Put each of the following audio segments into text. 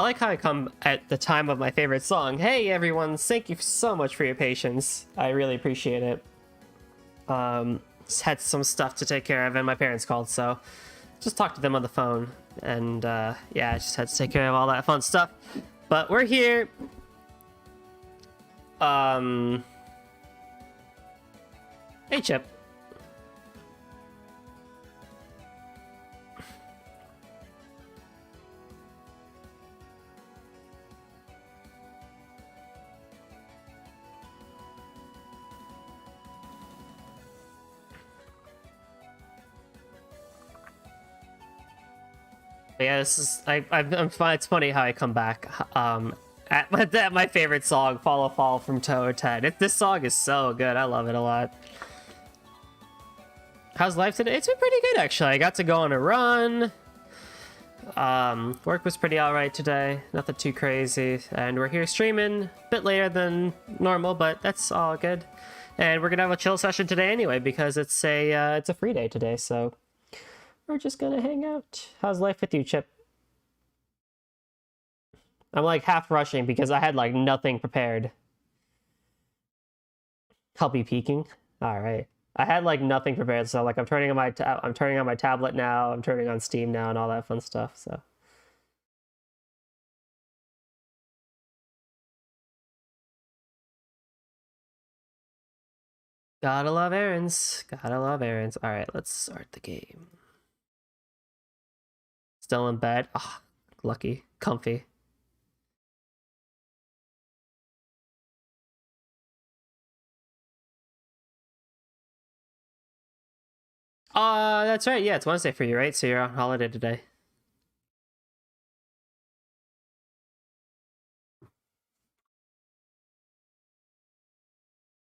like how I come at the time of my favorite song. Hey everyone, thank you so much for your patience. I really appreciate it. Just had some stuff to take care of and my parents called, so just talked to them on the phone. And yeah, I just had to take care of all that fun stuff. But we're here. Hey Chip. Yeah, this is I'm fine. It's funny how I come back at my favorite song, Fall from Toe 10. This song is so good. I love it a lot. How's life today? It's been pretty good actually. I got to go on a run. Work was pretty alright today. Nothing too crazy. And we're here streaming a bit later than normal, but that's all good. And we're gonna have a chill session today anyway because it's a free day today, so we're just gonna hang out. How's life with you, Chip? I'm like half rushing because I had like nothing prepared. I'll be peeking. All right. I had like nothing prepared, so like I'm turning on my tablet now. I'm turning on Steam now and all that fun stuff. So. Gotta love errands. Gotta love errands. All right, let's start the game. Still in bed. Ah, oh, lucky. Comfy. That's right. Yeah, it's Wednesday for you, right? So you're on holiday today.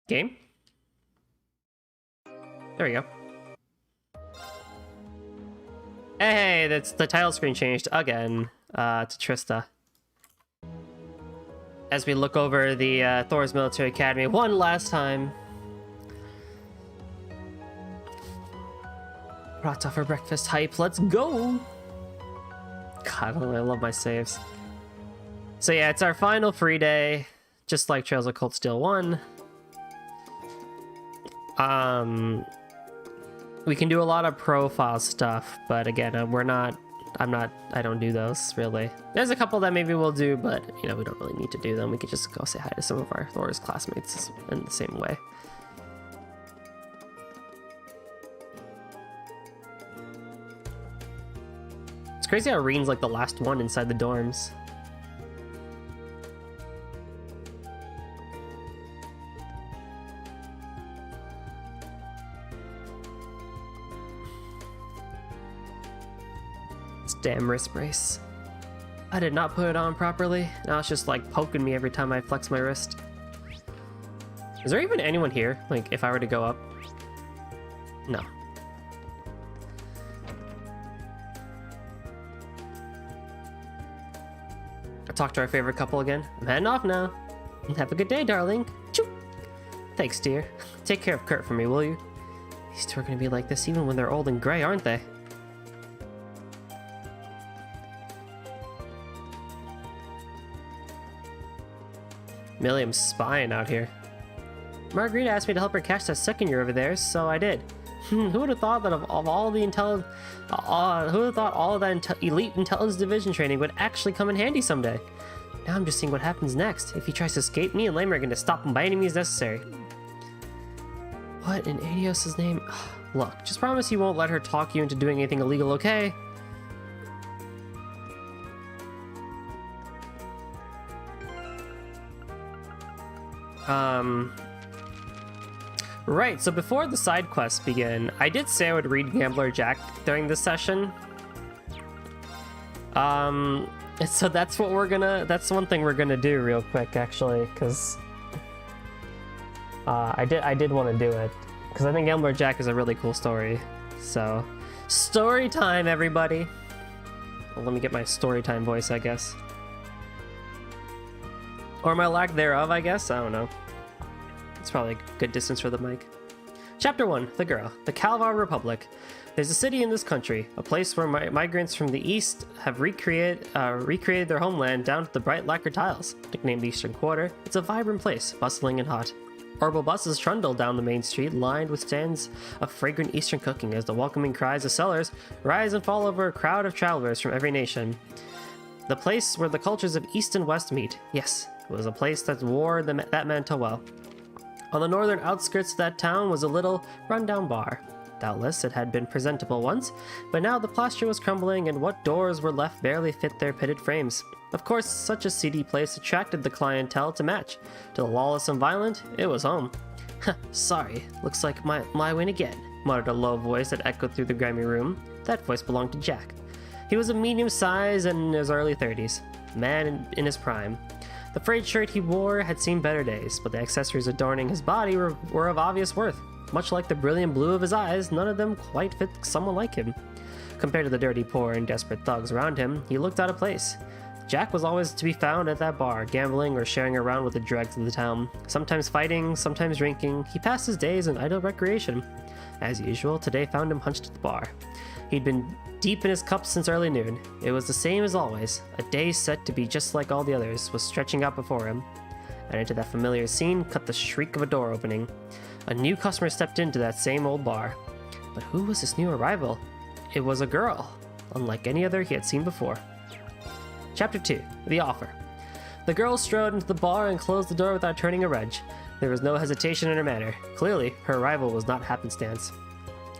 Game? There we go. Hey, that's the title screen changed again to Trista. As we look over the Thor's Military Academy one last time. Rata for breakfast hype, let's go! God, I love my saves. So yeah, it's our final free day, just like Trails of Cold Steel 1. We can do a lot of profile stuff, but again, I don't do those, really. There's a couple that maybe we'll do, but, you know, we don't really need to do them. We could just go say hi to some of our Thor's classmates in the same way. It's crazy how Reen's like the last one inside the dorms. Damn wrist brace. I did not put it on properly. Now it's just like poking me every time I flex my wrist. Is there even anyone here? Like if I were to go up? No. I talked to our favorite couple again. I'm heading off now. Have a good day, darling. Choo. Thanks, dear. Take care of Kurt for me, will you? These two are gonna be like this even when they're old and gray, aren't they? Milliam's spying out here. Margarita asked me to help her catch that second year over there, so I did. Who would have thought that of all the who would have thought all of that elite intelligence division training would actually come in handy someday? Now I'm just seeing what happens next. If he tries to escape, me and Lame are going to stop him by any means necessary. What in Adios' name? Look, just promise you won't let her talk you into doing anything illegal, okay? Right, so before the side quests begin, I did say I would read Gambler Jack during this session. So that's one thing we're gonna do real quick, actually, because I did want to do it, because I think Gambler Jack is a really cool story. So, story time, everybody! Well, let me get my story time voice, I guess. Or my lack thereof, I guess? I don't know. It's probably a good distance for the mic. Chapter 1, The Girl, the Calvar Republic. There's a city in this country, a place where migrants from the east have recreated their homeland down to the bright lacquer tiles. Nicknamed the Eastern Quarter, it's a vibrant place, bustling and hot. Orbital buses trundle down the main street, lined with stands of fragrant Eastern cooking as the welcoming cries of sellers rise and fall over a crowd of travelers from every nation. The place where the cultures of East and West meet. Yes, it was a place that wore that mantle well. On the northern outskirts of that town was a little run-down bar. Doubtless it had been presentable once, but now the plaster was crumbling and what doors were left barely fit their pitted frames. Of course, such a seedy place attracted the clientele to match. To the lawless and violent, it was home. Sorry, looks like my win again, muttered a low voice that echoed through the grimy room. That voice belonged to Jack. He was a medium size and in his early 30s, a man in his prime. The frayed shirt he wore had seen better days, but the accessories adorning his body were of obvious worth. Much like the brilliant blue of his eyes, none of them quite fit someone like him. Compared to the dirty, poor, and desperate thugs around him, he looked out of place. Jack was always to be found at that bar, gambling or sharing around with the dregs of the town. Sometimes fighting, sometimes drinking, he passed his days in idle recreation. As usual, today found him hunched at the bar. He'd been deep in his cup since early noon. It was the same as always. A day set to be just like all the others was stretching out before him. And into that familiar scene cut the shriek of a door opening. A new customer stepped into that same old bar. But who was this new arrival? It was a girl, unlike any other he had seen before. Chapter 2, The Offer. The girl strode into the bar and closed the door without turning a wrench. There was no hesitation in her manner. Clearly, her arrival was not happenstance.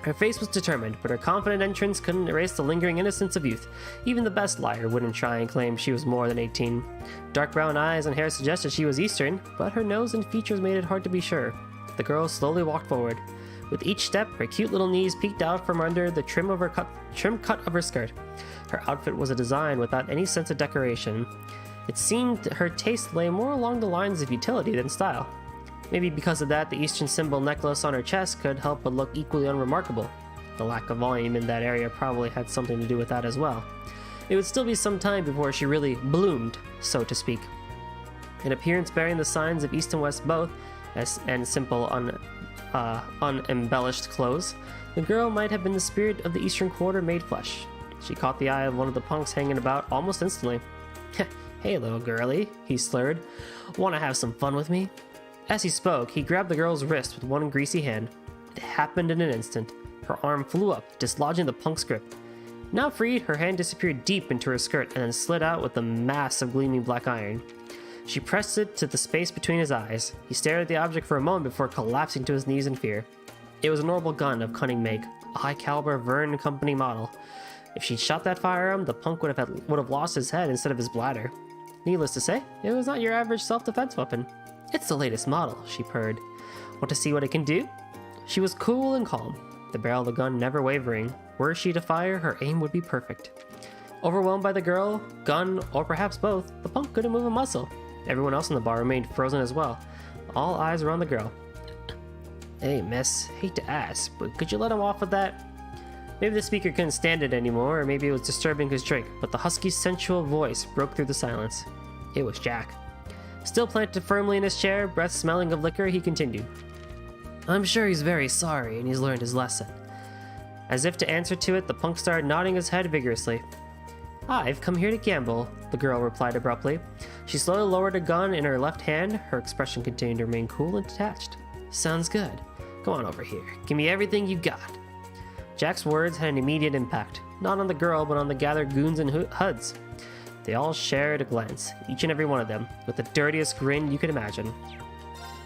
Her face was determined, but her confident entrance couldn't erase the lingering innocence of youth. Even the best liar wouldn't try and claim she was more than 18. Dark brown eyes and hair suggested she was Eastern, but her nose and features made it hard to be sure. The girl slowly walked forward. With each step, her cute little knees peeked out from under the trim cut of her skirt. Her outfit was a design without any sense of decoration. It seemed her taste lay more along the lines of utility than style. Maybe because of that, the Eastern symbol necklace on her chest could help but look equally unremarkable. The lack of volume in that area probably had something to do with that as well. It would still be some time before she really bloomed, so to speak. In appearance bearing the signs of East and West both, and simple unembellished clothes, the girl might have been the spirit of the Eastern Quarter made flesh. She caught the eye of one of the punks hanging about almost instantly. "Hey, little girlie," he slurred. "Wanna have some fun with me?" As he spoke, he grabbed the girl's wrist with one greasy hand. It happened in an instant. Her arm flew up, dislodging the punk's grip. Now freed, her hand disappeared deep into her skirt and then slid out with a mass of gleaming black iron. She pressed it to the space between his eyes. He stared at the object for a moment before collapsing to his knees in fear. It was an orbital gun of cunning make, a high-caliber Verne Company model. If she'd shot that firearm, the punk would have lost his head instead of his bladder. Needless to say, it was not your average self-defense weapon. "It's the latest model," she purred. "Want to see what it can do?" She was cool and calm, the barrel of the gun never wavering. Were she to fire, her aim would be perfect. Overwhelmed by the girl, gun, or perhaps both, the punk couldn't move a muscle. Everyone else in the bar remained frozen as well. All eyes were on the girl. "Hey, miss, hate to ask, but could you let him off with that?" Maybe the speaker couldn't stand it anymore, or maybe it was disturbing his drink, but the husky, sensual voice broke through the silence. It was Jack. Still planted firmly in his chair, breath smelling of liquor, he continued. "I'm sure he's very sorry, and he's learned his lesson." As if to answer to it, the punk started nodding his head vigorously. "I've come here to gamble," the girl replied abruptly. She slowly lowered a gun in her left hand. Her expression continued to remain cool and detached. "Sounds good. Go on over here. Give me everything you got." Jack's words had an immediate impact, not on the girl, but on the gathered goons and hoods. They all shared a glance, each and every one of them, with the dirtiest grin you could imagine.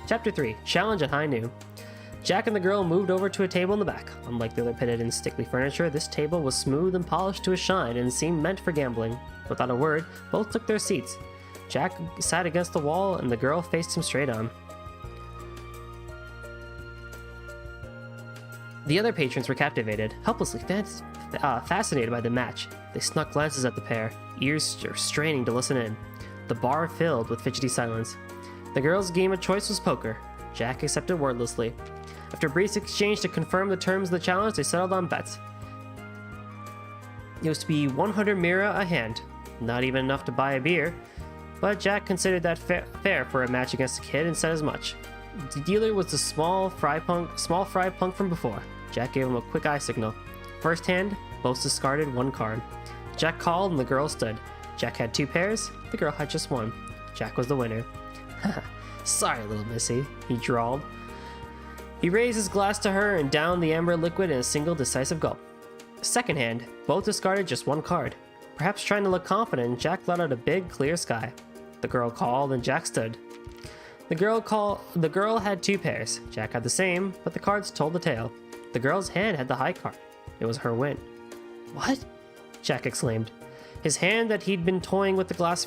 Chapter 3, Challenge at High Noon. Jack and the girl moved over to a table in the back. Unlike the other pitted and stickly furniture, this table was smooth and polished to a shine and seemed meant for gambling. Without a word, both took their seats. Jack sat against the wall and the girl faced him straight on. The other patrons were captivated, helplessly fascinated by the match. They snuck glances at the pair, ears straining to listen in. The bar filled with fidgety silence. The girl's game of choice was poker. Jack accepted wordlessly. After a brief exchange to confirm the terms of the challenge, they settled on bets. It was to be 100 mira a hand, not even enough to buy a beer, but Jack considered that fair for a match against a kid and said as much. The dealer was the small fry punk from before. Jack gave him a quick eye signal. First hand, both discarded 1 card. Jack called and the girl stood. Jack had 2 pairs, the girl had just 1. Jack was the winner. Sorry, little missy, he drawled. He raised his glass to her and downed the amber liquid in a single decisive gulp. Second hand, both discarded just 1 card. Perhaps trying to look confident, Jack let out a big, clear sky. The girl called and Jack stood. The girl had 2 pairs. Jack had the same, but the cards told the tale. The girl's hand had the high card. It was her win. What? Jack exclaimed. His hand that he'd been toying with the glass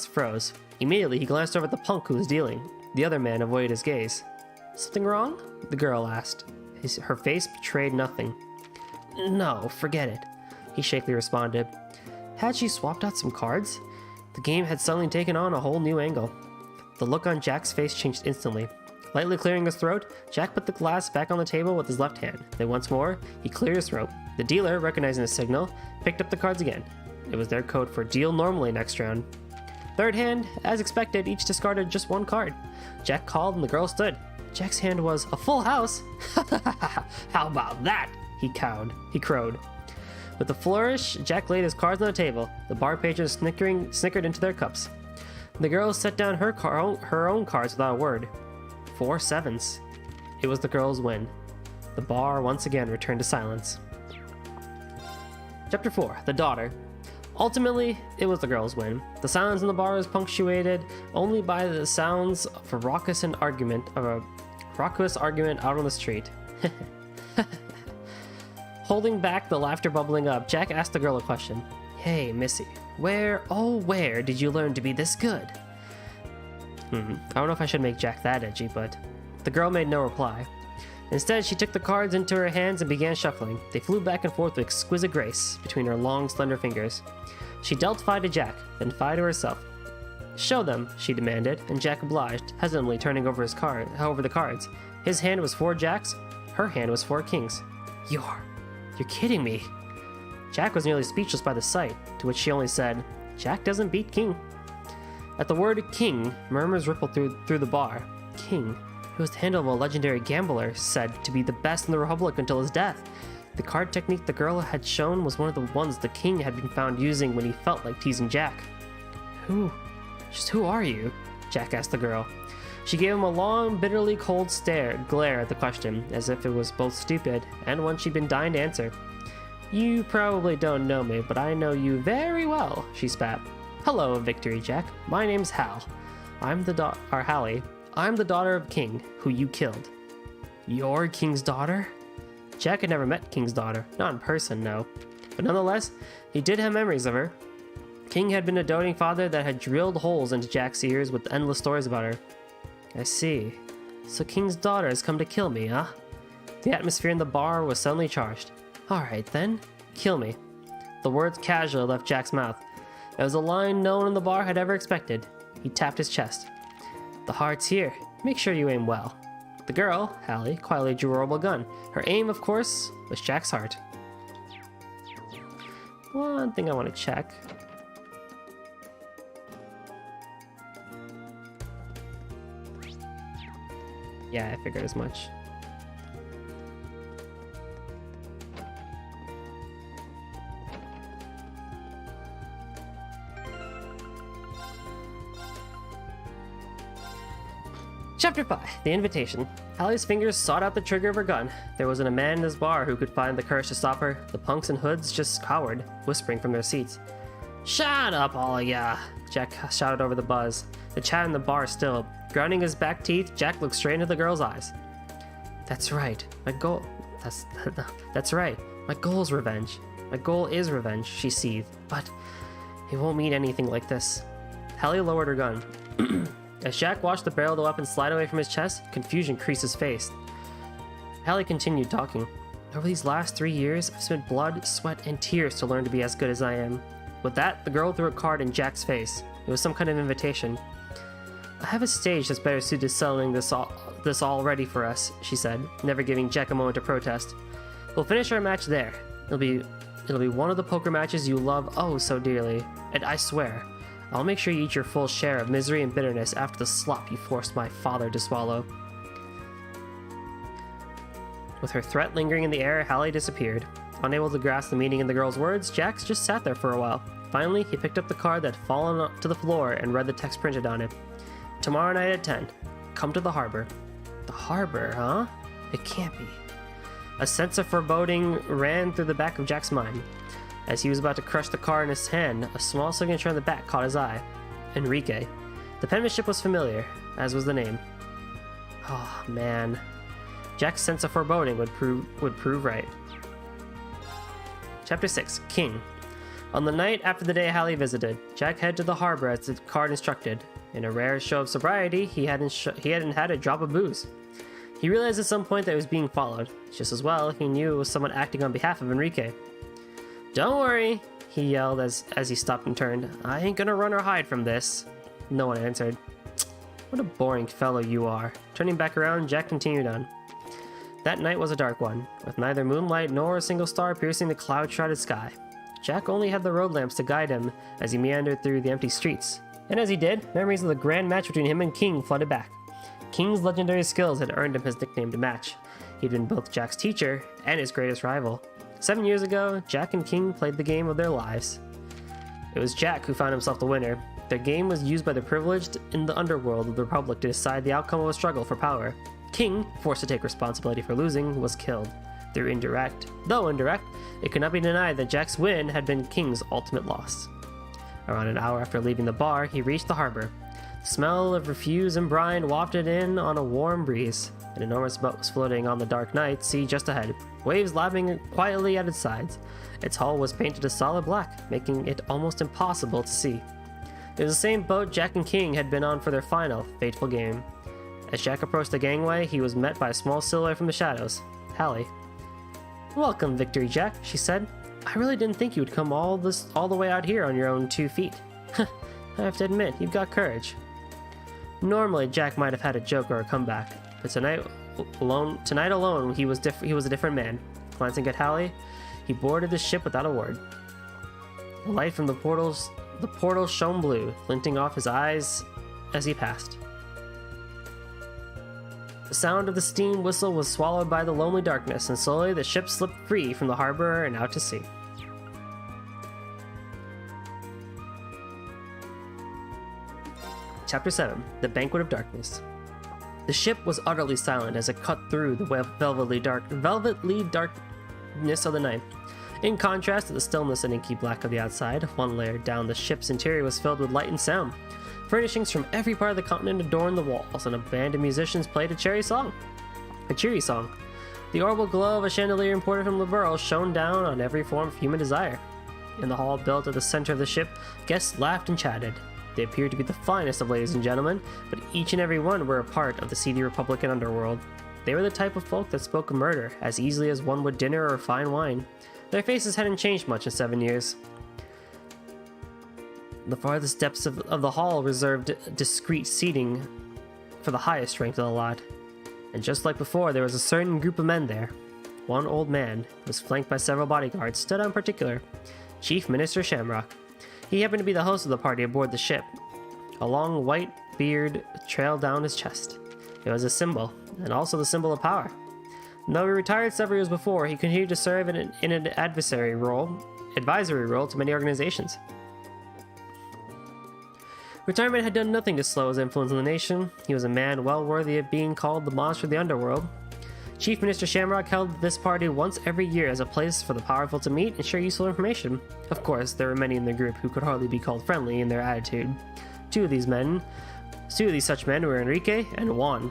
froze. Immediately, he glanced over at the punk who was dealing. The other man avoided his gaze. Something wrong? The girl asked. Her face betrayed nothing. No, forget it, he shakily responded. Had she swapped out some cards? The game had suddenly taken on a whole new angle. The look on Jack's face changed instantly. Lightly clearing his throat, Jack put the glass back on the table with his left hand. Then once more, he cleared his throat. The dealer, recognizing the signal, picked up the cards again. It was their code for deal normally next round. Third hand, as expected, each discarded just 1 card. Jack called and the girl stood. Jack's hand was a full house. How about that? He crowed. With a flourish, Jack laid his cards on the table. The bar patrons snickered into their cups. The girl set down her own cards without a word. 4 sevens. It was the girl's win. The bar once again returned to silence. Chapter 4. The Daughter. Ultimately, it was the girl's win. The silence in the bar was punctuated only by the sounds of a raucous argument out on the street. Holding back the laughter bubbling up, Jack asked the girl a question. Hey, Missy, where did you learn to be this good? I don't know if I should make Jack that edgy, but the girl made no reply. Instead, she took the cards into her hands and began shuffling. They flew back and forth with exquisite grace between her long, slender fingers. She dealt 5 to Jack, then 5 to herself. Show them, she demanded, and Jack obliged, hesitantly turning over the cards. His hand was 4 jacks, her hand was 4 kings. You're kidding me. Jack was nearly speechless by the sight, to which she only said, Jack doesn't beat king. At the word king, murmurs rippled through the bar. King, who was the handle of a legendary gambler, said to be the best in the Republic until his death. The card technique the girl had shown was one of the ones the king had been found using when he felt like teasing Jack. Who are you? Jack asked the girl. She gave him a long, bitterly cold glare at the question, as if it was both stupid and one she'd been dying to answer. You probably don't know me, but I know you very well, she spat. Hello, Victory Jack. My name's Hallie. I'm the daughter of King, who you killed. You're King's daughter? Jack had never met King's daughter, not in person, no. But nonetheless, he did have memories of her. King had been a doting father that had drilled holes into Jack's ears with endless stories about her. I see. So King's daughter has come to kill me, huh? The atmosphere in the bar was suddenly charged. Alright then, kill me. The words casually left Jack's mouth. It was a line no one in the bar had ever expected. He tapped his chest. The heart's here. Make sure you aim well. The girl, Hallie, quietly drew a rollable gun. Her aim, of course, was Jack's heart. One thing I want to check. Yeah, I figured as much. Chapter 5. The Invitation. Hallie's fingers sought out the trigger of her gun. There wasn't a man in this bar who could find the courage to stop her. The punks and hoods just cowered, whispering from their seats. Shut up, all of ya! Jack shouted over the buzz. The chat in the bar stilled. Grinding his back teeth, Jack looked straight into the girl's eyes. That's right. That's right. My goal is revenge. My goal is revenge, she seethed. But it won't mean anything like this. Hallie lowered her gun. As Jack watched the barrel of the weapon slide away from his chest, confusion creased his face. Hallie continued talking. Over these last 3 years, I've spent blood, sweat, and tears to learn to be as good as I am. With that, the girl threw a card in Jack's face. It was some kind of invitation. I have a stage that's better suited to selling this all ready for us, she said, never giving Jack a moment to protest. We'll finish our match there. It'll be one of the poker matches you love oh so dearly, and I swear, I'll make sure you eat your full share of misery and bitterness after the slop you forced my father to swallow. With her threat lingering in the air, Hallie disappeared. Unable to grasp the meaning in the girl's words, Jax just sat there for a while. Finally, he picked up the card that had fallen to the floor and read the text printed on it. Tomorrow night at 10. Come to the harbor. The harbor, huh? It can't be. A sense of foreboding ran through the back of Jack's mind. As he was about to crush the card in his hand, a small signature on the back caught his eye. Enrique. The penmanship was familiar, as was the name. Oh, man. Jack's sense of foreboding would prove right. Chapter 6. King. On the night after the day Hallie visited, Jack headed to the harbor as the card instructed. In a rare show of sobriety, he hadn't had a drop of booze. He realized at some point that he was being followed. Just as well, he knew it was someone acting on behalf of Enrique. "Don't worry," he yelled as he stopped and turned. "I ain't gonna run or hide from this." No one answered. "What a boring fellow you are." Turning back around, Jack continued on. That night was a dark one, with neither moonlight nor a single star piercing the cloud-shrouded sky. Jack only had the road lamps to guide him as he meandered through the empty streets. And as he did, memories of the grand match between him and King flooded back. King's legendary skills had earned him his nickname to match. He'd been both Jack's teacher and his greatest rival. 7 years ago, Jack and King played the game of their lives. It was Jack who found himself the winner. Their game was used by the privileged in the underworld of the Republic to decide the outcome of a struggle for power. King, forced to take responsibility for losing, was killed. Though indirect, it could not be denied that Jack's win had been King's ultimate loss. Around an hour after leaving the bar, he reached the harbor. The smell of refuse and brine wafted in on a warm breeze. An enormous boat was floating on the dark night sea just ahead, waves lapping quietly at its sides. Its hull was painted a solid black, making it almost impossible to see. It was the same boat Jack and King had been on for their final, fateful game. As Jack approached the gangway, he was met by a small silhouette from the shadows. Hallie. "Welcome, Victory Jack," she said. "I really didn't think you would come all the way out here on your own 2 feet. I have to admit, you've got courage." Normally, Jack might have had a joke or a comeback, but tonight alone, he was a different man. Glancing at Hallie, he boarded the ship without a word. The light from the portal shone blue, glinting off his eyes as he passed. The sound of the steam whistle was swallowed by the lonely darkness, and slowly the ship slipped free from the harbor and out to sea. Chapter 7. The Banquet of Darkness. The ship was utterly silent as it cut through the velvetly darkness of the night. In contrast to the stillness and inky black of the outside, one layer down, the ship's interior was filled with light and sound. Furnishings from every part of the continent adorned the walls, and a band of musicians played a cheery song. The orbital glow of a chandelier imported from Liberl shone down on every form of human desire. In the hall built at the center of the ship, guests laughed and chatted. They appeared to be the finest of ladies and gentlemen, but each and every one were a part of the seedy Republican underworld. They were the type of folk that spoke of murder as easily as one would dinner or fine wine. Their faces hadn't changed much in 7 years. The farthest depths of the hall reserved discreet seating for the highest rank of the lot. And just like before, there was a certain group of men there. One old man, who was flanked by several bodyguards, stood out in particular. Chief Minister Shamrock. He happened to be the host of the party aboard the ship. A long white beard trailed down his chest. It was a symbol, and also the symbol of power. Though he retired several years before, he continued to serve in an advisory role to many organizations. Retirement had done nothing to slow his influence in the nation. He was a man well worthy of being called the monster of the underworld. Chief Minister Shamrock held this party once every year as a place for the powerful to meet and share useful information. Of course, there were many in the group who could hardly be called friendly in their attitude. Two of these such men were Enrique and Juan.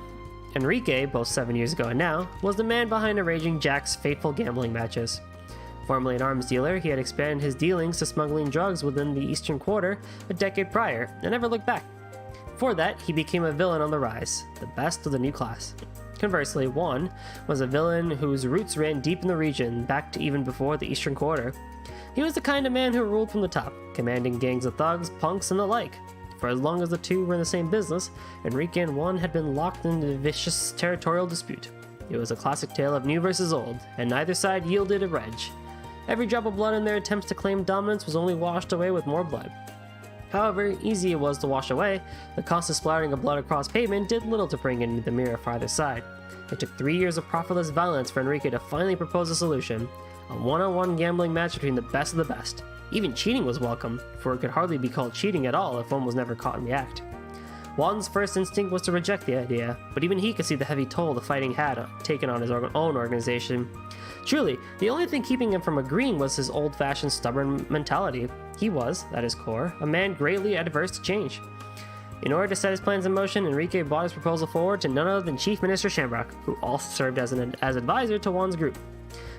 Enrique, both 7 years ago and now, was the man behind arranging Jack's fateful gambling matches. Formerly an arms dealer, he had expanded his dealings to smuggling drugs within the Eastern Quarter a decade prior, and never looked back. Before that, he became a villain on the rise, the best of the new class. Conversely, Juan was a villain whose roots ran deep in the region, back to even before the Eastern Quarter. He was the kind of man who ruled from the top, commanding gangs of thugs, punks, and the like. For as long as the two were in the same business, Enrique and Juan had been locked into a vicious territorial dispute. It was a classic tale of new versus old, and neither side yielded a wedge. Every drop of blood in their attempts to claim dominance was only washed away with more blood. However easy it was to wash away, the constant splattering of blood across pavement did little to bring in the mirror for either side. It took 3 years of profitless violence for Enrique to finally propose a solution: a one-on-one gambling match between the best of the best. Even cheating was welcome, for it could hardly be called cheating at all if one was never caught in the act. Juan's first instinct was to reject the idea, but even he could see the heavy toll the fighting had taken on his own organization. Truly, the only thing keeping him from agreeing was his old-fashioned stubborn mentality. He was, at his core, a man greatly adverse to change. In order to set his plans in motion, Enrique brought his proposal forward to none other than Chief Minister Shamrock, who also served as advisor to Juan's group.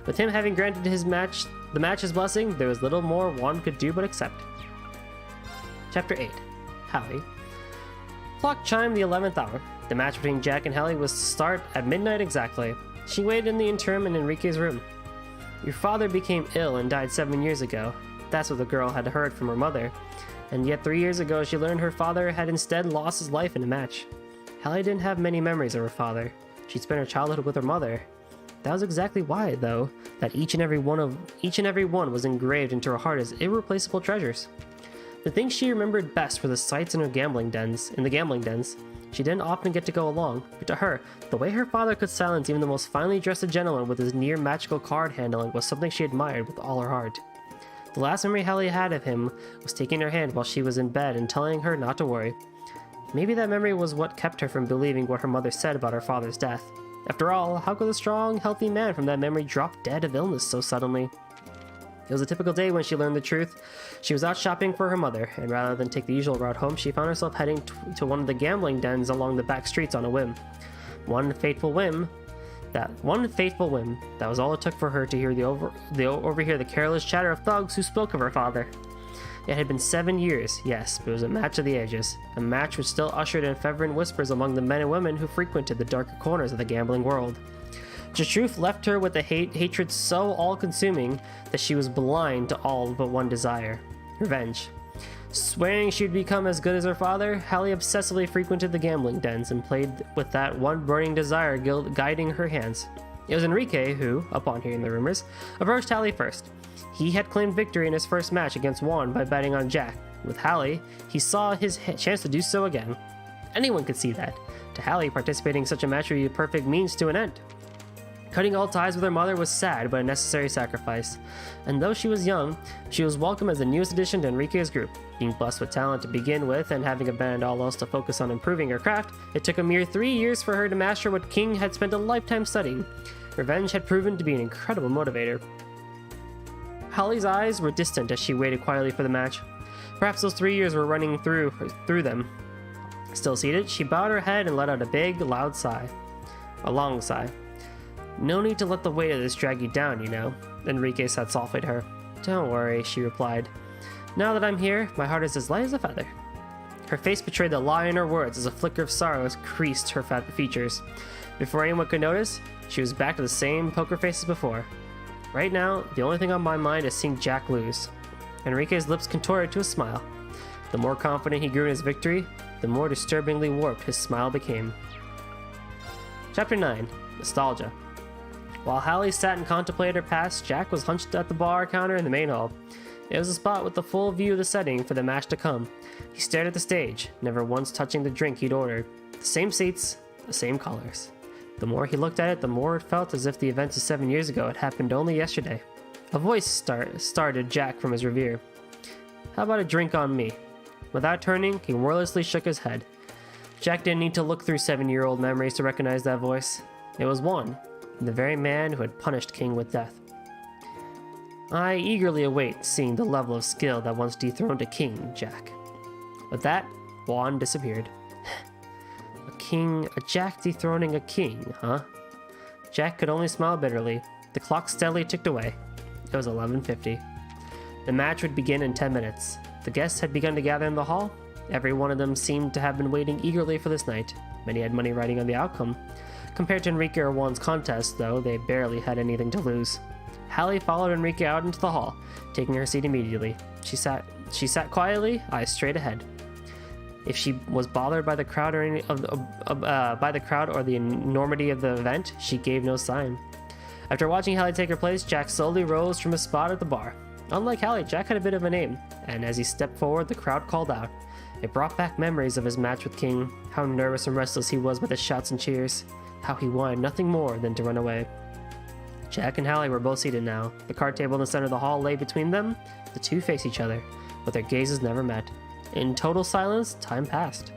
With him having granted the match's blessing, there was little more Juan could do but accept. Chapter 8. Hallie. Clock chimed the 11th hour. The match between Jack and Hallie was to start at midnight exactly. She waited in the interim in Enrique's room. Your father became ill and died 7 years ago. That's what the girl had heard from her mother. And yet 3 years ago she learned her father had instead lost his life in a match. Hallie didn't have many memories of her father. She'd spent her childhood with her mother. That was exactly why, though, that each and every one was engraved into her heart as irreplaceable treasures. The things she remembered best were the sights in the gambling dens. She didn't often get to go along, but to her, the way her father could silence even the most finely dressed gentleman with his near-magical card handling was something she admired with all her heart. The last memory Hallie had of him was taking her hand while she was in bed and telling her not to worry. Maybe that memory was what kept her from believing what her mother said about her father's death. After all, how could a strong, healthy man from that memory drop dead of illness so suddenly? It was a typical day when she learned the truth. She was out shopping for her mother, and rather than take the usual route home, she found herself heading to one of the gambling dens along the back streets on a whim. One fateful whim. That was all it took for her to overhear the careless chatter of thugs who spoke of her father. It had been 7 years, yes, but it was a match of the ages. A match which still ushered in fervent whispers among the men and women who frequented the darker corners of the gambling world. The truth left her with a hatred so all-consuming that she was blind to all but one desire: revenge. Swearing she would become as good as her father, Hallie obsessively frequented the gambling dens and played with that one burning desire guiding her hands. It was Enrique who, upon hearing the rumors, approached Hallie first. He had claimed victory in his first match against Juan by betting on Jack. With Hallie, he saw his chance to do so again. Anyone could see that. To Hallie, participating in such a match would be a perfect means to an end. Cutting all ties with her mother was sad but a necessary sacrifice, and though she was young, she was welcome as the newest addition to Enrique's group. Being blessed with talent to begin with and having abandoned all else to focus on improving her craft, it took a mere 3 years for her to master what King had spent a lifetime studying. Revenge had proven to be an incredible motivator. Hallie's eyes were distant as she waited quietly for the match. Perhaps those 3 years were running through them. Still seated, she bowed her head and let out a big, loud sigh. A long sigh. No need to let the weight of this drag you down, you know, Enrique said softly to her. Don't worry, she replied. Now that I'm here, my heart is as light as a feather. Her face betrayed the lie in her words as a flicker of sorrow creased her fat features. Before anyone could notice, she was back to the same poker face as before. Right now, the only thing on my mind is seeing Jack lose. Enrique's lips contorted to a smile. The more confident he grew in his victory, the more disturbingly warped his smile became. Chapter 9. Nostalgia. While Hallie sat and contemplated her past, Jack was hunched at the bar counter in the main hall. It was a spot with a full view of the setting for the match to come. He stared at the stage, never once touching the drink he'd ordered. The same seats, the same colors. The more he looked at it, the more it felt as if the events of 7 years ago had happened only yesterday. A voice started Jack from his reverie. How about a drink on me? Without turning, he wordlessly shook his head. Jack didn't need to look through 7-year-old memories to recognize that voice. It was Juan, the very man who had punished King with death. I eagerly await seeing the level of skill that once dethroned a king, Jack. With that, Juan disappeared. A Jack dethroning a king, huh? Jack could only smile bitterly. The clock steadily ticked away. It was 11:50. The match would begin in 10 minutes. The guests had begun to gather in the hall. Every one of them seemed to have been waiting eagerly for this night. Many had money riding on the outcome. Compared to Enrique or Juan's contest, though, they barely had anything to lose. Hallie followed Enrique out into the hall, taking her seat immediately. She sat quietly, eyes straight ahead. If she was bothered by the crowd or the enormity of the event, she gave no sign. After watching Hallie take her place, Jack slowly rose from his spot at the bar. Unlike Hallie, Jack had a bit of a name, and as he stepped forward, the crowd called out. It brought back memories of his match with King, how nervous and restless he was with his shouts and cheers, how he wanted nothing more than to run away. Jack and Hallie were both seated now. The card table in the center of the hall lay between them. The two faced each other, but their gazes never met. In total silence, time passed.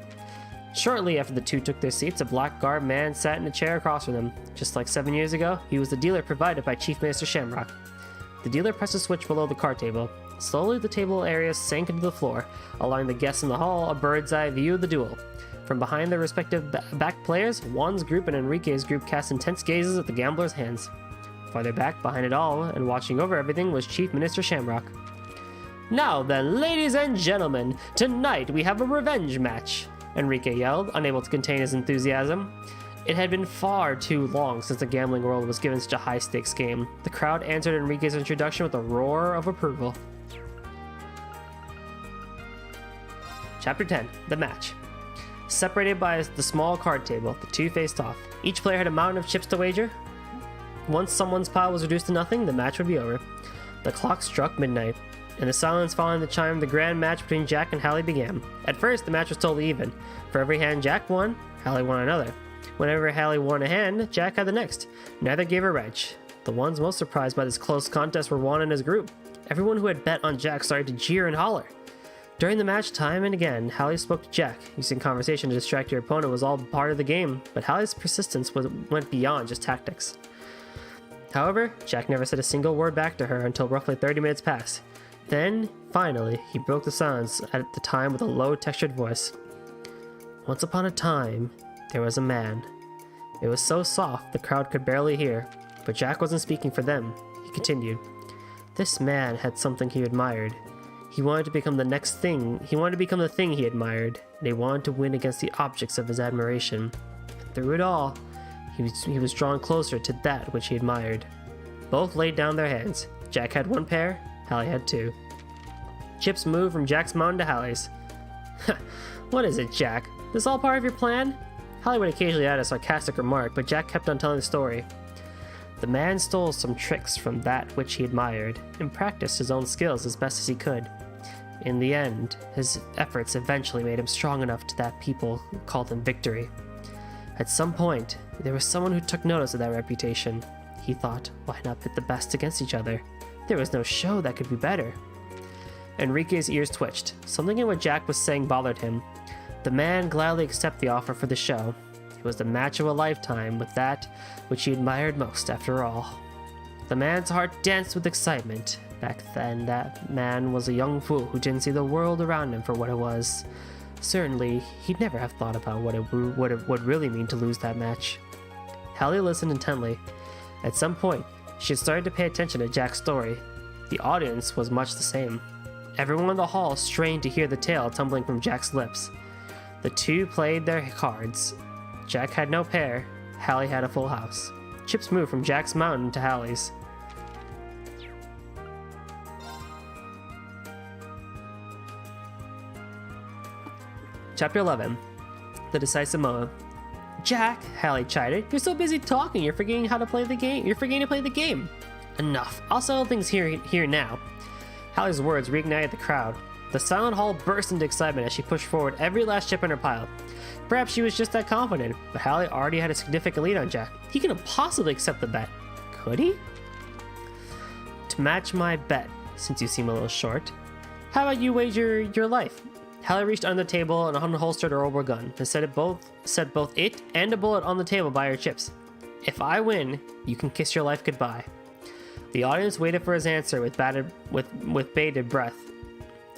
Shortly after the two took their seats, a black-garbed man sat in a chair across from them. Just like 7 years ago, he was the dealer provided by Chief Minister Shamrock. The dealer pressed a switch below the card table. Slowly, the table area sank into the floor, allowing the guests in the hall a bird's-eye view of the duel. From behind their respective back players, Juan's group and Enrique's group cast intense gazes at the gamblers' hands. Farther back, behind it all, and watching over everything, was Chief Minister Shamrock. "Now then, ladies and gentlemen, tonight we have a revenge match," Enrique yelled, unable to contain his enthusiasm. It had been far too long since the gambling world was given such a high-stakes game. The crowd answered Enrique's introduction with a roar of approval. Chapter 10, The Match. Separated by the small card table, the two faced off. Each player had a mountain of chips to wager. Once someone's pile was reduced to nothing, the match would be over. The clock struck midnight. In the silence following the chime, the grand match between Jack and Hallie began. At first, the match was totally even. For every hand Jack won, Hallie won another. Whenever Hallie won a hand, Jack had the next. Neither gave a wrench. The ones most surprised by this close contest were Juan and his group. Everyone who had bet on Jack started to jeer and holler. During the match, time and again, Hallie spoke to Jack. Using conversation to distract your opponent was all part of the game, but Hallie's persistence went beyond just tactics. However, Jack never said a single word back to her until roughly 30 minutes passed. Then, finally, he broke the silence at the time with a low-textured voice. "Once upon a time, there was a man." It was so soft the crowd could barely hear, but Jack wasn't speaking for them. He continued. "This man had something he admired. He wanted to become the next thing. He wanted to become the thing he admired, and he wanted to win against the objects of his admiration. And through it all, he was drawn closer to that which he admired." Both laid down their hands. Jack had one pair, Hallie had two. Chips moved from Jack's mountain to Hallie's. "What is it, Jack? This all part of your plan?" Hallie would occasionally add a sarcastic remark, but Jack kept on telling the story. "The man stole some tricks from that which he admired, and practiced his own skills as best as he could. In the end, his efforts eventually made him strong enough to that people called him victory. At some point, there was someone who took notice of that reputation. He thought, why not pit the best against each other? There was no show that could be better." Enrique's ears twitched. Something in what Jack was saying bothered him. The man gladly accepted the offer for the show. It was the match of a lifetime with that which he admired most, after all. The man's heart danced with excitement. Back then, that man was a young fool who didn't see the world around him for what it was. Certainly, he'd never have thought about what it would really mean to lose that match. Hallie listened intently. At some point, she had started to pay attention to Jack's story. The audience was much the same. Everyone in the hall strained to hear the tale tumbling from Jack's lips. The two played their cards. Jack had no pair, Hallie had a full house. Chips moved from Jack's mountain to Hallie's. Chapter 11, The Decisive Moment. "Jack," Hallie chided, "you're so busy talking, you're forgetting how to play the game. You're forgetting to play the game." "Enough. I'll settle things here now." Hallie's words reignited the crowd. The silent hall burst into excitement as she pushed forward every last chip in her pile. Perhaps she was just that confident, but Hallie already had a significant lead on Jack. He couldn't possibly accept the bet. Could he? "To match my bet, since you seem a little short, how about you wager your life?" Hallie reached under the table and unholstered her old gun and set both it and a bullet on the table by her chips. "If I win, you can kiss your life goodbye." The audience waited for his answer with bated breath.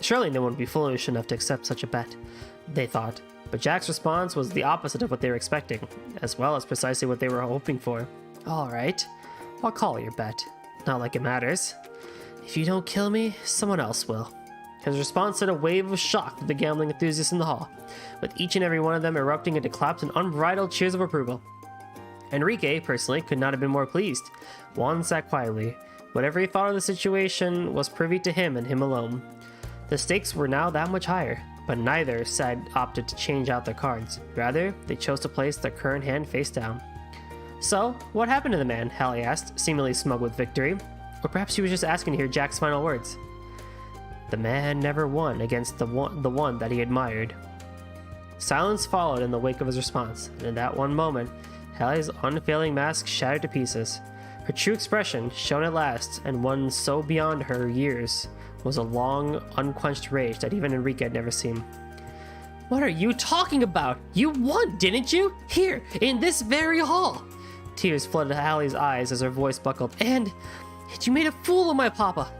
Surely no one would be foolish enough to accept such a bet, they thought. But Jack's response was the opposite of what they were expecting, as well as precisely what they were hoping for. "All right, I'll call your bet. Not like it matters. If you don't kill me, someone else will." His response sent a wave of shock to the gambling enthusiasts in the hall, with each and every one of them erupting into claps and unbridled cheers of approval. Enrique, personally, could not have been more pleased. Juan sat quietly. Whatever he thought of the situation was privy to him and him alone. The stakes were now that much higher, but neither side opted to change out their cards. Rather, they chose to place their current hand face down. "So, what happened to the man?" Hallie asked, seemingly smug with victory. Or perhaps she was just asking to hear Jack's final words. The man never won against the one that he admired. Silence followed in the wake of his response, and in that one moment, Hallie's unfailing mask shattered to pieces. Her true expression, shown at last, and one so beyond her years, was a long, unquenched rage that even Enrique had never seen. What are you talking about? You won, didn't you? Here, in this very hall! Tears flooded Hallie's eyes as her voice buckled. And you made a fool of my papa!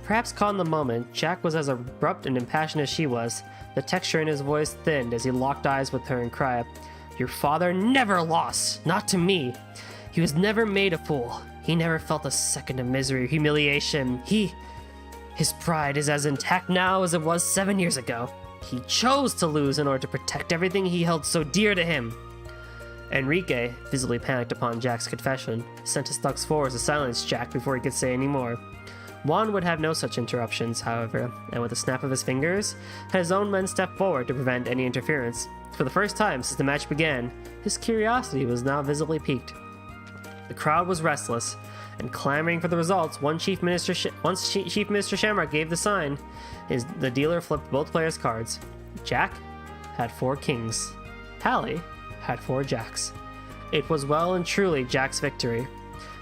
Perhaps caught in the moment, Jack was as abrupt and impassioned as she was. The texture in his voice thinned as he locked eyes with her and cried, Your father never lost, not to me. He was never made a fool. He never felt a second of misery or humiliation. His pride is as intact now as it was 7 years ago. He chose to lose in order to protect everything he held so dear to him. Enrique, visibly panicked upon Jack's confession, sent his thugs forward to silence Jack before he could say any more. Juan would have no such interruptions, however, and with a snap of his fingers, had his own men step forward to prevent any interference. For the first time since the match began, his curiosity was now visibly piqued. The crowd was restless, and clamoring for the results. Once Chief Minister Shamrock gave the sign, the dealer flipped both players' cards. Jack had 4 kings. Hallie had 4 jacks. It was well and truly Jack's victory.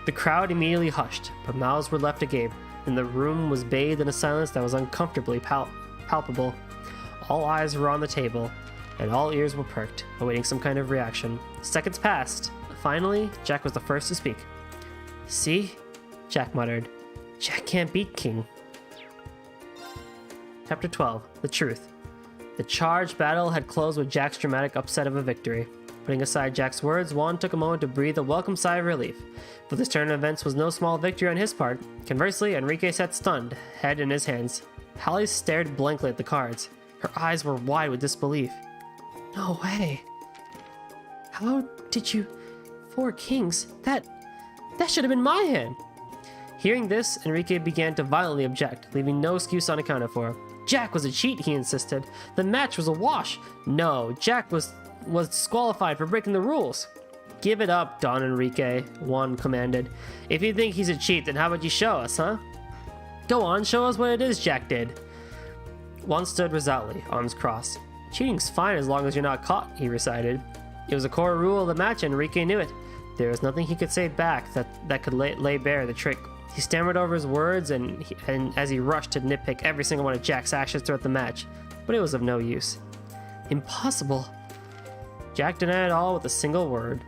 The crowd immediately hushed, but mouths were left agape, and the room was bathed in a silence that was uncomfortably palpable. All eyes were on the table, and all ears were perked, awaiting some kind of reaction. Seconds passed. Finally, Jack was the first to speak. See? Jack muttered. Jack can't beat King. Chapter 12. The Truth. The charged battle had closed with Jack's dramatic upset of a victory. Putting aside Jack's words, Juan took a moment to breathe a welcome sigh of relief. For this turn of events was no small victory on his part. Conversely, Enrique sat stunned, head in his hands. Hallie stared blankly at the cards. Her eyes were wide with disbelief. No way. How did you... 4 kings? That should have been my hand. Hearing this, Enrique began to violently object, leaving no excuse unaccounted for. Jack was a cheat, he insisted. The match was a wash. No, Jack was disqualified for breaking the rules. Give it up, Don Enrique, Juan commanded. If you think he's a cheat, then how about you show us, huh? Go on, show us what it is Jack did. Juan stood resolutely, arms crossed. Cheating's fine as long as you're not caught, he recited. It was a core rule of the match, and Enrique knew it. There was nothing he could say back that could lay bare the trick. He stammered over his words and as he rushed to nitpick every single one of Jack's actions throughout the match, but it was of no use. Impossible. Jack denied it all with a single word.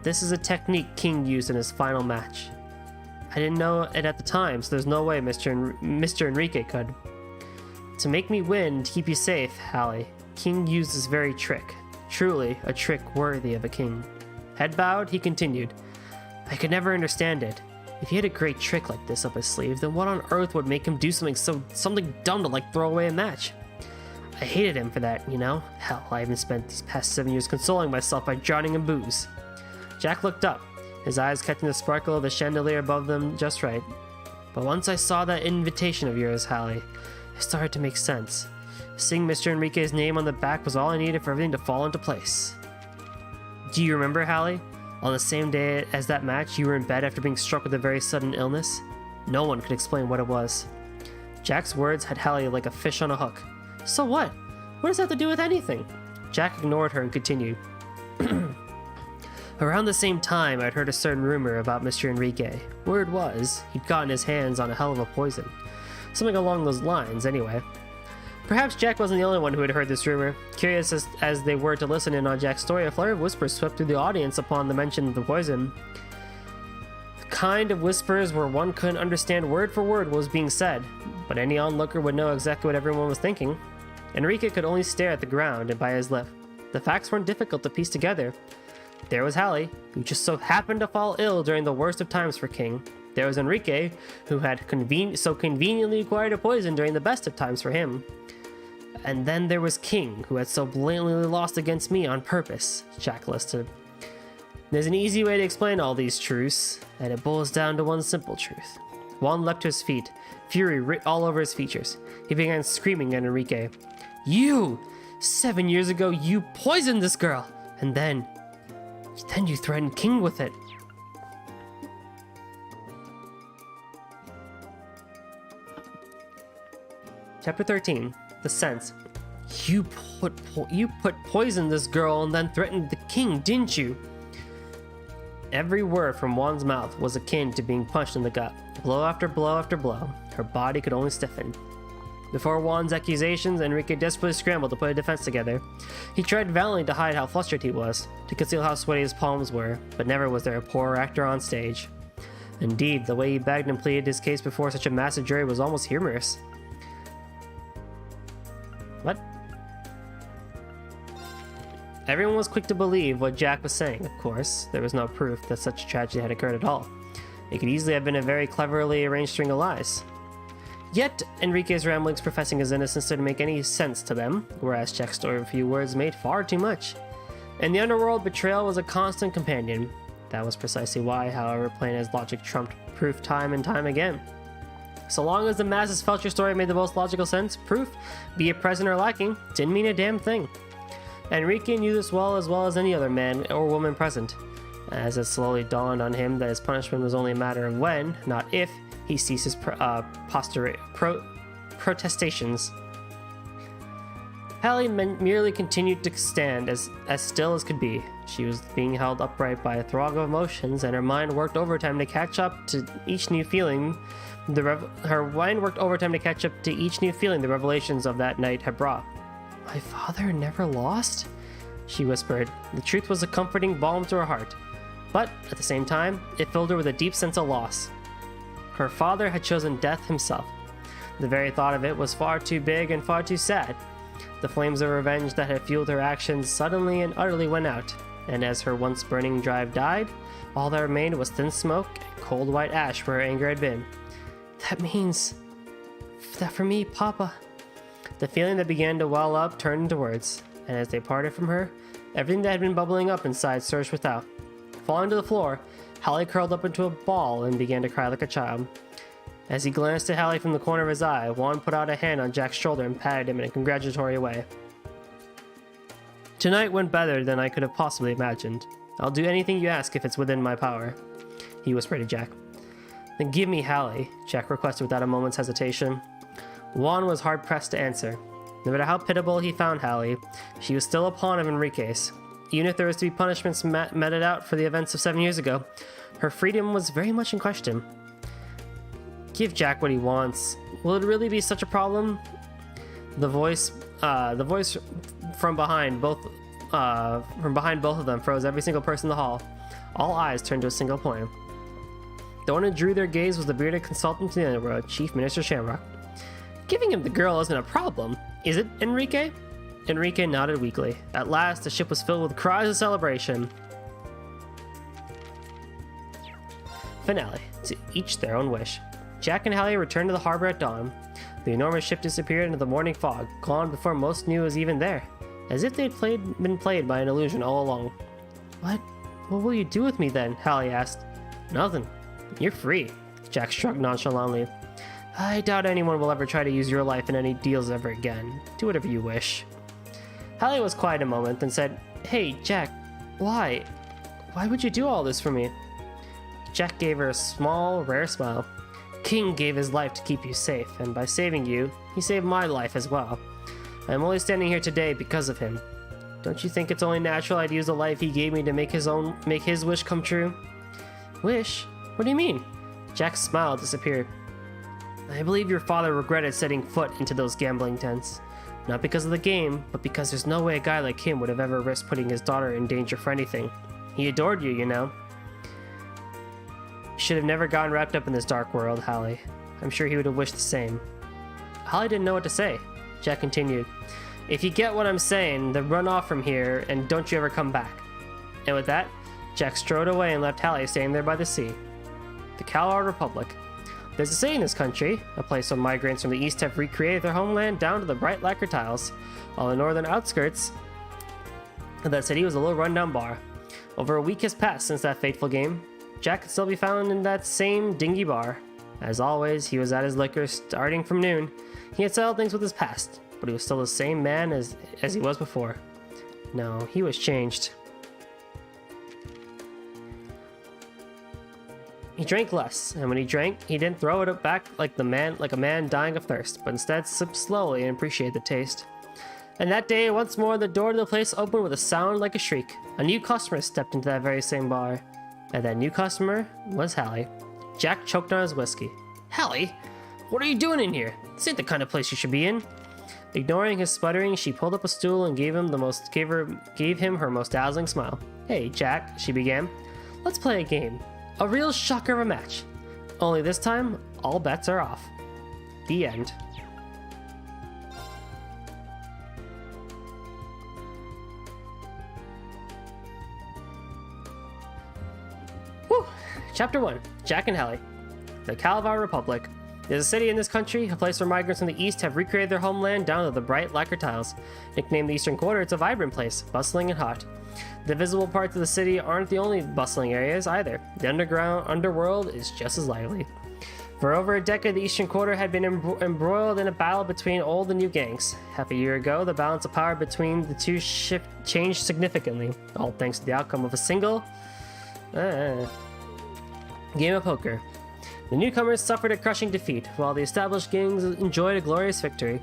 This is a technique King used in his final match. I didn't know it at the time, so there's no way Mr. Enrique could. To make me win, to keep you safe, Hallie, King used this very trick. Truly, a trick worthy of a king. Head bowed, he continued. I could never understand it. If he had a great trick like this up his sleeve, then what on earth would make him do something dumb to throw away a match? I hated him for that, you know? Hell, I even spent these past 7 years consoling myself by drowning in booze. Jack looked up, his eyes catching the sparkle of the chandelier above them just right. But once I saw that invitation of yours, Hallie, it started to make sense. Seeing Mr. Enrique's name on the back was all I needed for everything to fall into place. Do you remember, Hallie? On the same day as that match, you were in bed after being struck with a very sudden illness? No one could explain what it was. Jack's words had Hallie like a fish on a hook. So what? What does that have to do with anything? Jack ignored her and continued. Around the same time, I'd heard a certain rumor about Mr. Enrique. Word was, he'd gotten his hands on a hell of a poison. Something along those lines, anyway. Perhaps Jack wasn't the only one who had heard this rumor. Curious as they were to listen in on Jack's story, a flurry of whispers swept through the audience upon the mention of the poison. The kind of whispers where one couldn't understand word for word what was being said, but any onlooker would know exactly what everyone was thinking. Enrique could only stare at the ground and bite his lip. The facts weren't difficult to piece together. There was Hallie, who just so happened to fall ill during the worst of times for King. There was Enrique, who had so conveniently acquired a poison during the best of times for him. And then there was King, who had so blatantly lost against me on purpose, Jack listed. There's an easy way to explain all these truths, and it boils down to one simple truth. Juan leapt to his feet, fury writ all over his features. He began screaming at Enrique. You! 7 years ago, you poisoned this girl! And then you threatened King with it. Chapter 13. The Sense. You put poison in this girl and then threatened the king, didn't you? Every word from Juan's mouth was akin to being punched in the gut. Blow after blow after blow. Her body could only stiffen. Before Juan's accusations, Enrique desperately scrambled to put a defense together. He tried valiantly to hide how flustered he was, to conceal how sweaty his palms were, but never was there a poorer actor on stage. Indeed, the way he begged and pleaded his case before such a massive jury was almost humorous. What? Everyone was quick to believe what Jack was saying, of course. There was no proof that such a tragedy had occurred at all. It could easily have been a very cleverly arranged string of lies. Yet, Enrique's ramblings professing his innocence didn't make any sense to them, whereas Jack's story of a few words made far too much. In the underworld, betrayal was a constant companion. That was precisely why, however plain his logic trumped proof time and time again. So long as the masses felt your story made the most logical sense, proof, be it present or lacking, didn't mean a damn thing. Enrique knew this well as any other man or woman present, as it slowly dawned on him that his punishment was only a matter of when, not if, he ceased his protestations. Hallie merely continued to stand as still as could be. She was being held upright by a throng of emotions, and her mind worked overtime to catch up to each new feeling. The revelations of that night had brought. My father never lost? She whispered. The truth was a comforting balm to her heart, but at the same time, it filled her with a deep sense of loss. Her father had chosen death himself. The very thought of it was far too big and far too sad. The flames of revenge that had fueled her actions suddenly and utterly went out, and as her once burning drive died, all that remained was thin smoke and cold white ash where her anger had been. That means that for me, Papa. The feeling that began to well up turned into words, and as they parted from her, everything that had been bubbling up inside surged without. Falling to the floor, Hallie curled up into a ball and began to cry like a child. As he glanced at Hallie from the corner of his eye, Juan put out a hand on Jack's shoulder and patted him in a congratulatory way. Tonight went better than I could have possibly imagined. I'll do anything you ask if it's within my power, he whispered to Jack. Then give me Hallie, Jack requested without a moment's hesitation. Juan was hard-pressed to answer. No matter how pitiable he found Hallie, she was still a pawn of Enrique's. Even if there was to be punishments meted out for the events of 7 years ago, her freedom was very much in question. Give Jack what he wants. Will it really be such a problem? The voice from behind both of them froze every single person in the hall. All eyes turned to a single point. The one who drew their gaze was the bearded consultant to the underworld, Chief Minister Shamrock. Giving him the girl isn't a problem, is it, Enrique? Enrique nodded weakly. At last, the ship was filled with cries of celebration. Finale. To each their own wish. Jack and Hallie returned to the harbor at dawn. The enormous ship disappeared into the morning fog, gone before most knew it was even there, as if they'd been played by an illusion all along. What will you do with me then? Hallie asked. Nothing. You're free. Jack shrugged nonchalantly. I doubt anyone will ever try to use your life in any deals ever again. Do whatever you wish. Hallie was quiet a moment, then said, Hey, Jack, why? Why would you do all this for me? Jack gave her a small, rare smile. King gave his life to keep you safe, and by saving you, he saved my life as well. I am only standing here today because of him. Don't you think it's only natural I'd use the life he gave me to make his wish come true? Wish? What do you mean? Jack's smile disappeared. I believe your father regretted setting foot into those gambling dens. Not because of the game, but because there's no way a guy like him would have ever risked putting his daughter in danger for anything. He adored you, you know. You should have never gotten wrapped up in this dark world, Hallie. I'm sure he would have wished the same. Hallie didn't know what to say. Jack continued. If you get what I'm saying, then run off from here and don't you ever come back. And with that, Jack strode away and left Hallie standing there by the sea. The Kalar Republic. There's a saying in this country, a place where migrants from the east have recreated their homeland down to the bright lacquer tiles, while the northern outskirts of that city was a little rundown bar. Over a week has passed since that fateful game. Jack could still be found in that same dingy bar. As always, he was at his liquor starting from noon. He had settled things with his past, but he was still the same man as he was before. No, he was changed. He drank less, and when he drank, he didn't throw it back like a man dying of thirst, but instead sipped slowly and appreciated the taste. And that day, once more, the door to the place opened with a sound like a shriek. A new customer stepped into that very same bar. And that new customer was Hallie. Jack choked on his whiskey. Hallie? What are you doing in here? This ain't the kind of place you should be in. Ignoring his sputtering, she pulled up a stool and gave him her most dazzling smile. Hey, Jack, she began. Let's play a game. A real shocker of a match. Only this time, all bets are off. The end. Whew. Chapter 1. Jack and Hallie. The Calvar Republic. There's a city in this country, a place where migrants from the east have recreated their homeland down to the bright lacquer tiles. Nicknamed the Eastern Quarter, it's a vibrant place, bustling and hot. The visible parts of the city aren't the only bustling areas either. The underworld is just as lively. For over a decade, the Eastern Quarter had been embroiled in a battle between old and new gangs. Half a year ago, the balance of power between the two changed significantly, all thanks to the outcome of a single game of poker. The newcomers suffered a crushing defeat, while the established gangs enjoyed a glorious victory.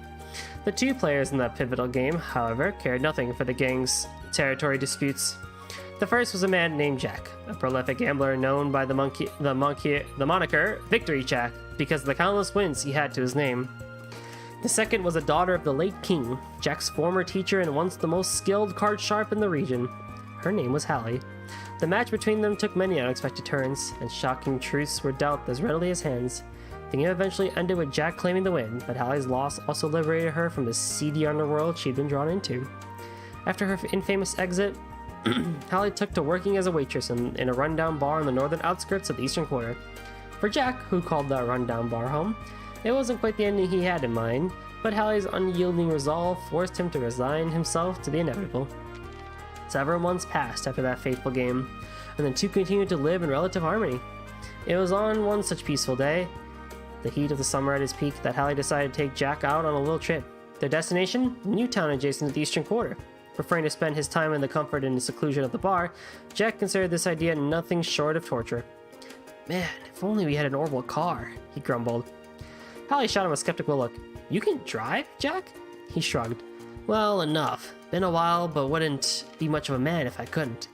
The two players in that pivotal game, however, cared nothing for the gangs' territory disputes. The first was a man named Jack, a prolific gambler known by the moniker Victory Jack because of the countless wins he had to his name. The second was a daughter of the late king, Jack's former teacher and once the most skilled card sharp in the region. Her name was Hallie. The match between them took many unexpected turns, and shocking truths were dealt as readily as hands. The game eventually ended with Jack claiming the win, but Hallie's loss also liberated her from the seedy underworld she'd been drawn into. After her infamous exit, Hallie took to working as a waitress in a rundown bar on the northern outskirts of the Eastern Quarter. For Jack, who called that rundown bar home, it wasn't quite the ending he had in mind, but Hallie's unyielding resolve forced him to resign himself to the inevitable. Several months passed after that fateful game, and the two continued to live in relative harmony. It was on one such peaceful day, the heat of the summer at its peak, that Hallie decided to take Jack out on a little trip. Their destination? A new town adjacent to the Eastern Quarter. Preferring to spend his time in the comfort and seclusion of the bar, Jack considered this idea nothing short of torture. Man, if only we had an orbital car, he grumbled. Hallie shot him a skeptical look. You can drive, Jack? He shrugged. Well, enough. Been a while, but wouldn't be much of a man if I couldn't.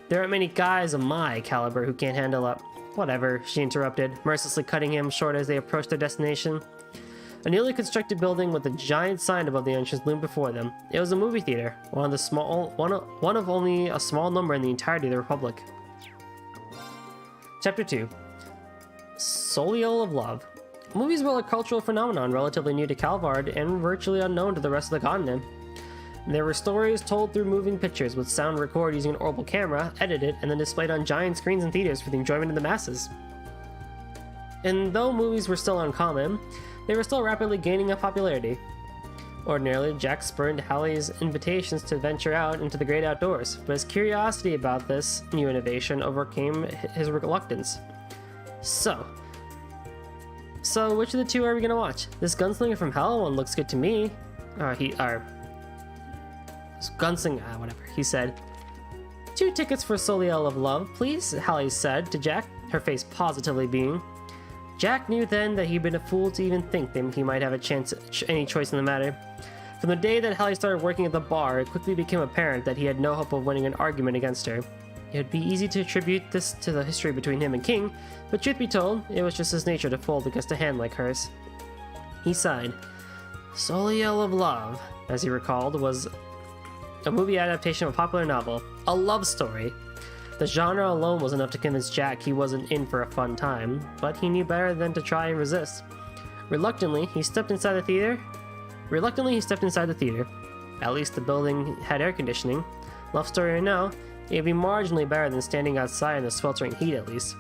There aren't many guys of my caliber who can't handle up. Whatever, she interrupted, mercilessly cutting him short as they approached their destination. A newly constructed building with a giant sign above the entrance loomed before them. It was a movie theater, one of only a small number in the entirety of the Republic. Chapter 2. Soleil of Love. Movies were a cultural phenomenon relatively new to Calvard and virtually unknown to the rest of the continent. There were stories told through moving pictures with sound recorded using an orbital camera, edited, and then displayed on giant screens in theaters for the enjoyment of the masses. And though movies were still uncommon, they were still rapidly gaining in popularity. Ordinarily, Jack spurned Hallie's invitations to venture out into the great outdoors, but his curiosity about this new innovation overcame his reluctance. So which of the two are we gonna watch? This gunslinger from hell one looks good to me. Whatever, he said. 2 tickets for Soleil of Love, please, Hallie said to Jack, her face positively beaming. Jack knew then that he'd been a fool to even think that he might have any choice in the matter. From the day that Hallie started working at the bar, it quickly became apparent that he had no hope of winning an argument against her. It would be easy to attribute this to the history between him and King, but truth be told, it was just his nature to fold against a hand like hers. He sighed. Soleil of Love, as he recalled, was a movie adaptation of a popular novel, a love story. The genre alone was enough to convince Jack he wasn't in for a fun time, but he knew better than to try and resist. Reluctantly, he stepped inside the theater. At least the building had air conditioning. Love story or no, it would be marginally better than standing outside in the sweltering heat at least.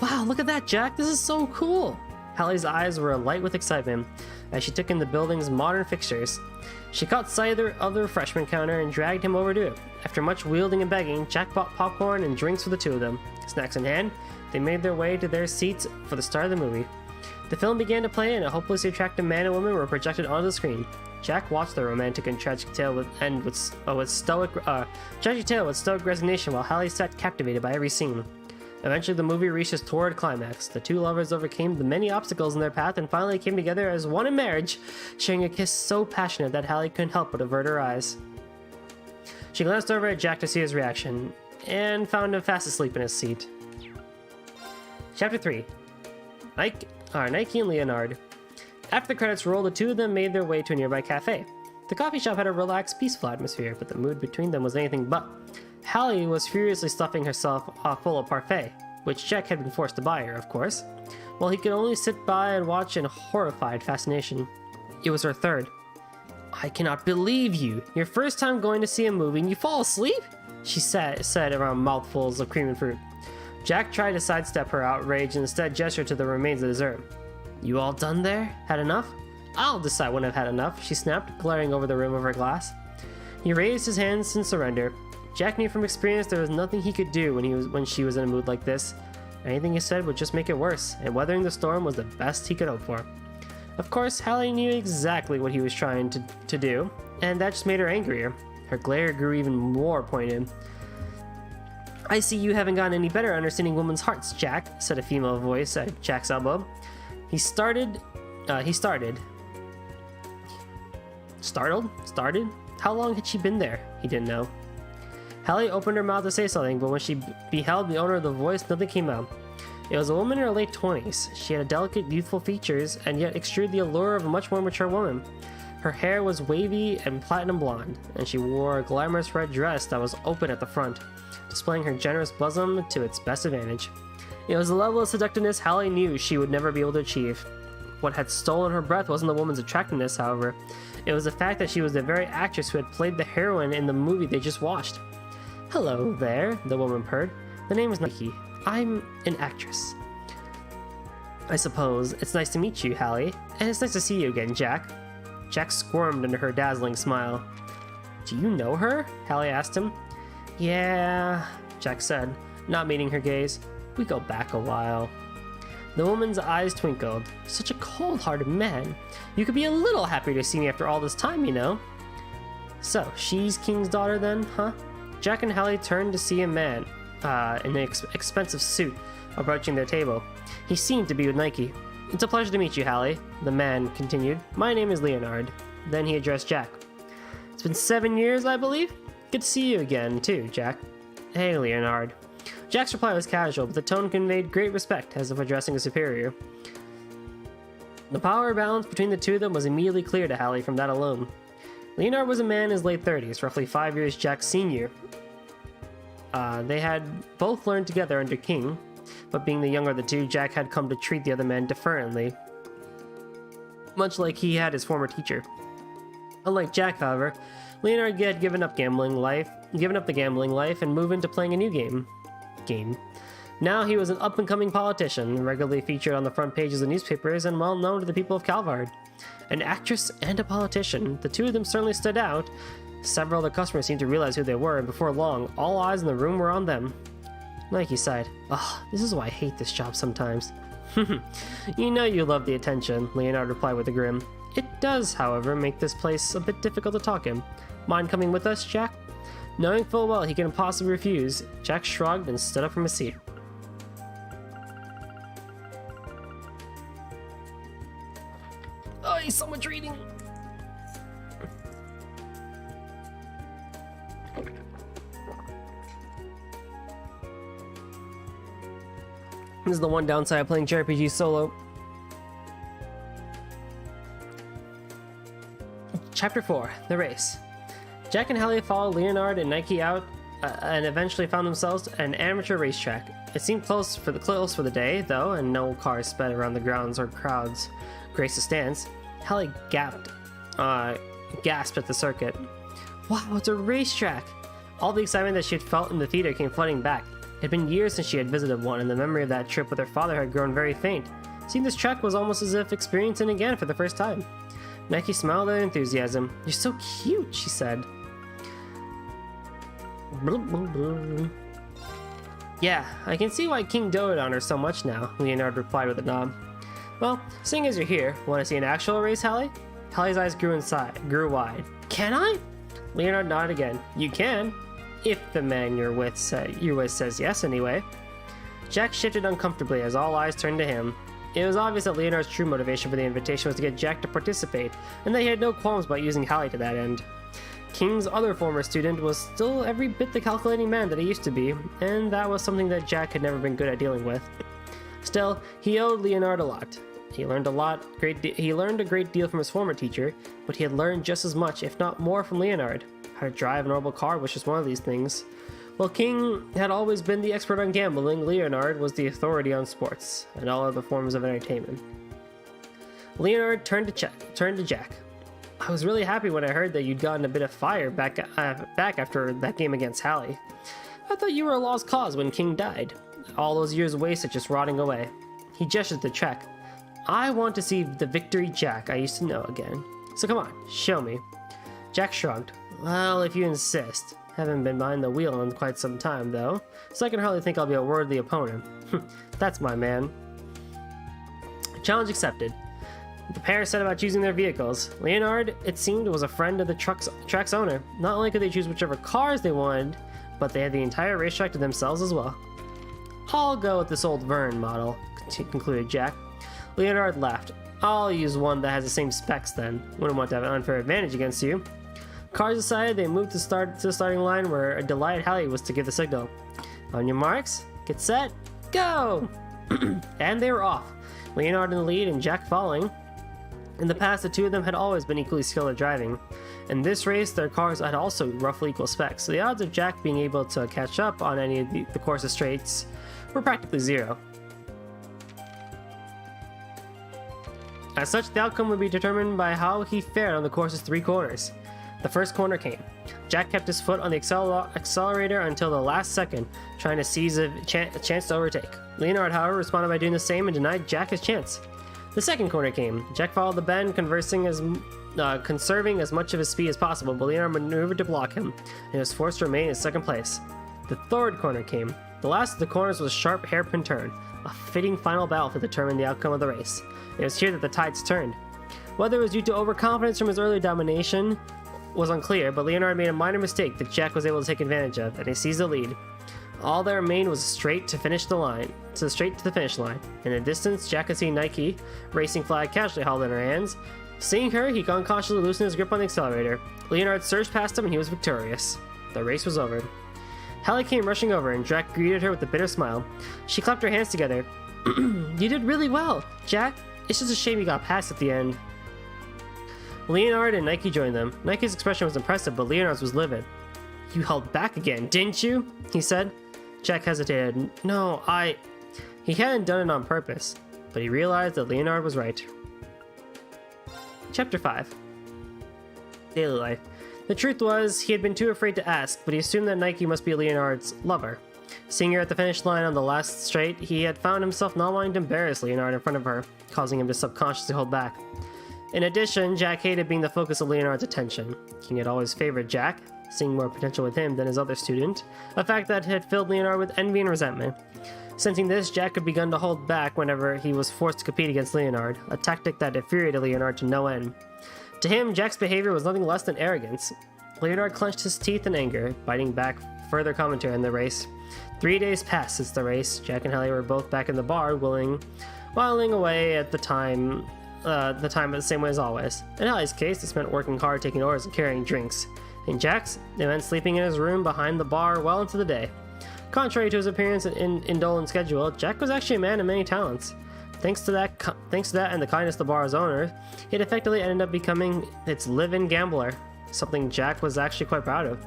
Wow, look at that, Jack! This is so cool! Hallie's eyes were alight with excitement as she took in the building's modern fixtures. She caught sight of the refreshment counter and dragged him over to it. After much wielding and begging, Jack bought popcorn and drinks for the two of them. Snacks in hand, they made their way to their seats for the start of the movie. The film began to play and a hopelessly attractive man and woman were projected onto the screen. Jack watched the romantic and tragic tale end with stoic resignation while Hallie sat captivated by every scene. Eventually, the movie reached its torrid climax. The two lovers overcame the many obstacles in their path and finally came together as one in marriage, sharing a kiss so passionate that Hallie couldn't help but avert her eyes. She glanced over at Jack to see his reaction, and found him fast asleep in his seat. Chapter 3. Nike and Leonard. After the credits rolled, the two of them made their way to a nearby cafe. The coffee shop had a relaxed, peaceful atmosphere, but the mood between them was anything but. Hallie was furiously stuffing herself full of parfait, which Jack had been forced to buy her, of course, while he could only sit by and watch in horrified fascination. It was her third. "I cannot believe you! Your first time going to see a movie and you fall asleep?" she said around mouthfuls of cream and fruit. Jack tried to sidestep her outrage and instead gestured to the remains of dessert. "You all done there? Had enough?" "I'll decide when I've had enough," she snapped, glaring over the rim of her glass. He raised his hands in surrender. Jack knew from experience there was nothing he could do when she was in a mood like this. Anything he said would just make it worse, and weathering the storm was the best he could hope for. Of course, Hallie knew exactly what he was trying to do, and that just made her angrier. Her glare grew even more pointed. "I see you haven't gotten any better at understanding women's hearts, Jack," said a female voice at Jack's elbow. Started? How long had she been there? He didn't know. Hallie opened her mouth to say something, but when she beheld the owner of the voice, nothing came out. It was a woman in her late 20s. She had delicate, youthful features, and yet extruded the allure of a much more mature woman. Her hair was wavy and platinum blonde, and she wore a glamorous red dress that was open at the front, displaying her generous bosom to its best advantage. It was a level of seductiveness Hallie knew she would never be able to achieve. What had stolen her breath wasn't the woman's attractiveness, however. It was the fact that she was the very actress who had played the heroine in the movie they just watched. "Hello there," the woman purred. "The name is Nike. I'm an actress." "I suppose. It's nice to meet you, Hallie. And it's nice to see you again, Jack." Jack squirmed under her dazzling smile. "Do you know her?" Hallie asked him. "Yeah," Jack said, not meeting her gaze. "We go back a while." The woman's eyes twinkled. "Such a cold-hearted man. You could be a little happier to see me after all this time, you know." "So, she's King's daughter then, huh?" Jack and Hallie turned to see a man in an expensive suit approaching their table. He seemed to be with Nike. "It's a pleasure to meet you, Hallie," the man continued. "My name is Leonard." Then he addressed Jack. "It's been 7 years, I believe? Good to see you again, too, Jack." "Hey, Leonard." Jack's reply was casual, but the tone conveyed great respect, as if addressing a superior. The power balance between the two of them was immediately clear to Hallie from that alone. Leonard was a man in his late 30s, roughly 5 years Jack's senior. They had both learned together under King, but being the younger of the two, Jack had come to treat the other man deferently, much like he had his former teacher. Unlike Jack, however, Leonard had given up the gambling life and moved into playing a new game. Now he was an up-and-coming politician, regularly featured on the front pages of newspapers and well known to the people of Calvard. An actress and a politician, the two of them certainly stood out. Several of the customers seemed to realize who they were, and before long, all eyes in the room were on them. Nike sighed. "Ugh, this is why I hate this job sometimes." "You know you love the attention," Leonard replied with a grin. "It does, however, make this place a bit difficult to talk in. Mind coming with us, Jack?" Knowing full well he could impossibly refuse, Jack shrugged and stood up from his seat. "Oh, so much reading!" This is the one downside of playing JRPG solo. Chapter 4. The Race. Jack and Hallie followed Leonard and Nike out and eventually found themselves at an amateur racetrack. It seemed close for the day, though, and no cars sped around the grounds or crowds graced the stands. Hallie gasped at the circuit. Wow, it's a racetrack! All the excitement that she had felt in the theater came flooding back. It had been years since she had visited one, and the memory of that trip with her father had grown very faint. Seeing this track was almost as if experiencing it again for the first time. Nike smiled at her enthusiasm. "You're so cute," she said. "Yeah, I can see why King doted on her so much now," Leonard replied with a nod. "Well, seeing as you're here, want to see an actual race, Hallie?" Hallie's eyes grew wide. Can I? Leonard nodded again. You can. If the man you're with says yes anyway. Jack shifted uncomfortably as all eyes turned to him. It was obvious that Leonard's true motivation for the invitation was to get Jack to participate, and that he had no qualms about using Hallie to that end. King's other former student was still every bit the calculating man that he used to be, and that was something that Jack had never been good at dealing with. Still, he owed Leonard a lot. He learned a great deal from his former teacher, but he had learned just as much, if not more, from Leonard. How to drive an orbital car was just one of these things. While King had always been the expert on gambling, Leonard was the authority on sports and all other forms of entertainment. Leonard turned to Jack. I was really happy when I heard that you'd gotten a bit of fire back after that game against Hallie. I thought you were a lost cause when King died. All those years wasted just rotting away. He gestured to Jack. I want to see the victory Jack I used to know again. So come on, show me. Jack shrugged. Well, if you insist. Haven't been behind the wheel in quite some time, though, so I can hardly think I'll be a worthy opponent. That's my man. Challenge accepted. The pair set about choosing their vehicles. Leonard, it seemed, was a friend of the track's owner. Not only could they choose whichever cars they wanted, but they had the entire racetrack to themselves as well. I'll go with this old Vern model, concluded Jack. Leonard laughed. I'll use one that has the same specs then. Wouldn't want to have an unfair advantage against you. Cars aside, they moved to the starting line where a delighted Hallie was to give the signal. On your marks, get set, go! And they were off. Leonard in the lead and Jack following. In the past, the two of them had always been equally skilled at driving. In this race, their cars had also roughly equal specs, so the odds of Jack being able to catch up on any of the course's straights were practically zero. As such, the outcome would be determined by how he fared on the course's 3 corners. The first corner came. Jack kept his foot on the accelerator until the last second, trying to seize a chance to overtake. Leonard, however, responded by doing the same and denied Jack his chance. The second corner came. Jack followed the bend, conserving as much of his speed as possible, but Leonard maneuvered to block him, and he was forced to remain in second place. The third corner came. The last of the corners was a sharp hairpin turn, a fitting final battle to determine the outcome of the race. It was here that the tides turned. Whether it was due to overconfidence from his early domination was unclear, but Leonard made a minor mistake that Jack was able to take advantage of, and he seized the lead. All that remained was straight to the finish line. In the distance, Jack could see Nike, racing flag casually held in her hands. Seeing her, he unconsciously loosened his grip on the accelerator. Leonard surged past him and he was victorious. The race was over. Hallie came rushing over and Jack greeted her with a bitter smile. She clapped her hands together. You did really well, Jack. It's just a shame you got past at the end. Leonard and Nike joined them. Nike's expression was impressive, but Leonard's was livid. You held back again, didn't you? He said. Jack hesitated. No, He hadn't done it on purpose, but he realized that Leonard was right. Chapter 5. Daily life. The truth was, he had been too afraid to ask, but he assumed that Nike must be Leonard's lover. Seeing her at the finish line on the last straight, he had found himself not wanting to embarrass Leonard in front of her, causing him to subconsciously hold back. In addition, Jack hated being the focus of Leonard's attention. King had always favored Jack, seeing more potential with him than his other student, a fact that had filled Leonard with envy and resentment. Sensing this, Jack had begun to hold back whenever he was forced to compete against Leonard, a tactic that infuriated Leonard to no end. To him, Jack's behavior was nothing less than arrogance. Leonard clenched his teeth in anger, biting back further commentary on the race. 3 days passed since the race. Jack and Hallie were both back in the bar, whiling away at the time the same way as always. In Hallie's case, this meant working hard, taking orders, and carrying drinks. In Jack's, it meant sleeping in his room behind the bar well into the day. Contrary to his appearance and indolent schedule, Jack was actually a man of many talents. Thanks to that and the kindness of the bar's owner, he had effectively ended up becoming its live-in gambler, something Jack was actually quite proud of.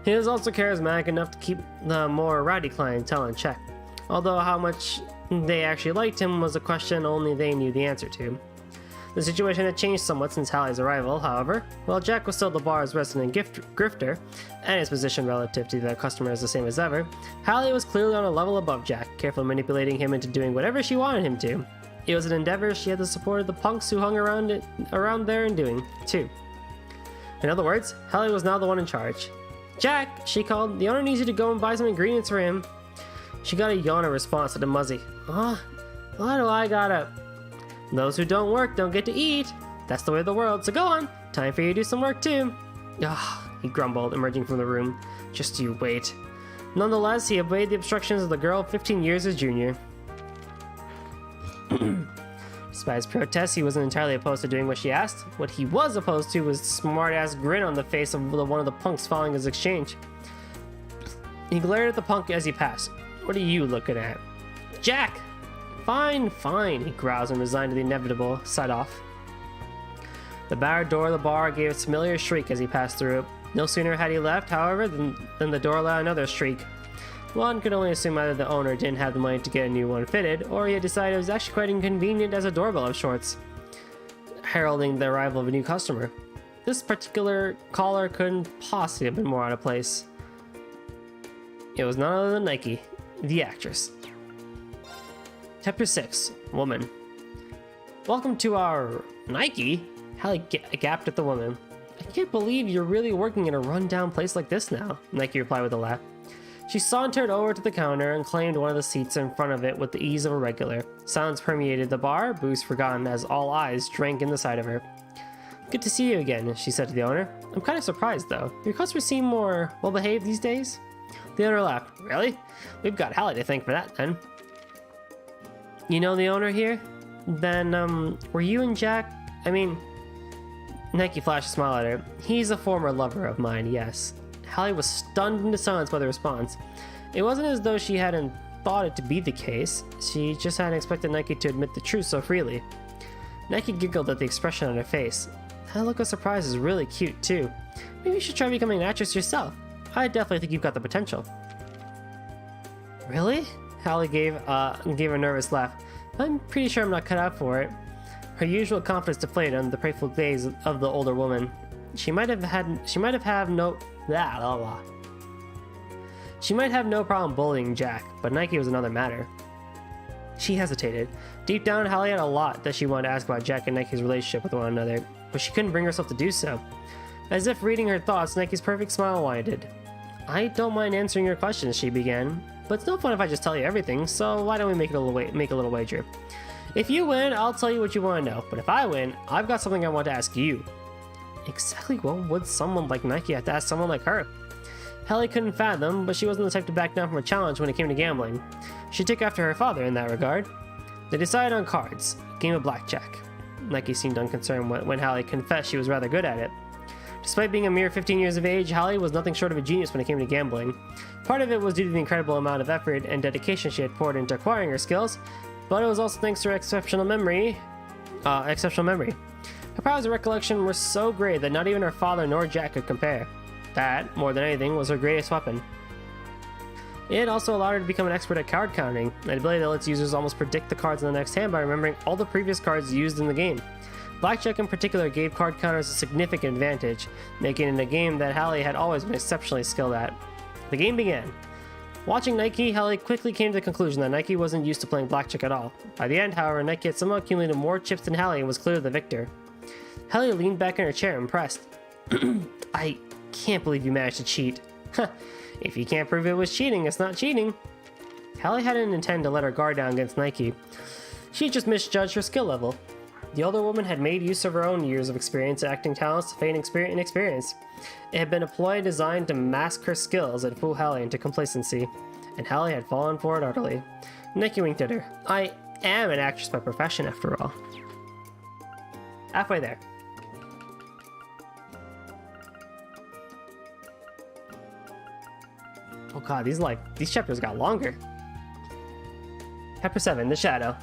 He was also charismatic enough to keep the more rowdy clientele in check, although how much they actually liked him was a question only they knew the answer to. The situation had changed somewhat since Hallie's arrival, however. While Jack was still the bar's resident grifter, and his position relative to the customers the same as ever, Hallie was clearly on a level above Jack, carefully manipulating him into doing whatever she wanted him to. It was an endeavor she had the support of the punks who hung around there and doing, too. In other words, Hallie was now the one in charge. Jack, she called, the owner needs you to go and buy some ingredients for him. She got a yawn in response to the muzzy. Why do I gotta... Those who don't work don't get to eat. That's the way of the world, so go on. Time for you to do some work too. Ugh, he grumbled, emerging from the room. Just you wait. Nonetheless, he obeyed the instructions of the girl 15 years his junior. Despite his protests, he wasn't entirely opposed to doing what she asked. What he was opposed to was the smart-ass grin on the face of one of the punks following his exchange. He glared at the punk as he passed. What are you looking at? Jack! Fine, fine, he growls and resigned to the inevitable side-off. The barred door of the bar gave its familiar shriek as he passed through it. No sooner had he left, however, than the door allowed another shriek. One could only assume either the owner didn't have the money to get a new one fitted, or he had decided it was actually quite inconvenient as a doorbell of sorts, heralding the arrival of a new customer. This particular caller couldn't possibly have been more out of place. It was none other than Nike, the actress. Chapter 6, Woman. Welcome to our Nike? Hallie gasped at the woman. I can't believe you're really working in a run-down place like this now, Nike replied with a laugh. She sauntered over to the counter and claimed one of the seats in front of it with the ease of a regular. Silence permeated the bar, booze forgotten as all eyes drank in the sight of her. Good to see you again, she said to the owner. I'm kind of surprised, though. Your customers seem more well-behaved these days? The owner laughed. Really? We've got Hallie to thank for that, then. You know the owner here? Then, were you and Jack... Nike flashed a smile at her. He's a former lover of mine, yes. Hallie was stunned into silence by the response. It wasn't as though she hadn't thought it to be the case. She just hadn't expected Nike to admit the truth so freely. Nike giggled at the expression on her face. That look of surprise is really cute, too. Maybe you should try becoming an actress yourself. I definitely think you've got the potential. Really? Hallie gave a nervous laugh. I'm pretty sure I'm not cut out for it. Her usual confidence deflated under the playful gaze of the older woman. She might have no problem bullying Jack, but Nike was another matter. She hesitated. Deep down, Hallie had a lot that she wanted to ask about Jack and Nike's relationship with one another, but she couldn't bring herself to do so. As if reading her thoughts, Nike's perfect smile widened. I don't mind answering your questions, she began, but it's no fun if I just tell you everything, so why don't we make a little wager? If you win, I'll tell you what you want to know, but if I win, I've got something I want to ask you. Exactly what would someone like Nike have to ask someone like her? Hallie couldn't fathom, but she wasn't the type to back down from a challenge when it came to gambling. She took after her father in that regard. They decided on cards, a game of blackjack. Nike seemed unconcerned when Hallie confessed she was rather good at it. Despite being a mere 15 years of age, Hallie was nothing short of a genius when it came to gambling. Part of it was due to the incredible amount of effort and dedication she had poured into acquiring her skills, but it was also thanks to her exceptional memory. Her powers of recollection were so great that not even her father nor Jack could compare. That, more than anything, was her greatest weapon. It also allowed her to become an expert at card counting, an ability that lets users almost predict the cards in the next hand by remembering all the previous cards used in the game. Blackjack in particular gave card counters a significant advantage, making it a game that Hallie had always been exceptionally skilled at. The game began. Watching Nike, Hallie quickly came to the conclusion that Nike wasn't used to playing blackjack at all. By the end, however, Nike had somehow accumulated more chips than Hallie and was clearly the victor. Hallie leaned back in her chair, impressed. I can't believe you managed to cheat. If you can't prove it was cheating, it's not cheating. Hallie hadn't intended to let her guard down against Nike. She just misjudged her skill level. The older woman had made use of her own years of experience and acting talents to feign inexperience. It had been a ploy designed to mask her skills and fool Hallie into complacency, and Hallie had fallen for it utterly. Nike winked at her. I am an actress by profession, after all. Halfway there. Oh god, these chapters got longer. Chapter 7, The Shadow.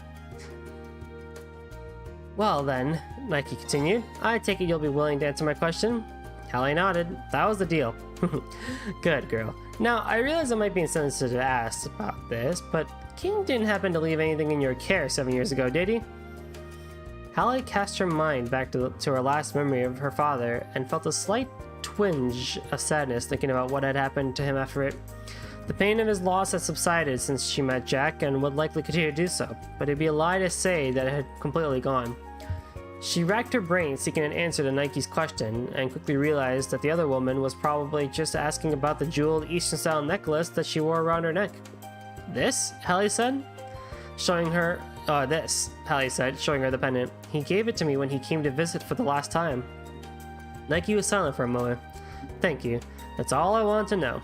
Well then, Nike continued, I take it you'll be willing to answer my question? Hallie nodded. That was the deal. Good girl. Now, I realize I might be insensitive to ask about this, but King didn't happen to leave anything in your care 7 years ago, did he? Hallie cast her mind back to her last memory of her father and felt a slight twinge of sadness thinking about what had happened to him after it. The pain of his loss had subsided since she met Jack and would likely continue to do so, but it'd be a lie to say that it had completely gone. She racked her brain seeking an answer to Nike's question and quickly realized that the other woman was probably just asking about the jeweled Eastern-style necklace that she wore around her neck. This? Hallie said, showing This, Hallie said, showing her the pendant. He gave it to me when he came to visit for the last time. Nike was silent for a moment. Thank you. That's all I wanted to know.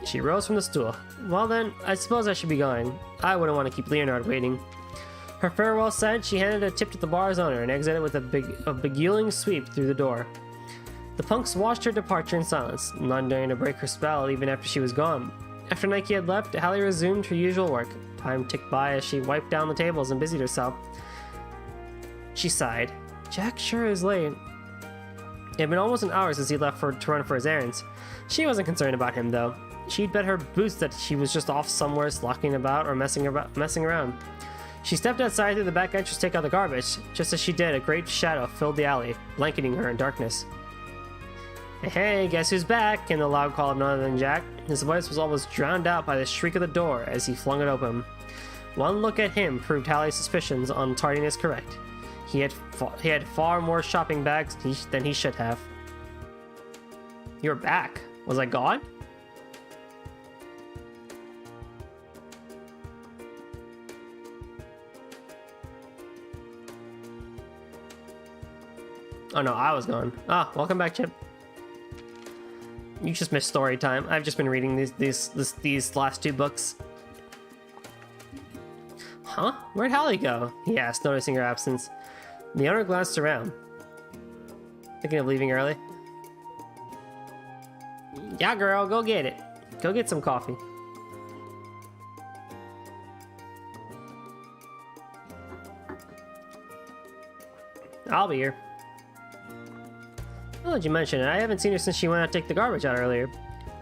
She rose from the stool. Well then, I suppose I should be going. I wouldn't want to keep Leonard waiting. Her farewell said, she handed a tip to the bar's owner and exited with a beguiling sweep through the door. The punks watched her departure in silence, not daring to break her spell even after she was gone. After Nike had left, Hallie resumed her usual work. Time ticked by as she wiped down the tables and busied herself. She sighed. Jack sure is late. It had been almost an hour since he left to run for his errands. She wasn't concerned about him, though. She'd bet her boots that he was just off somewhere slocking about or messing around. She stepped outside through the back entrance to take out the garbage. Just as she did, a great shadow filled the alley, blanketing her in darkness. Hey, guess who's back? Came the loud call of none other than Jack. His voice was almost drowned out by the shriek of the door as he flung it open. One look at him proved Hallie's suspicions on tardiness correct. He had far more shopping bags than he should have. You're back. Was I gone? Oh no, I was gone. Ah, welcome back, Chip. You just missed story time. I've just been reading these last two books. Huh? Where'd Hallie go? He asked, noticing her absence. The owner glanced around. Thinking of leaving early? Yeah, girl, go get it. Go get some coffee. I'll be here. Well, did you mention it? I haven't seen her since she went out to take the garbage out earlier.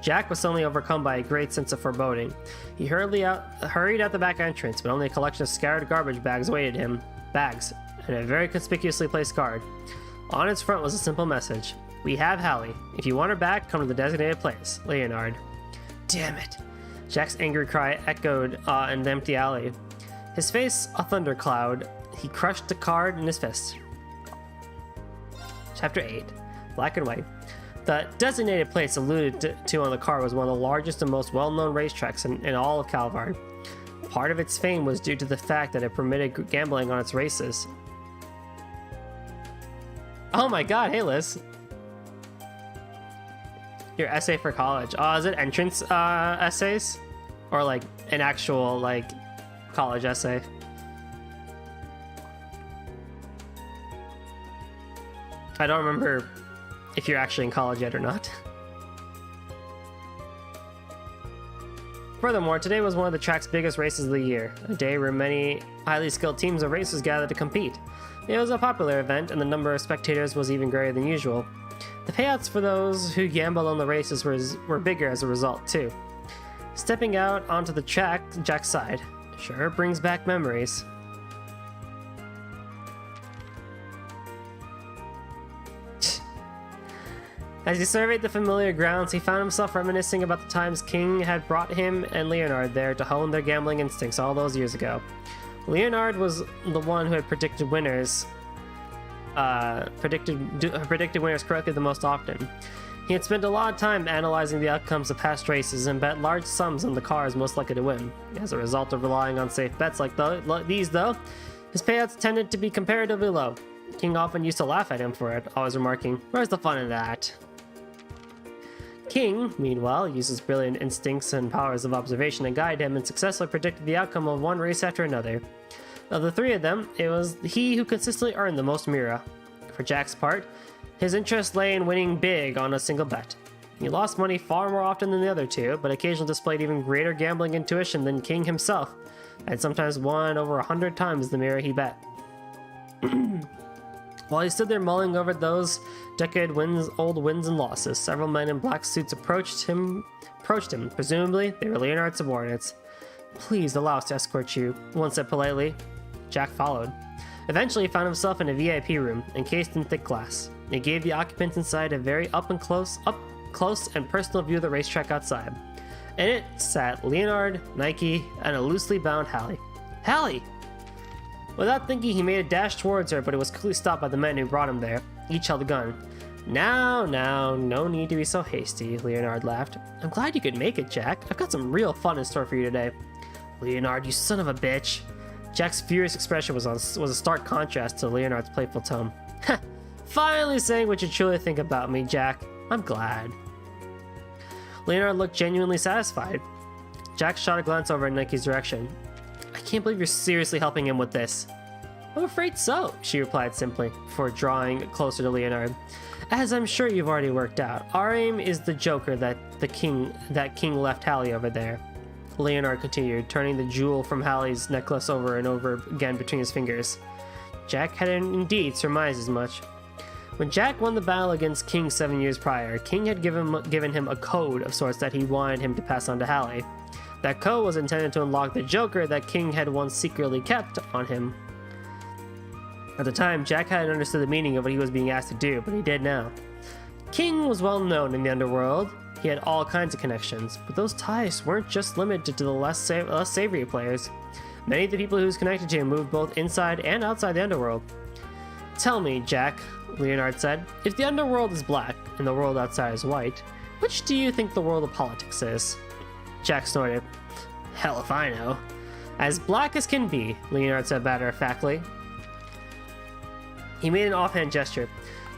Jack was suddenly overcome by a great sense of foreboding. He hurried out the back entrance, but only a collection of scattered garbage bags awaited him. Bags, and a very conspicuously placed card. On its front was a simple message. We have Hallie. If you want her back, come to the designated place. Leonard. Damn it. Jack's angry cry echoed in the empty alley. His face a thundercloud, he crushed the card in his fist. Chapter 8. Black and white. The designated place alluded to on the card was one of the largest and most well-known racetracks in all of Calvard. Part of its fame was due to the fact that it permitted gambling on its races. Oh my god, hey Liz. Your essay for college. Oh, is it entrance essays? Or like an actual like college essay? I don't remember if you're actually in college yet or not. Furthermore, today was one of the track's biggest races of the year, a day where many highly skilled teams of racers gathered to compete. It was a popular event, and the number of spectators was even greater than usual. The payouts for those who gambled on the races were bigger as a result, too. Stepping out onto the track, Jack sighed. Sure brings back memories. As he surveyed the familiar grounds, he found himself reminiscing about the times King had brought him and Leonard there to hone their gambling instincts all those years ago. Leonard was the one who had predicted winners correctly the most often. He had spent a lot of time analyzing the outcomes of past races and bet large sums on the cars most likely to win. As a result of relying on safe bets like these, though, his payouts tended to be comparatively low. King often used to laugh at him for it, always remarking, "Where's the fun in that?" King, meanwhile, used his brilliant instincts and powers of observation to guide him and successfully predicted the outcome of one race after another. Of the three of them, it was he who consistently earned the most mira. For Jack's part, his interest lay in winning big on a single bet. He lost money far more often than the other two, but occasionally displayed even greater gambling intuition than King himself, and sometimes won over 100 times the mira he bet. While he stood there mulling over those decade-old wins and losses, several men in black suits approached him. Presumably, they were Leonard's subordinates. "Please allow us to escort you," one said politely. Jack followed. Eventually, he found himself in a VIP room, encased in thick glass. It gave the occupants inside a very up close and personal view of the racetrack outside. In it sat Leonard, Nike, and a loosely bound Hallie. Hallie! Without thinking, he made a dash towards her, but it was quickly stopped by the men who brought him there. Each held a gun. Now, no need to be so hasty," Leonard laughed. "I'm glad you could make it, Jack. I've got some real fun in store for you today." "Leonard, you son of a bitch." Jack's furious expression was a stark contrast to Leonard's playful tone. Finally saying what you truly think about me, Jack. I'm glad. Leonard looked genuinely satisfied. Jack shot a glance over in Nike's direction. I can't believe you're seriously helping him with this. I'm afraid so, she replied simply, before drawing closer to Leonard. As I'm sure you've already worked out, our aim is the joker that King left Hallie over there. Leonard continued, turning the jewel from Hallie's necklace over and over again between his fingers. Jack had indeed surmised as much. When Jack won the battle against King 7 years prior, King had given him a code of sorts that he wanted him to pass on to Hallie. That code was intended to unlock the joker that King had once secretly kept on him. At the time, Jack hadn't understood the meaning of what he was being asked to do, but he did now. King was well known in the underworld. He had all kinds of connections, but those ties weren't just limited to the less savory players. Many of the people he was connected to moved both inside and outside the underworld. Tell me, Jack, Leonard said, if the underworld is black and the world outside is white, which do you think the world of politics is? Jack snorted. Hell if I know. As black as can be, Leonard said matter-of-factly. He made an offhand gesture.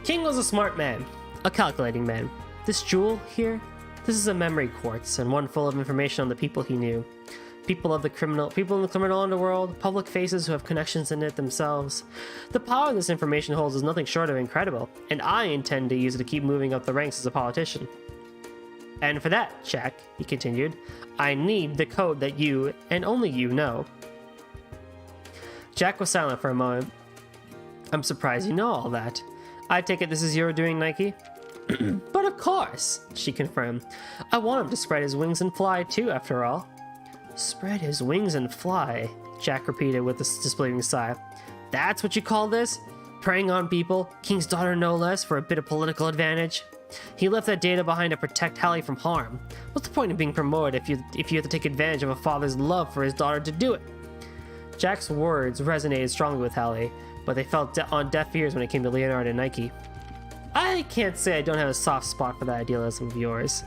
King was a smart man, a calculating man. This jewel here, this is a memory quartz, and one full of information on the people he knew. People in the criminal underworld, public faces who have connections in it themselves. The power this information holds is nothing short of incredible, and I intend to use it to keep moving up the ranks as a politician. And for that, Jack, he continued, I need the code that you, and only you, know. Jack was silent for a moment. I'm surprised you know all that. I take it this is your doing, Nike? But of course, she confirmed. I want him to spread his wings and fly too, after all. Spread his wings and fly, Jack repeated with a disbelieving sigh. That's what you call this? Preying on people, King's daughter no less, for a bit of political advantage? He left that data behind to protect Hallie from harm. What's the point of being promoted if you have to take advantage of a father's love for his daughter to do it? Jack's words resonated strongly with Hallie, but they fell on deaf ears when it came to Leonard and Nike. I can't say I don't have a soft spot for that idealism of yours,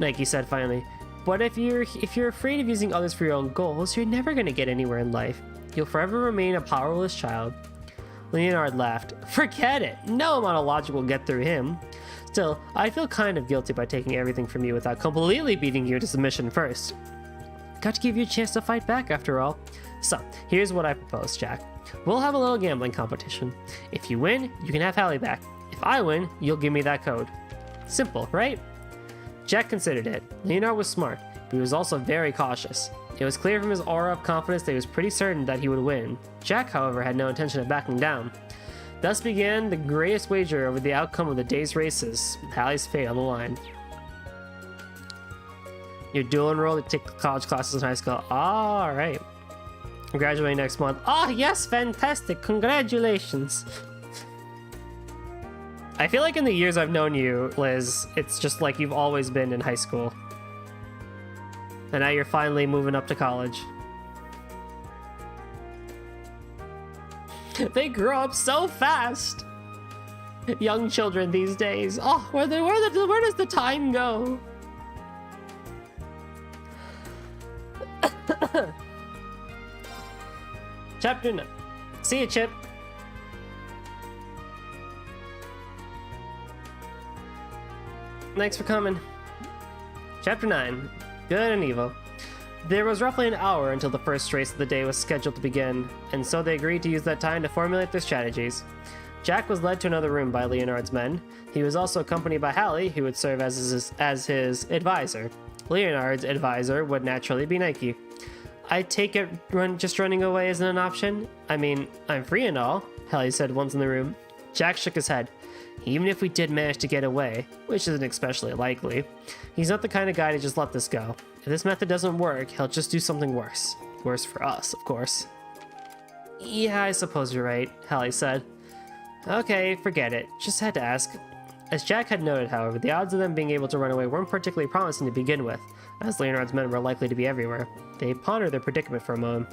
Nike said finally. But if you're afraid of using others for your own goals, you're never going to get anywhere in life. You'll forever remain a powerless child. Leonard laughed. Forget it. No amount of logic will get through him. Still, I feel kind of guilty by taking everything from you without completely beating you to submission first. Got to give you a chance to fight back after all. So, here's what I propose, Jack. We'll have a little gambling competition. If you win, you can have Hallie back. If I win, you'll give me that code. Simple, right? Jack considered it. Leonard was smart, but he was also very cautious. It was clear from his aura of confidence that he was pretty certain that he would win. Jack, however, had no intention of backing down. Thus began the greatest wager over the outcome of the day's races, with Hallie's fate on the line. You're dual enrolled to take college classes in high school. Alright. I'm graduating next month. Oh, yes, fantastic. Congratulations. I feel like in the years I've known you, Liz, it's just like you've always been in high school. And now you're finally moving up to college. They grow up so fast. Young children these days. Oh, where does the time go? Chapter 9. See you, Chip. Thanks for coming. Chapter 9. Good and Evil. There was roughly an hour until the first race of the day was scheduled to begin, and so they agreed to use that time to formulate their strategies. Jack was led to another room by Leonard's men. He was also accompanied by Hallie, who would serve as his advisor. Leonard's advisor would naturally be Nike. I take it just running away isn't an option? I mean, I'm free and all, Hallie said once in the room. Jack shook his head. Even if we did manage to get away, which isn't especially likely, he's not the kind of guy to just let this go. If this method doesn't work, he'll just do something worse. Worse for us, of course. Yeah, I suppose you're right, Hallie said. Okay, forget it. Just had to ask. As Jack had noted, however, the odds of them being able to run away weren't particularly promising to begin with, as Leonard's men were likely to be everywhere. They pondered their predicament for a moment.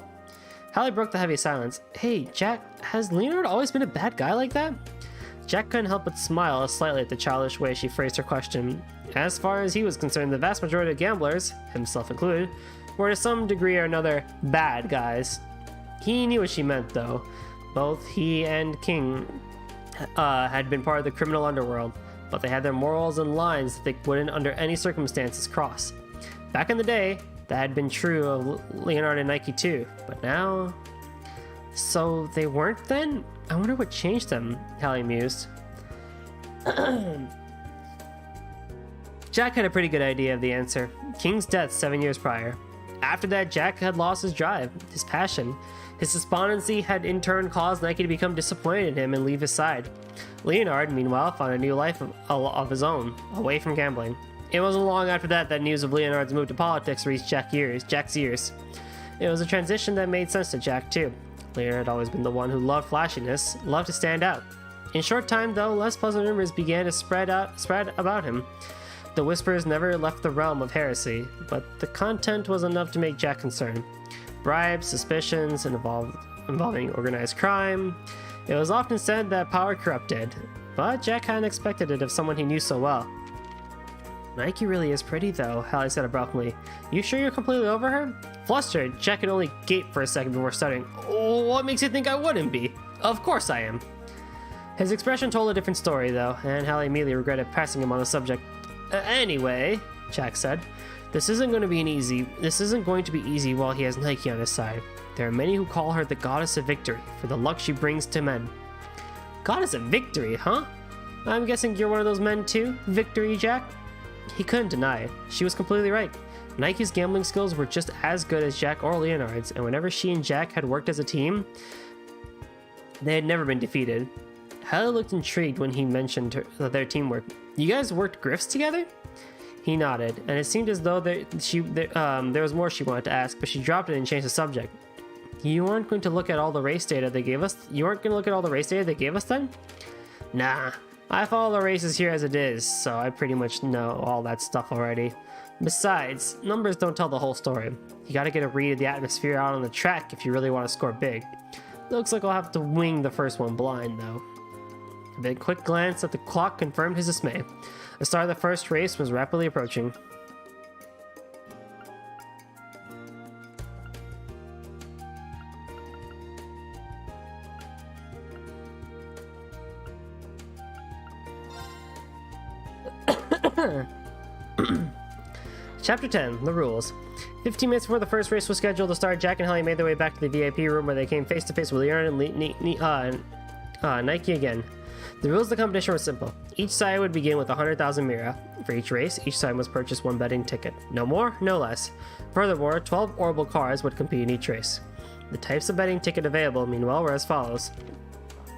Hallie broke the heavy silence. Hey, Jack, has Leonard always been a bad guy like that? Jack couldn't help but smile slightly at the childish way she phrased her question. As far as he was concerned, the vast majority of gamblers, himself included, were to some degree or another bad guys. He knew what she meant, though. Both he and King had been part of the criminal underworld, but they had their morals and lines that they wouldn't under any circumstances cross. Back in the day, that had been true of Leonard and Nike too, but now... So they weren't then? I wonder what changed them, Hallie mused. Jack had a pretty good idea of the answer. King's death 7 years prior. After that, Jack had lost his drive, his passion. His despondency had in turn caused Nike to become disappointed in him and leave his side. Leonard, meanwhile, found a new life of his own, away from gambling. It wasn't long after that that news of Leonard's move to politics reached Jack's ears. It was a transition that made sense to Jack, too. Leonard had always been the one who loved flashiness, loved to stand out. In short time, though, less pleasant rumors began to spread about him. The whispers never left the realm of heresy, but the content was enough to make Jack concerned. Bribes, suspicions, involving organized crime. It was often said that power corrupted, but Jack hadn't expected it of someone he knew so well. Nike really is pretty, though, Hallie said abruptly. You sure you're completely over her? Flustered, Jack could only gape for a second before stuttering. Oh, what makes you think I wouldn't be? Of course I am. His expression told a different story, though, and Hallie immediately regretted passing him on the subject. Anyway, Jack said, this isn't going to be easy while he has Nike on his side. There are many who call her the goddess of victory for the luck she brings to men. Goddess of victory, huh? I'm guessing you're one of those men too, Victory Jack? He couldn't deny it. She was completely right. Nike's gambling skills were just as good as Jack or Leonard's, and whenever she and Jack had worked as a team, they had never been defeated. Hallie looked intrigued when he mentioned their teamwork. You guys worked grifts together? He nodded, and it seemed as though there was more she wanted to ask, but she dropped it and changed the subject. You weren't going to look at all the race data they gave us? You weren't going to look at all the race data they gave us then? Nah, I follow the races here as it is, so I pretty much know all that stuff already. Besides, numbers don't tell the whole story. You gotta get a read of the atmosphere out on the track if you really want to score big. Looks like I'll have to wing the first one blind, though. A quick glance at the clock confirmed his dismay. The start of the first race was rapidly approaching. Chapter 10, The Rules. 15 minutes before the first race was scheduled to start, Jack and Hallie made their way back to the VIP room where they came face to face with Leonard and Nike again. The rules of the competition were simple. Each side would begin with 100,000 Mira. For each race, each side must purchase one betting ticket. No more, no less. Furthermore, 12 orbital cars would compete in each race. The types of betting ticket available, meanwhile, were as follows.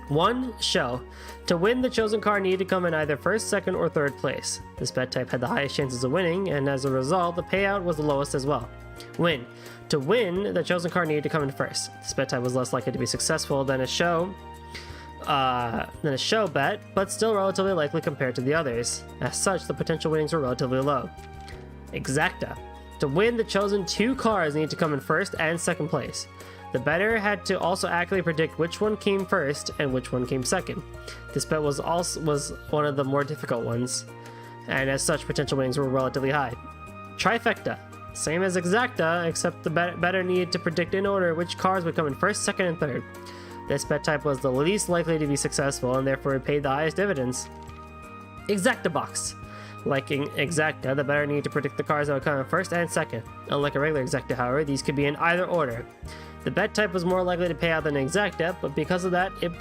1. Show. To win, the chosen car needed to come in either first, second, or third place. This bet type had the highest chances of winning, and as a result, the payout was the lowest as well. Win. To win, the chosen car needed to come in first. This bet type was less likely to be successful than a show bet, but still relatively likely compared to the others. As such, the potential winnings were relatively low. Exacta. To win, the chosen 2 cars needed to come in first and second place. The bettor had to also accurately predict which one came first and which one came second. This bet was one of the more difficult ones, and as such, potential winnings were relatively high. Trifecta. Same as Exacta, except the bettor needed to predict in order which cars would come in first, second, and third. This bet type was the least likely to be successful, and therefore it paid the highest dividends. Exacta box. Like in Exacta, the bettor needed to predict the cars that would come in first and second. Unlike a regular Exacta, however, these could be in either order. The bet type was more likely to pay out than Exacta, but because of that, it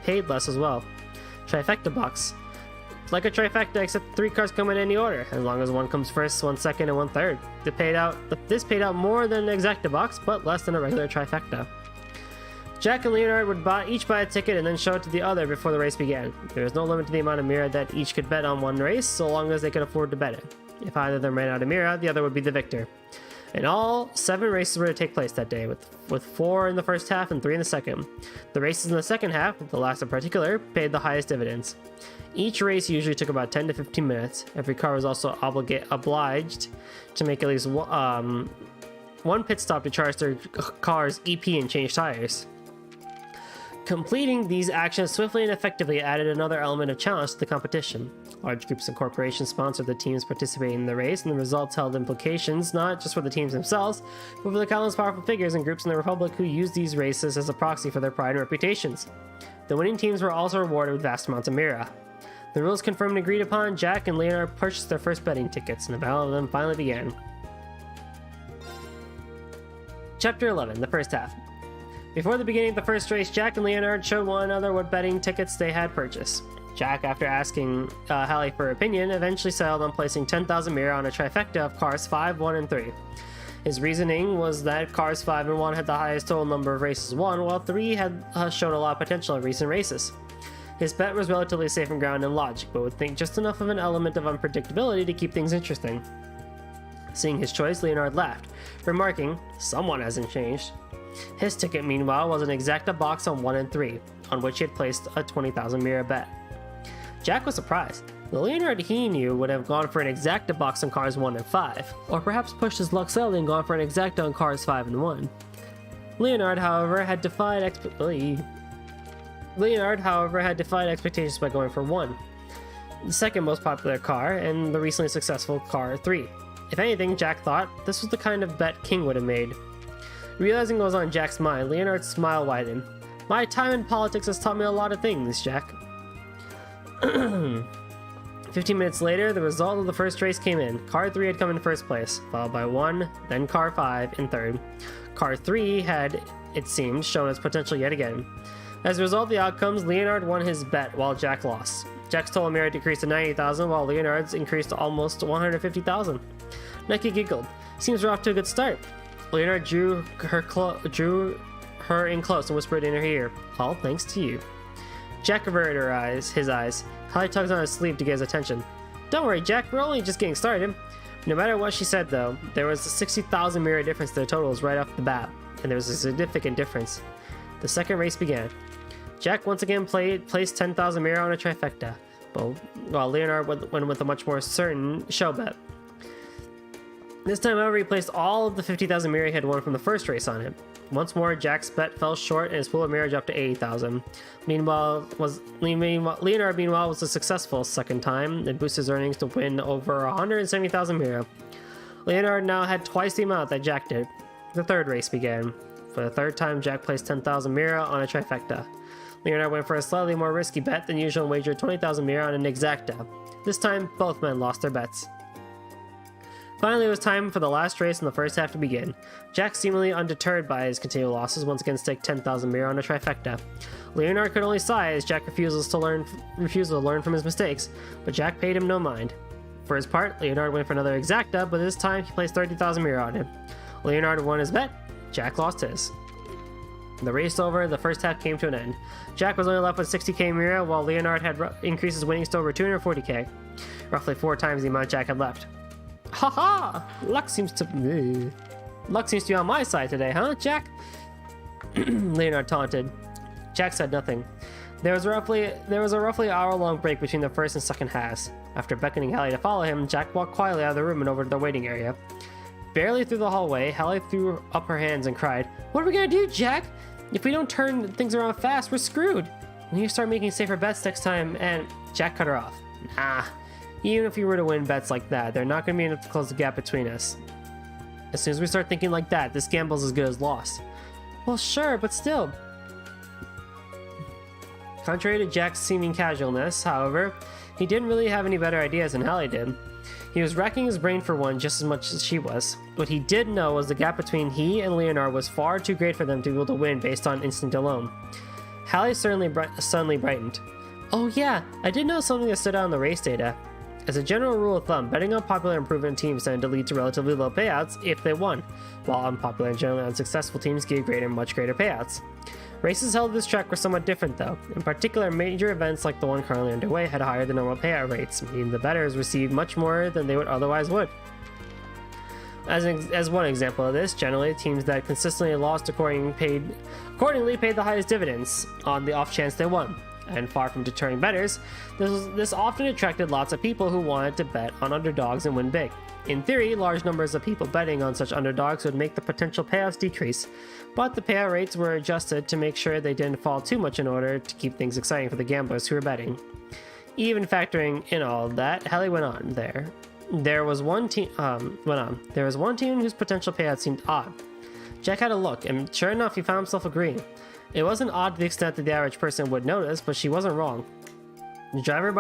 paid less as well. Trifecta box. Like a trifecta, except 3 cars come in any order, as long as one comes first, one second, and one third. This paid out more than an Exacta box, but less than a regular trifecta. Jack and Leonard would each buy a ticket and then show it to the other before the race began. There was no limit to the amount of Mira that each could bet on one race, so long as they could afford to bet it. If either of them ran out of Mira, the other would be the victor. In all, 7 races were to take place that day, with 4 in the first half and 3 in the second. The races in the second half, the last in particular, paid the highest dividends. Each race usually took about 10 to 15 minutes. Every car was also obliged to make at least one pit stop to charge their car's EP and change tires. Completing these actions swiftly and effectively added another element of challenge to the competition. Large groups and corporations sponsored the teams participating in the race, and the results held implications not just for the teams themselves, but for the countless powerful figures and groups in the Republic who used these races as a proxy for their pride and reputations. The winning teams were also rewarded with vast amounts of Mira. The rules confirmed and agreed upon, Jack and Leonard purchased their first betting tickets, and the battle of them finally began. Chapter 11, the first half. Before the beginning of the first race, Jack and Leonard showed one another what betting tickets they had purchased. Jack, after asking Hallie for her opinion, eventually settled on placing 10,000 Mira on a trifecta of cars 5, 1, and 3. His reasoning was that cars 5 and 1 had the highest total number of races won, while 3 had shown a lot of potential in recent races. His bet was relatively safe and grounded in logic, but would think just enough of an element of unpredictability to keep things interesting. Seeing his choice, Leonard laughed, remarking, "Someone hasn't changed." His ticket, meanwhile, was an exacta box on 1 and 3, on which he had placed a 20,000 Mira bet. Jack was surprised. The Leonard he knew would have gone for an exacta box on cars 1 and 5, or perhaps pushed his luck slightly and gone for an exacta on cars 5 and 1. Leonard, however, had defied expectations by going for 1, the second most popular car, and the recently successful car 3. If anything, Jack thought this was the kind of bet King would have made. Realizing what was on Jack's mind, Leonard's smile widened. "My time in politics has taught me a lot of things, Jack." 15 minutes later, the result of the first race came in. Car 3 had come in first place, followed by 1, then Car 5 in third. Car 3 had, it seemed, shown its potential yet again. As a result of the outcomes, Leonard won his bet while Jack lost. Jack's total Mira decreased to 90,000, while Leonard's increased to almost 150,000. Nike giggled. "Seems we're off to a good start." Leonard drew her in close and whispered in her ear, "All thanks to you." Jack averted his eyes. Hallie tugged on his sleeve to get his attention. "Don't worry, Jack, we're only just getting started." No matter what she said, though, there was a 60,000 Mira difference to their totals right off the bat, and there was a significant difference. The second race began. Jack once again placed 10,000 Mira on a trifecta, while Leonard went with a much more certain show bet. This time, however, he placed all of the 50,000 Mira he had won from the first race on it. Once more, Jack's bet fell short and his pool of Mira dropped to 80,000. Leonard was a successful second time and boosted his earnings to win over 170,000 Mira. Leonard now had twice the amount that Jack did. The third race began. For the third time, Jack placed 10,000 Mira on a trifecta. Leonard went for a slightly more risky bet than usual and wagered 20,000 Mira on an exacta. This time, both men lost their bets. Finally, it was time for the last race in the first half to begin. Jack, seemingly undeterred by his continual losses, once again staked 10,000 Mira on a trifecta. Leonard could only sigh as Jack refused to learn from his mistakes, but Jack paid him no mind. For his part, Leonard went for another exacta, but this time he placed 30,000 Mira on it. Leonard won his bet, Jack lost his. The race over, the first half came to an end. Jack was only left with 60k Mira, while Leonard had increased his winnings to over 240k, roughly 4 times the amount Jack had left. "Ha! Luck seems to be on my side today, huh, Jack?" Leonard taunted. Jack said nothing. There was a roughly hour-long break between the first and second halves. After beckoning Hallie to follow him, Jack walked quietly out of the room and over to the waiting area. Barely through the hallway, Hallie threw up her hands and cried, "What are we gonna do, Jack? If we don't turn things around fast, we're screwed. We need to start making safer bets next time." And Jack cut her off. "Nah. Even if you were to win bets like that, they're not going to be enough to close the gap between us. As soon as we start thinking like that, this gamble's as good as lost." "Well, sure, but still." Contrary to Jack's seeming casualness, however, he didn't really have any better ideas than Hallie did. He was racking his brain for one just as much as she was. What he did know was the gap between he and Leonard was far too great for them to be able to win based on instinct alone. Hallie suddenly brightened. "Oh yeah, I did know something that stood out in the race data. As a general rule of thumb, betting on popular improvement teams tend to lead to relatively low payouts if they won, while unpopular and generally unsuccessful teams give much greater payouts. Races held this track were somewhat different though. In particular, major events like the one currently underway had higher than normal payout rates, meaning the bettors received much more than they would otherwise would. As one example of this, generally teams that consistently lost accordingly paid the highest dividends on the off chance they won. And far from deterring bettors, this often attracted lots of people who wanted to bet on underdogs and win big. In theory, large numbers of people betting on such underdogs would make the potential payouts decrease, but the payout rates were adjusted to make sure they didn't fall too much in order to keep things exciting for the gamblers who were betting. Even factoring in all of that, Hallie went on. There was one team whose potential payout seemed odd. Jack had a look, and sure enough, he found himself agreeing. It wasn't odd to the extent that the average person would notice, but she wasn't wrong. The driver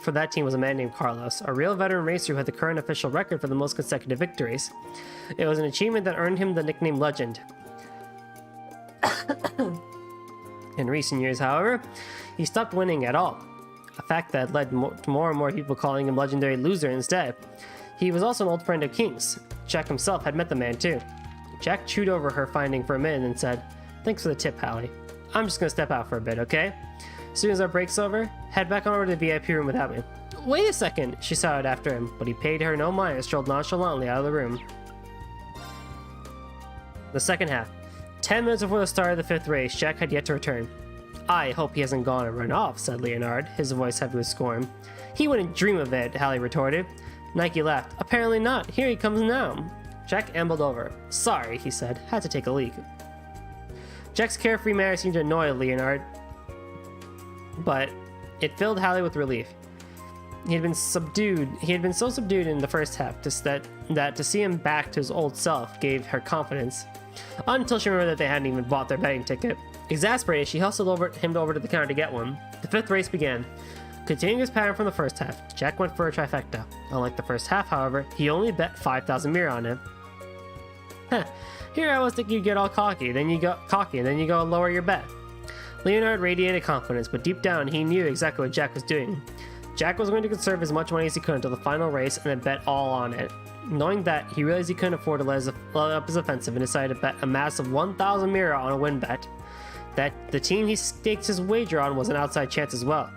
for that team was a man named Carlos, a real veteran racer who had the current official record for the most consecutive victories. It was an achievement that earned him the nickname Legend. In recent years, however, he stopped winning at all, a fact that led to more and more people calling him Legendary Loser instead. He was also an old friend of King's. Jack himself had met the man too. Jack chewed over her finding for a minute and said, "Thanks for the tip, Hallie. I'm just gonna step out for a bit, okay? As soon as our break's over, head back on over to the VIP room without me." "Wait a second," she shouted after him, but he paid her no mind and strolled nonchalantly out of the room. The second half. 10 minutes before the start of the 5th race, Jack had yet to return. "I hope he hasn't gone and run off," said Leonard, his voice heavy with scorn. "He wouldn't dream of it," Hallie retorted. Nike laughed. "Apparently not. Here he comes now." Jack ambled over. "Sorry," he said. "Had to take a leak." Jack's carefree manner seemed to annoy Leonard, but it filled Hallie with relief. He had been so subdued in the first half that to see him back to his old self gave her confidence. Until she remembered that they hadn't even bought their betting ticket. Exasperated, she hustled him over to the counter to get one. The 5th race began. Continuing his pattern from the first half, Jack went for a trifecta. Unlike the first half, however, he only bet 5,000 mira on it. Here I was thinking you'd get all cocky, and then you go and lower your bet. Leonard radiated confidence, but deep down he knew exactly what Jack was doing. Jack was going to conserve as much money as he could until the final race and then bet all on it. Knowing that, he realized he couldn't afford to let up his offensive and decided to bet a massive 1,000 mira on a win bet. That the team he staked his wager on was an outside chance as well.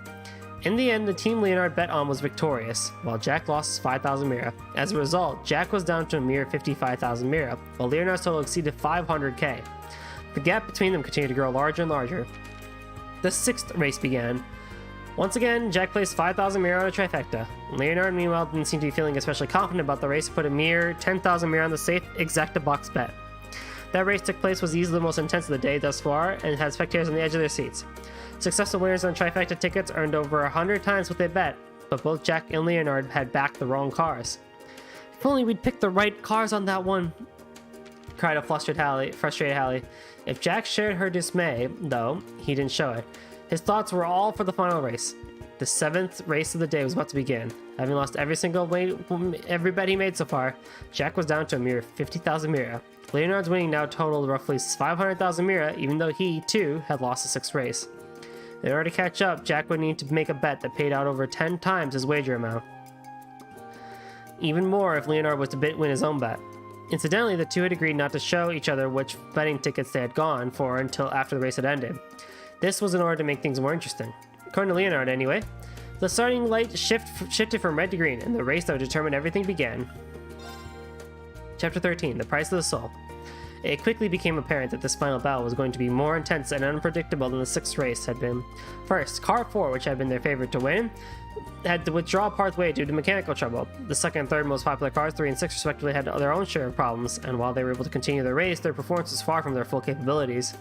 In the end, the team Leonard bet on was victorious, while Jack lost his 5,000 mira. As a result, Jack was down to a mere 55,000 mira, while Leonard's total exceeded 500k. The gap between them continued to grow larger and larger. The 6th race began. Once again, Jack placed 5,000 mira on a trifecta. Leonard, meanwhile, didn't seem to be feeling especially confident about the race and put a mere 10,000 mira on the safe exacta box bet. That race took place was easily the most intense of the day thus far and had spectators on the edge of their seats. Successful winners on trifecta tickets earned over 100 times what they bet, but both Jack and Leonard had backed the wrong cars. "If only we'd picked the right cars on that one," cried a frustrated Hallie. If Jack shared her dismay, though, he didn't show it. His thoughts were all for the final race. The 7th race of the day was about to begin. Having lost every bet he made so far, Jack was down to a mere 50,000 mira. Leonard's winning now totaled roughly 500,000 mira, even though he, too, had lost the 6th race. In order to catch up, Jack would need to make a bet that paid out over 10 times his wager amount. Even more if Leonard was to win his own bet. Incidentally, the two had agreed not to show each other which betting tickets they had gone for until after the race had ended. This was in order to make things more interesting. According to Leonard, anyway. The starting light shifted from red to green, and the race that would determine everything began. Chapter 13, The Price of the Soul. It quickly became apparent that this final battle was going to be more intense and unpredictable than the 6th race had been. First, Car 4, which had been their favorite to win, had to withdraw partway due to mechanical trouble. The second and third most popular cars, 3 and 6 respectively, had their own share of problems, and while they were able to continue their race, their performance was far from their full capabilities.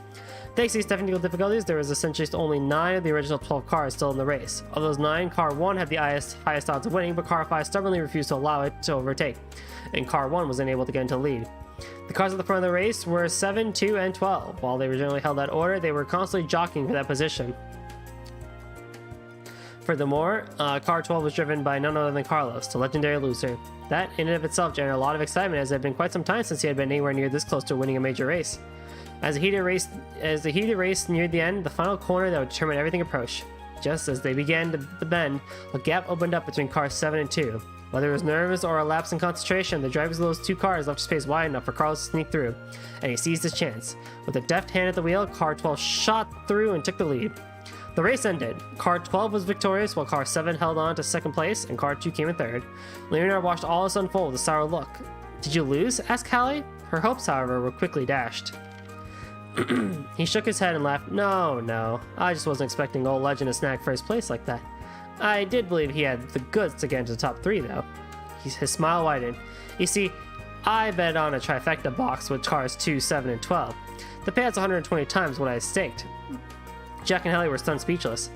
Thanks to these technical difficulties, there was essentially only 9 of the original 12 cars still in the race. Of those 9, Car 1 had the highest odds of winning, but Car 5 stubbornly refused to allow it to overtake, and Car 1 was unable to get into the lead. The cars at the front of the race were 7, 2, and 12. While they originally held that order, they were constantly jockeying for that position. Furthermore, Car 12 was driven by none other than Carlos, the legendary loser. That, in and of itself, generated a lot of excitement, as it had been quite some time since he had been anywhere near this close to winning a major race. As the heated race neared the end, the final corner that would determine everything approached. Just as they began to bend, a gap opened up between cars 7 and 2. Whether it was nerves or a lapse in concentration, the drivers of those two cars left space wide enough for Carlos to sneak through, and he seized his chance. With a deft hand at the wheel, Car 12 shot through and took the lead. The race ended. Car 12 was victorious, while Car 7 held on to 2nd place, and Car 2 came in 3rd. Leonard watched all this unfold with a sour look. "Did you lose?" asked Hallie. Her hopes, however, were quickly dashed. He shook his head and laughed. No, I just wasn't expecting old Legend to snag 1st place like that. I did believe he had the goods to get into the top 3, though." His smile widened. "You see, I bet on a trifecta box with cars 2, 7, and 12. The payout's 120 times what I staked." Jack and Hallie were stunned speechless.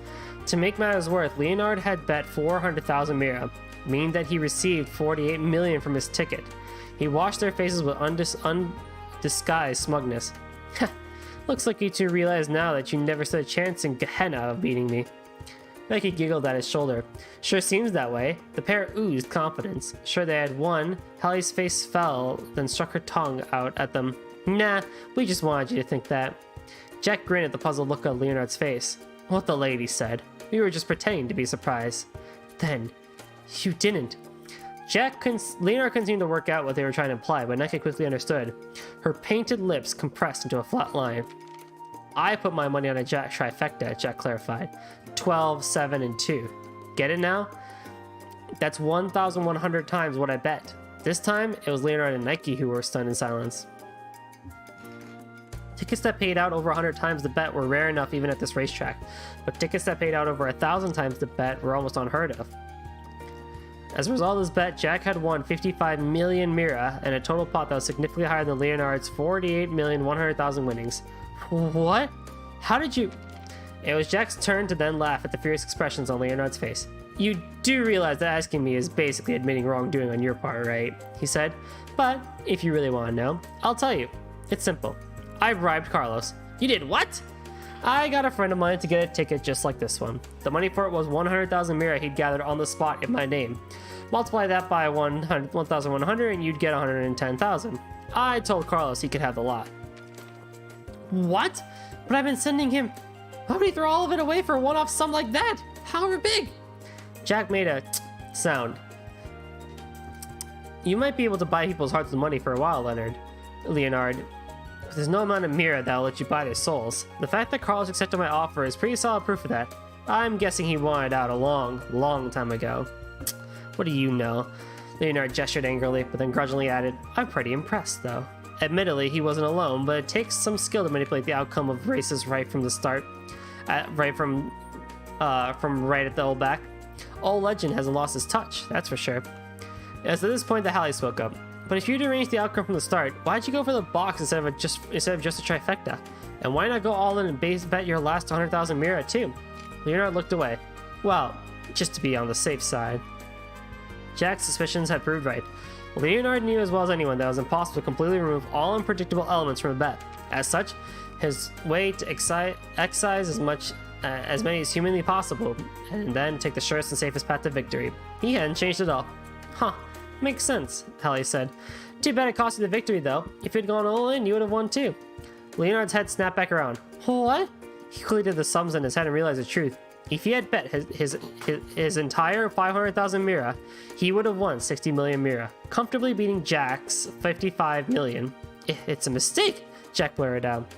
To make matters worse, Leonard had bet 400,000 mira, meaning that he received 48 million from his ticket. He washed their faces with undisguised smugness. Looks like you two realize now that you never stood a chance in Gehenna of beating me. Nike giggled at his shoulder. Sure seems that way. The pair oozed confidence. Sure they had won. Hallie's face fell, then struck her tongue out at them. Nah, we just wanted you to think that. Jack grinned at the puzzled look on Leonard's face. What the lady said. We were just pretending to be surprised. Then, you didn't. Leonard continued to work out what they were trying to imply, but Nike quickly understood. Her painted lips compressed into a flat line. I put my money on a trifecta, Jack clarified. 12, 7, and 2. Get it now? That's 1,100 times what I bet. This time, it was Leonard and Nike who were stunned in silence. Tickets that paid out over 100 times the bet were rare enough even at this racetrack, but tickets that paid out over 1,000 times the bet were almost unheard of. As a result of this bet, Jack had won 55 million mira and a total pot that was significantly higher than Leonard's 48,100,000 winnings. What? How did you... It was Jack's turn to then laugh at the furious expressions on Leonard's face. You do realize that asking me is basically admitting wrongdoing on your part, right? He said. But, if you really want to know, I'll tell you. It's simple. I bribed Carlos. You did what? I got a friend of mine to get a ticket just like this one. The money for it was 100,000 mira he'd gathered on the spot in my name. Multiply that by 1,100 and you'd get 110,000. I told Carlos he could have the lot. What? But I've been sending him... Why would he throw all of it away for a one-off sum like that? However big? Jack made a sound. You might be able to buy people's hearts with money for a while, Leonard. But there's no amount of mira that'll let you buy their souls. The fact that Carlos accepted my offer is pretty solid proof of that. I'm guessing he wanted out a long time ago. What do you know? Leonard gestured angrily, but then grudgingly added, I'm pretty impressed, though. Admittedly, he wasn't alone, but it takes some skill to manipulate the outcome of races right from the start. From right at the old back. Old Legend hasn't lost his touch, that's for sure. It was at this point that Hallie spoke up. But if you'd arranged the outcome from the start, why'd you go for the box instead of just a trifecta? And why not go all in and bet your last 100,000 mira too? Leonard looked away. Well, just to be on the safe side. Jack's suspicions had proved right. Leonard knew as well as anyone that it was impossible to completely remove all unpredictable elements from a bet. As such, his way to excise as many as humanly possible, and then take the surest and safest path to victory. He hadn't changed at all. Huh, makes sense, Hallie said. Too bad it cost you the victory, though. If you'd gone all in, you would have won too. Leonard's head snapped back around. What? He quickly did the sums in his head and realized the truth. If he had bet his entire 500,000 mira, he would have won 60 million mira, comfortably beating Jack's 55 million. It's a mistake, Jack blurted out.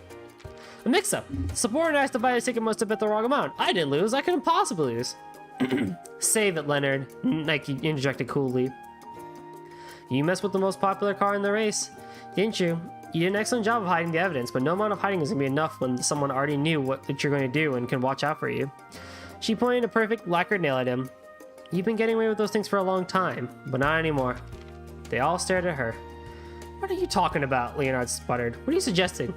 A mix-up. The subordinate asked to buy a ticket must have bet the wrong amount. I didn't lose. I couldn't possibly lose. Save it, Leonard, Nike interjected coolly. You messed with the most popular car in the race, didn't you? You did an excellent job of hiding the evidence, but no amount of hiding is going to be enough when someone already knew what you're going to do and can watch out for you. She pointed a perfect lacquered nail at him. You've been getting away with those things for a long time, but not anymore. They all stared at her. What are you talking about? Leonard sputtered. What are you suggesting?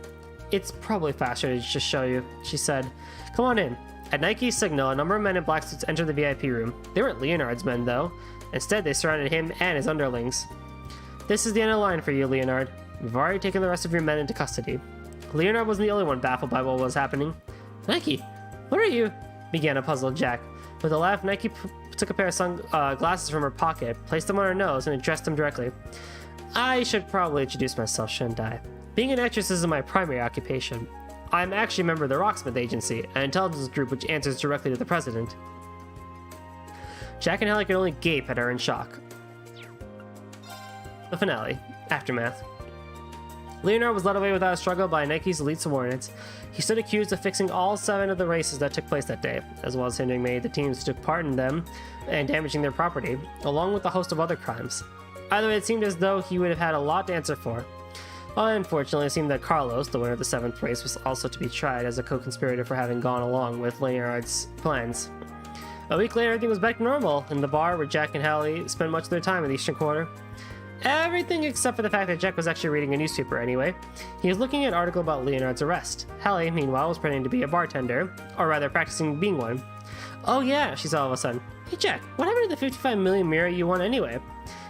It's probably faster to just show you, she said. Come on in. At Nike's signal, a number of men in black suits entered the VIP room. They weren't Leonard's men, though. Instead, they surrounded him and his underlings. This is the end of the line for you, Leonard. We've already taken the rest of your men into custody. Leonard wasn't the only one baffled by what was happening. Nike, what are you? Began a puzzled Jack. With a laugh, Nike took a pair of glasses from her pocket, placed them on her nose, and addressed him directly. I should probably introduce myself, shouldn't I? Being an actress isn't my primary occupation. I'm actually a member of the Rocksmith Agency, an intelligence group which answers directly to the president. Jack and Hallie could only gape at her in shock. The finale. Aftermath. Leonard was led away without a struggle by Nike's elite subordinates. He stood accused of fixing all 7 of the races that took place that day, as well as hindering many of the teams who took part in them and damaging their property, along with a host of other crimes. Either way, it seemed as though he would have had a lot to answer for. Unfortunately, it seemed that Carlos, the winner of the 7th race, was also to be tried as a co-conspirator for having gone along with Leonard's plans. A week later, everything was back to normal in the bar where Jack and Hallie spent much of their time in the Eastern Quarter. Everything except for the fact that Jack was actually reading a newspaper anyway. He was looking at an article about Leonard's arrest. Hallie, meanwhile, was pretending to be a bartender, or rather practicing being one. Oh yeah, she said all of a sudden. Hey Jack, what happened to the 55 million mirror you won anyway?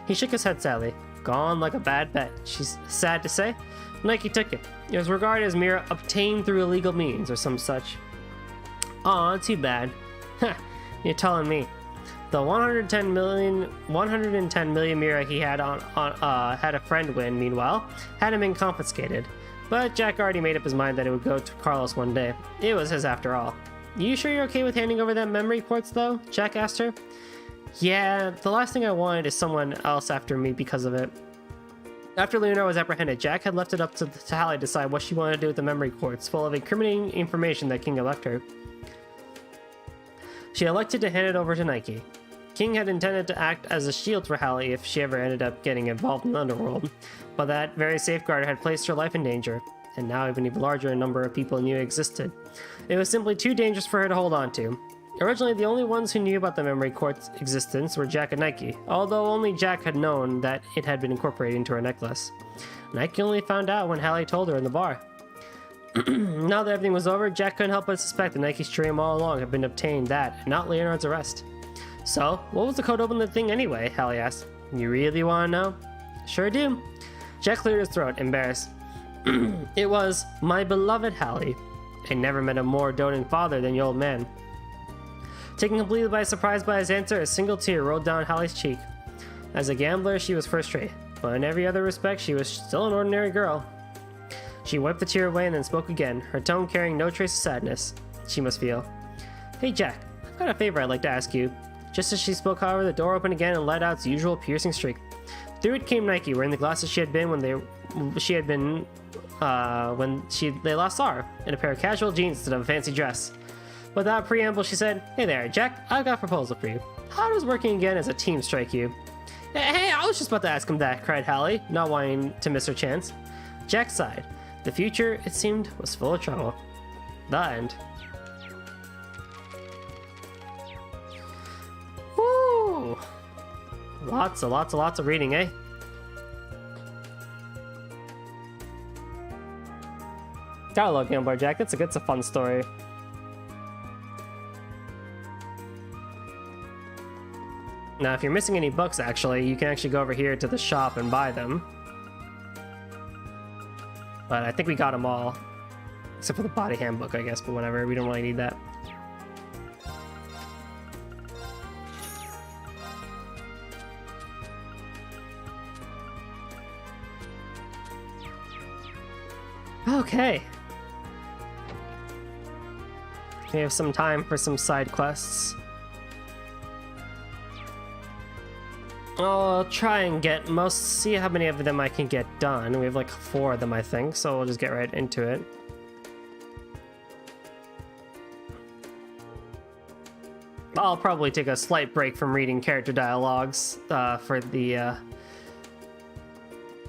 He shook his head sadly. Gone like a bad bet, she's sad to say. Nike took it. It was regarded as mirror obtained through illegal means or some such. Aw, too bad. Huh, you're telling me. The 110 million mirror he had had a friend win, meanwhile, hadn't been confiscated. But Jack already made up his mind that it would go to Carlos one day. It was his after all. You sure you're okay with handing over that memory quartz though? Jack asked her. Yeah, the last thing I wanted is someone else after me because of it. After Leonor was apprehended, Jack had left it up to Hallie to decide what she wanted to do with the memory quartz, full of incriminating information that King had left her. She elected to hand it over to Nike. King had intended to act as a shield for Hallie if she ever ended up getting involved in the underworld, but that very safeguard had placed her life in danger, and now even a larger number of people knew it existed. It was simply too dangerous for her to hold on to. Originally, the only ones who knew about the memory quartz existence were Jack and Nike, although only Jack had known that it had been incorporated into her necklace. Nike only found out when Hallie told her in the bar. Now that everything was over, Jack couldn't help but suspect that Nike's dream all along had been obtained that, and not Leonard's arrest. So, what was the code open the thing anyway? Hallie asked. You really want to know? Sure do. Jack cleared his throat, embarrassed. It was, my beloved Hallie. I never met a more doting father than the old man. Taken completely by surprise by his answer, a single tear rolled down Hallie's cheek. As a gambler, she was first-rate, but in every other respect, she was still an ordinary girl. She wiped the tear away and then spoke again, her tone carrying no trace of sadness. She must feel. Hey Jack, I've got a favor I'd like to ask you. Just as she spoke, however, the door opened again and let out its usual piercing shriek. Through it came Nike, wearing the glasses she had been when they last saw her, in a pair of casual jeans instead of a fancy dress. Without preamble, she said, Hey there, Jack, I've got a proposal for you. How does working again as a team strike you? Hey, I was just about to ask him that, cried Hallie, not wanting to miss her chance. Jack sighed. The future, it seemed, was full of trouble. The end. Woo! Lots of reading, eh? Gotta love Game Boy Jack. It's a fun story. Now, if you're missing any books, actually, you can actually go over here to the shop and buy them. But I think we got them all. Except for the body handbook, I guess, but whatever. We don't really need that. Okay. We have some time for some side quests. I'll try and get see how many of them I can get done. We have like 4 of them, I think, so we'll just get right into it. I'll probably take a slight break from reading character dialogues for the...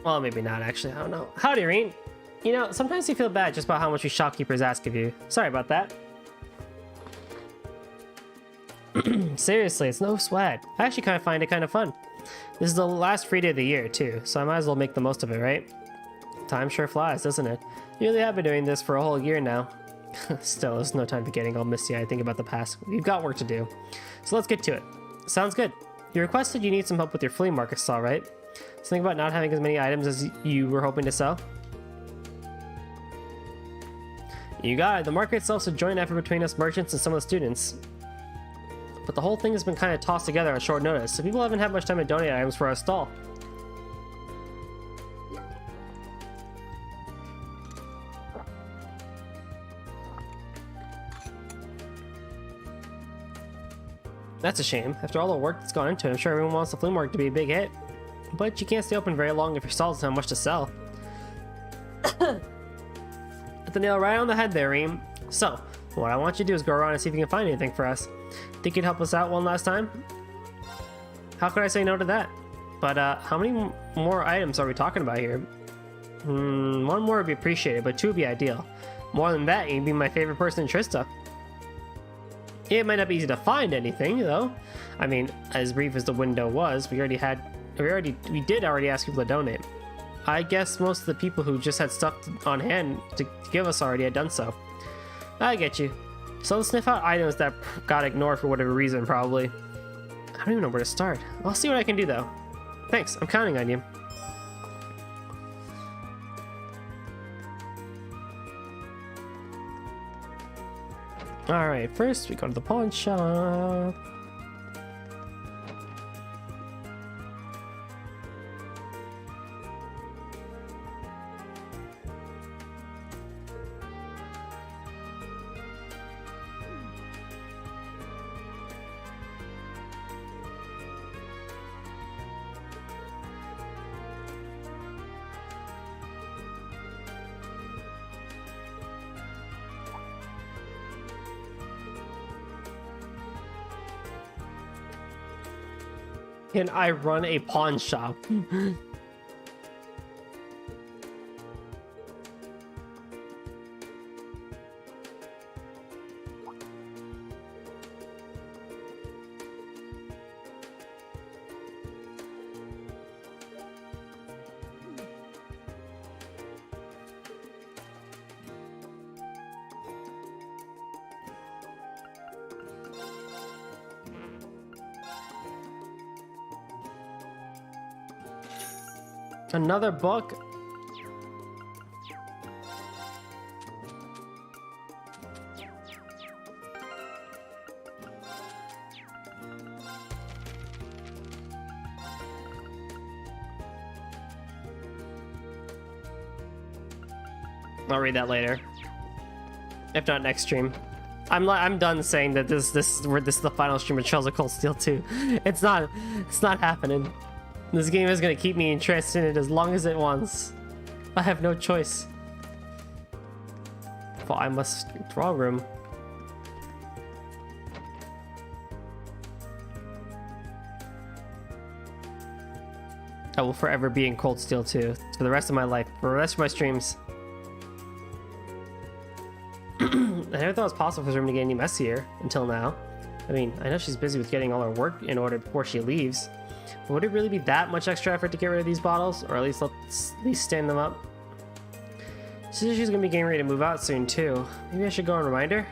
Well, maybe not, actually. I don't know. Howdy, Reen. You know, sometimes you feel bad just about how much your shopkeepers ask of you. Sorry about that. Seriously, it's no sweat. I actually kind of find it kind of fun. This is the last free day of the year, too, so I might as well make the most of it, right? Time sure flies, doesn't it? You really have been doing this for a whole year now. Still, there's no time for getting all misty-eyed thinking about the past. We've got work to do. So let's get to it. Sounds good. You requested you need some help with your flea market stall, right? Something about not having as many items as you were hoping to sell? You got it. The market itself is a joint effort between us merchants and some of the students. But the whole thing has been kind of tossed together on short notice, so people haven't had much time to donate items for our stall. That's a shame. After all the work that's gone into it, I'm sure everyone wants the flea market to be a big hit. But you can't stay open very long if your stall doesn't have much to sell. Hit the nail right on the head there, Reem. So, what I want you to do is go around and see if you can find anything for us. Think you'd help us out one last time? How could I say no to that? But how many more items are we talking about here? 1 more would be appreciated, but 2 would be ideal. More than that, you'd be my favorite person in Trista. It might not be easy to find anything, though. I mean, as brief as the window was, we did already ask people to donate. I guess most of the people who just had stuff on hand to give us already had done so. I get you. So let's sniff out items that got ignored for whatever reason, probably. I don't even know where to start. I'll see what I can do, though. Thanks, I'm counting on you. Alright, first we go to the pawn shop. Can I run a pawn shop? Another book? I'll read that later. If not next stream. I'm done saying that this is the final stream of Trails of Cold Steel 2. It's not happening. This game is going to keep me interested in it as long as it wants. I have no choice. Well, I must... Wrong room. I will forever be in Cold Steel 2 for the rest of my life, for the rest of my streams. I never thought it was possible for this room to get any messier until now. I mean, I know she's busy with getting all her work in order before she leaves. But would it really be that much extra effort to get rid of these bottles? Or at least stand them up? She says she's gonna be getting ready to move out soon too. Maybe I should go and remind her?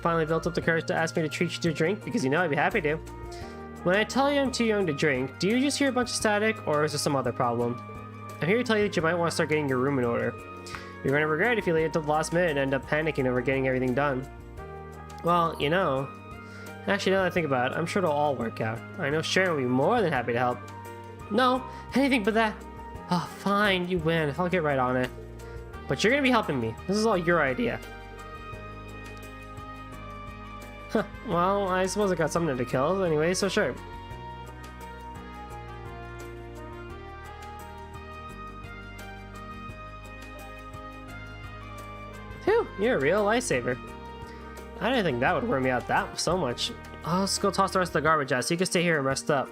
Finally built up the courage to ask me to treat you to a drink, because you know I'd be happy to. When I tell you I'm too young to drink, do you just hear a bunch of static, or is there some other problem? I'm here to tell you that you might want to start getting your room in order. You're going to regret it if you leave it till the last minute and end up panicking over getting everything done. Well, you know... Actually, now that I think about it, I'm sure it'll all work out. I know Sharon will be more than happy to help. No, anything but that. Oh, fine, you win. I'll get right on it. But you're going to be helping me. This is all your idea. Well, I suppose I got something to kill anyway, so sure. Phew, you're a real lifesaver. I didn't think that would wear me out that so much. I'll just go toss the rest of the garbage out so you can stay here and rest up.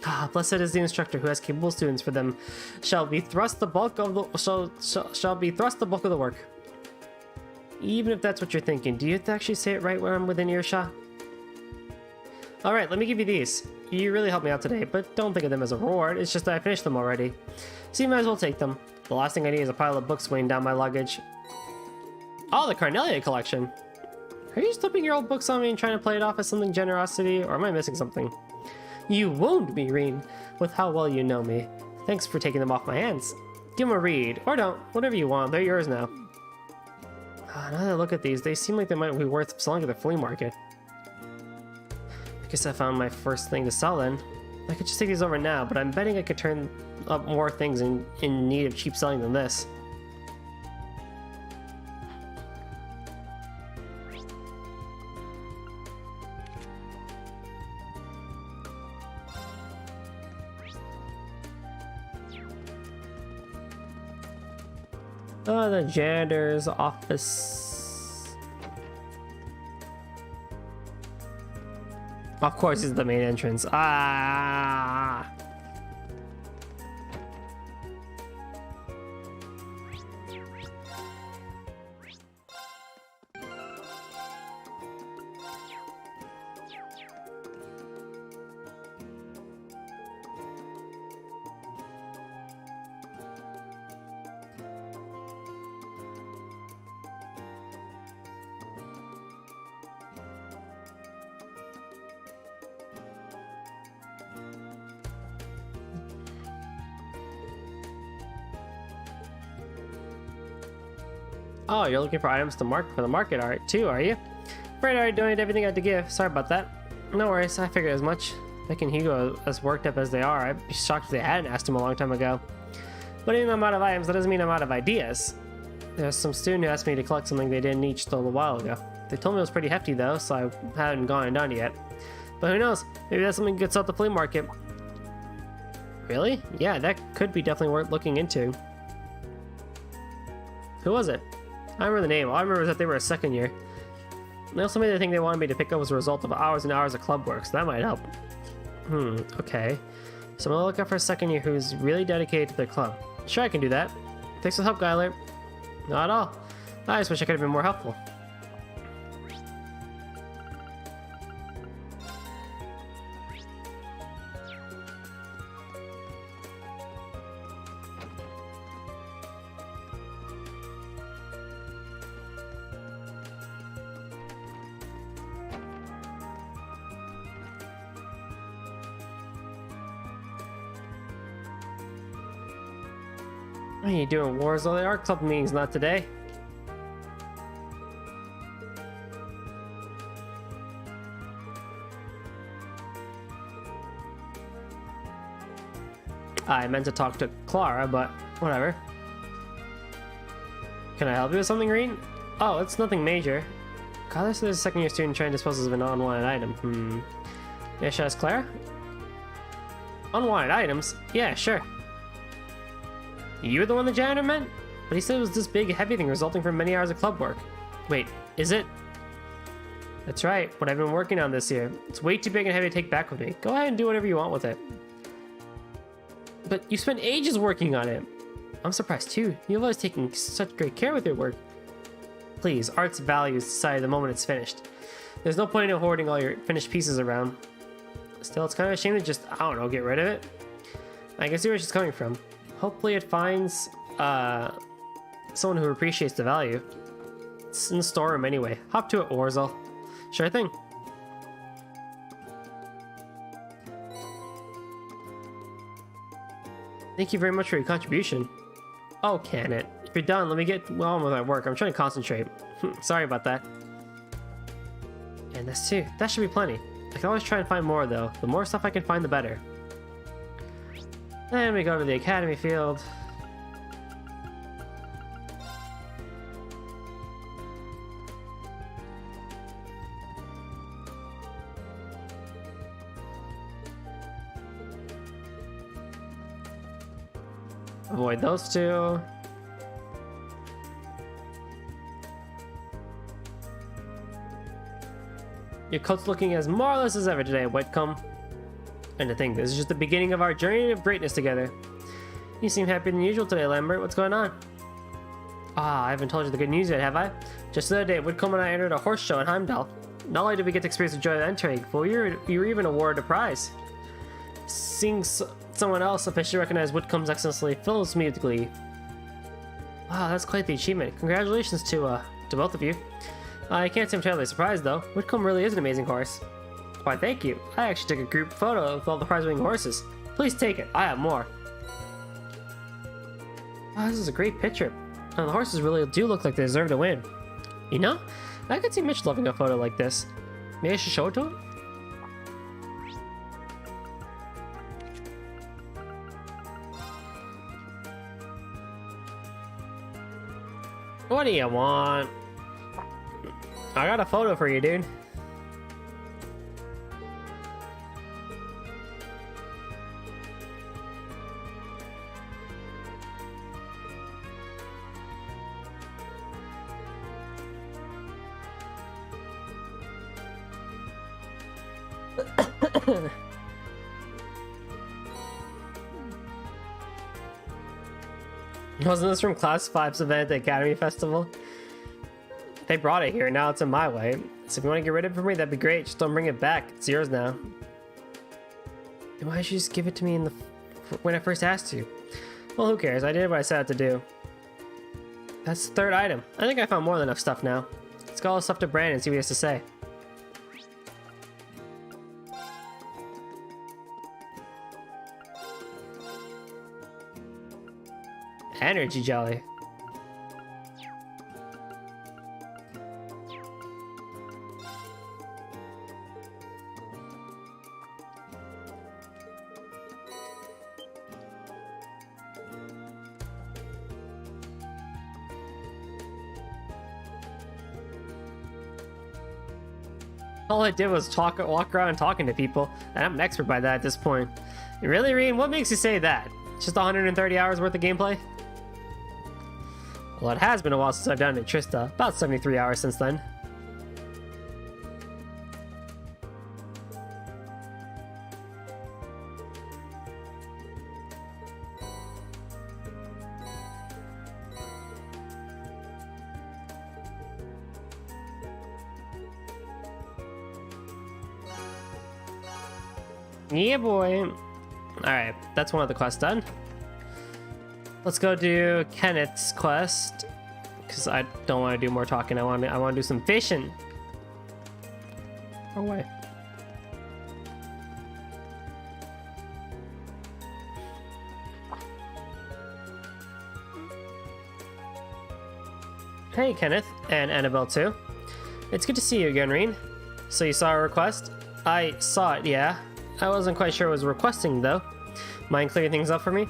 Ah, blessed is the instructor who has capable students. For them shall be thrust the bulk of the shall be thrust the bulk of the work. Even if that's what you're thinking, do you have to actually say it right where I'm within earshot? Alright, let me give you these. You really helped me out today, but don't think of them as a reward. It's just that I finished them already. So you might as well take them. The last thing I need is a pile of books weighing down my luggage. Oh, the Carnelia collection. Are you flipping your old books on me and trying to play it off as something generosity, or am I missing something? You wound me, Reen, with how well you know me. Thanks for taking them off my hands. Give them a read, or don't. Whatever you want, they're yours now. Now that I look at these, they seem like they might be worth selling at the flea market. I guess I found my first thing to sell then. I could just take these over now, but I'm betting I could turn up more things in need of cheap selling than this. Oh, the janitor's office. Of course, it's the main entrance. Ah! Oh, you're looking for items to mark for the market art too, are you? Afraid I already donated everything I had to give. Sorry about that. No worries, I figured as much. Vic and Hugo, as worked up as they are, I'd be shocked if they hadn't asked him a long time ago. But even though I'm out of items, that doesn't mean I'm out of ideas. There's some student who asked me to collect something they didn't each stole a while ago. They told me it was pretty hefty though, so I haven't gone and done it yet. But who knows? Maybe that's something that gets out the flea market. Really? Yeah, that could be definitely worth looking into. Who was it? I remember the name. All I remember is that they were a second year. They also made the thing they wanted me to pick up was a result of hours and hours of club work, so that might help. Okay. So I'm gonna look out for a second year who's really dedicated to their club. Sure, I can do that. Thanks for the help, Skylar. Not at all. I just wish I could have been more helpful. What are you doing, Warzone? There are club meetings, not today. I meant to talk to Clara, but whatever. Can I help you with something, Green? Oh, it's nothing major. Kyler said there's a second-year student trying to dispose of an unwanted item. Yeah, should I ask Clara? Unwanted items? Yeah, sure. You're the one the janitor meant? But he said it was this big, heavy thing resulting from many hours of club work. Wait, is it? That's right, what I've been working on this year. It's way too big and heavy to take back with me. Go ahead and do whatever you want with it. But you spent ages working on it. I'm surprised too. You've always taken such great care with your work. Please, art's value is decided the moment it's finished. There's no point in hoarding all your finished pieces around. Still, it's kind of a shame to just, I don't know, get rid of it. I can see where she's coming from. Hopefully it finds someone who appreciates the value. It's in the storeroom anyway. Hop to it, Warzel. Sure thing. Thank you very much for your contribution. Oh, Kenneth. If you're done, let me get on with my work. I'm trying to concentrate. Sorry about that. And this too. That should be plenty. I can always try and find more though. The more stuff I can find, the better. Then we go to the academy field. Avoid those two. Your coat's looking as marvelous as ever today, Whitcomb. And to think, this is just the beginning of our journey of greatness together. You seem happier than usual today, Lambert. What's going on? Ah, I haven't told you the good news yet, have I? Just the other day, Whitcomb and I entered a horse show in Heimdall. Not only did we get to experience the joy of entering, but we were even awarded a prize. Seeing someone else officially recognize Whitcomb's excellency fills me with glee. Wow, that's quite the achievement. Congratulations to both of you. I can't say I'm terribly surprised though. Whitcomb really is an amazing horse. Why, thank you. I actually took a group photo with all the prize-winning horses. Please take it. I have more. Wow, this is a great picture. And the horses really do look like they deserve to win. You know, I could see Mitch loving a photo like this. Maybe I should show it to him? What do you want? I got a photo for you, dude. Wasn't this from Class 5's event at the Academy Festival? They brought it here, now it's in my way. So if you want to get rid of it for me, that'd be great. Just don't bring it back. It's yours now. Then why did you just give it to me when I first asked you? Well, who cares? I did what I set out to do. That's the third item. I think I found more than enough stuff now. Let's go all the stuff to Brandon and see what he has to say. Energy jelly. All I did was walk around talking to people, and I'm an expert by that at this point. Really, Reen? What makes you say that? Just 130 hours worth of gameplay? Well, it has been a while since I've done it, Trista. About 73 hours since then. Yeah, boy. Alright, that's one of the quests done. Let's go do Kenneth's quest, because I don't want to do more talking. I want to do some fishing. Oh, wait. Hey, Kenneth, and Annabelle too. It's good to see you again, Reen. So you saw a request? I saw it, yeah. I wasn't quite sure what was requesting, though. Mind clearing things up for me?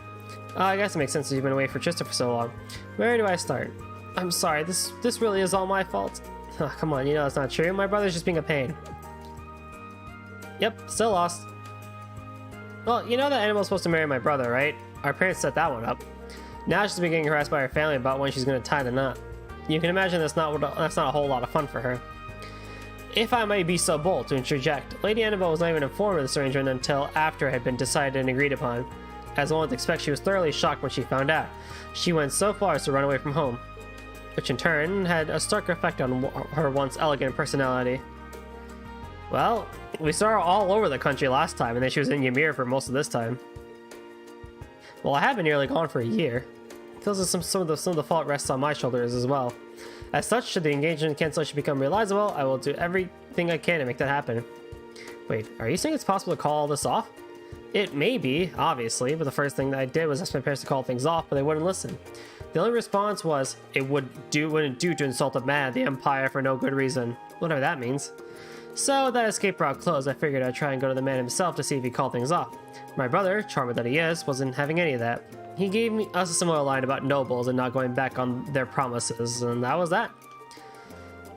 I guess it makes sense that you've been away for Trista for so long. Where do I start? I'm sorry, this really is all my fault. Oh, come on, you know that's not true. My brother's just being a pain. Yep, still lost. Well, you know that Annabelle's supposed to marry my brother, right? Our parents set that one up. Now she's been getting harassed by her family about when she's going to tie the knot. You can imagine that's not a whole lot of fun for her. If I may be so bold to interject, Lady Annabelle was not even informed of this arrangement until after it had been decided and agreed upon. As one would expect, she was thoroughly shocked when she found out. She went so far as to run away from home, which in turn had a stark effect on her once elegant personality. Well, we saw her all over the country last time, and then she was in Ymir for most of this time. Well, I have been nearly gone for a year. It feels as some of the fault rests on my shoulders as well. As such, should the engagement cancellation become realizable, I will do everything I can to make that happen. Wait, are you saying it's possible to call all this off? It may be, obviously, but the first thing that I did was ask my parents to call things off, but they wouldn't listen. The only response was, it wouldn't do to insult a man of the Empire for no good reason, whatever that means. So, that escape route closed, I figured I'd try and go to the man himself to see if he called things off. My brother, charming that he is, wasn't having any of that. He gave us a similar line about nobles and not going back on their promises, and that was that.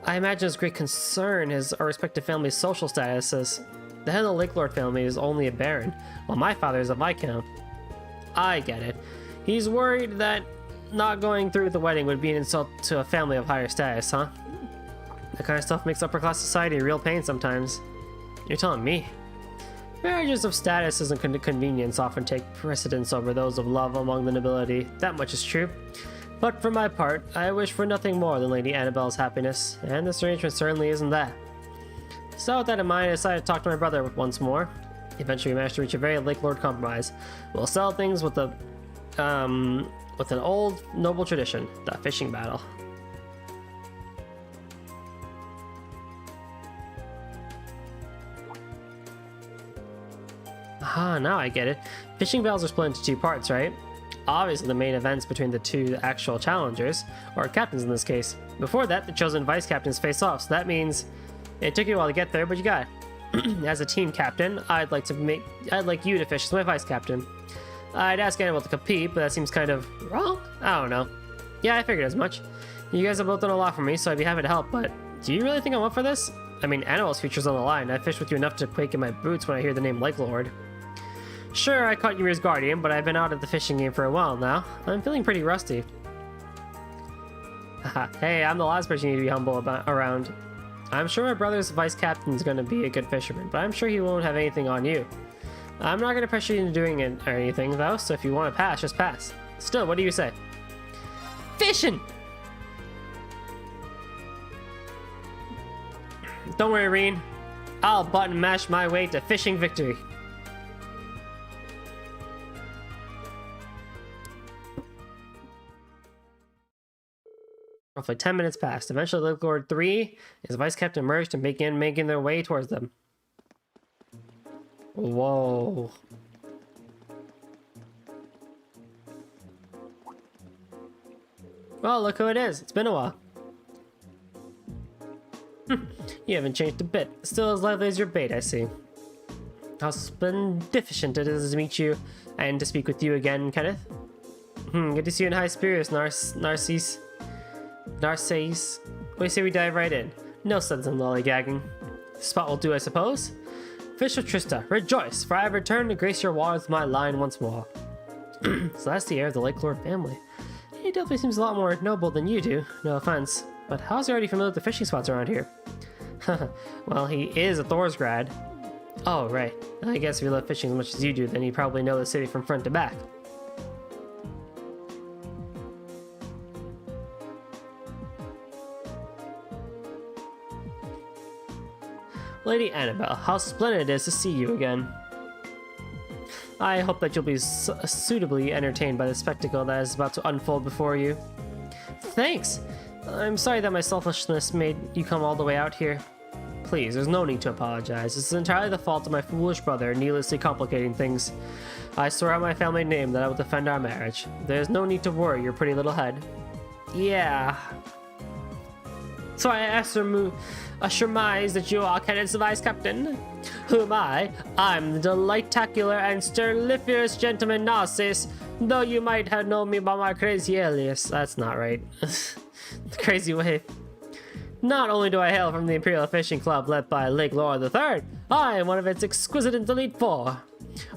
I imagine his great concern is our respective family's social statuses. The head of the Lake Lord family is only a baron, while my father is a viscount. I get it. He's worried that not going through with the wedding would be an insult to a family of higher status, huh? That kind of stuff makes upper class society a real pain sometimes. You're telling me? Marriages of status and convenience often take precedence over those of love among the nobility. That much is true. But for my part, I wish for nothing more than Lady Annabelle's happiness, and this arrangement certainly isn't that. So with that in mind, I decided to talk to my brother once more. Eventually we managed to reach a very Lake Lord compromise. We'll settle things with an old noble tradition, the fishing battle. Ah, now I get it. Fishing battles are split into two parts, right? Obviously the main events between the two actual challengers, or captains in this case. Before that, the chosen vice captains face off, so that means it took you a while to get there, but you got it. As a team captain, I'd like you to fish as my vice captain. I'd ask Annabelle to compete, but that seems kind of wrong? I don't know. Yeah, I figured as much. You guys have both done a lot for me, so I'd be happy to help, but do you really think I'm up for this? I mean, Annabelle's future's on the line. I fished with you enough to quake in my boots when I hear the name Lake Lord. Sure, I caught Ymir's guardian, but I've been out of the fishing game for a while now. I'm feeling pretty rusty. Haha, hey, I'm the last person you need to be humble around. I'm sure my brother's vice captain's gonna be a good fisherman, but I'm sure he won't have anything on you. I'm not gonna pressure you into doing it or anything, though, so if you want to pass, just pass. Still, what do you say? Fishing! Don't worry, Reen. I'll button mash my way to fishing victory. Roughly 10 minutes passed. Eventually, Lake Lord 3 and his vice captain emerged and began making their way towards them. Whoa. Well, look who it is. It's been a while. You haven't changed a bit. Still as lively as your bait, I see. How splendificent it is to meet you and to speak with you again, Kenneth. Good to see you in high spirits, Narcisse. What do you say we dive right in? No sense in lollygagging. Spot will do, I suppose. Fish of Trista, rejoice, for I have returned to grace your waters with my line once more. So that's the heir of the Lake Lord family. He definitely seems a lot more noble than you do, no offense. But how's he already familiar with the fishing spots around here? Well, he is a Thor's grad. Oh, right. I guess if you love fishing as much as you do, then you probably know the city from front to back. Lady Annabelle, how splendid it is to see you again. I hope that you'll be suitably entertained by the spectacle that is about to unfold before you. Thanks! I'm sorry that my selfishness made you come all the way out here. Please, there's no need to apologize. It's entirely the fault of my foolish brother needlessly complicating things. I swore out my family name that I would defend our marriage. There's no need to worry your pretty little head. Yeah. So I surmise that you are Kenneth's vice captain. Who am I? I'm the delighttacular and sterliferous gentleman Narcissus, though you might have known me by my crazy alias. That's not right. Crazy wave. Not only do I hail from the Imperial Fishing Club led by Lake Lord III, I am one of its exquisite and elite four.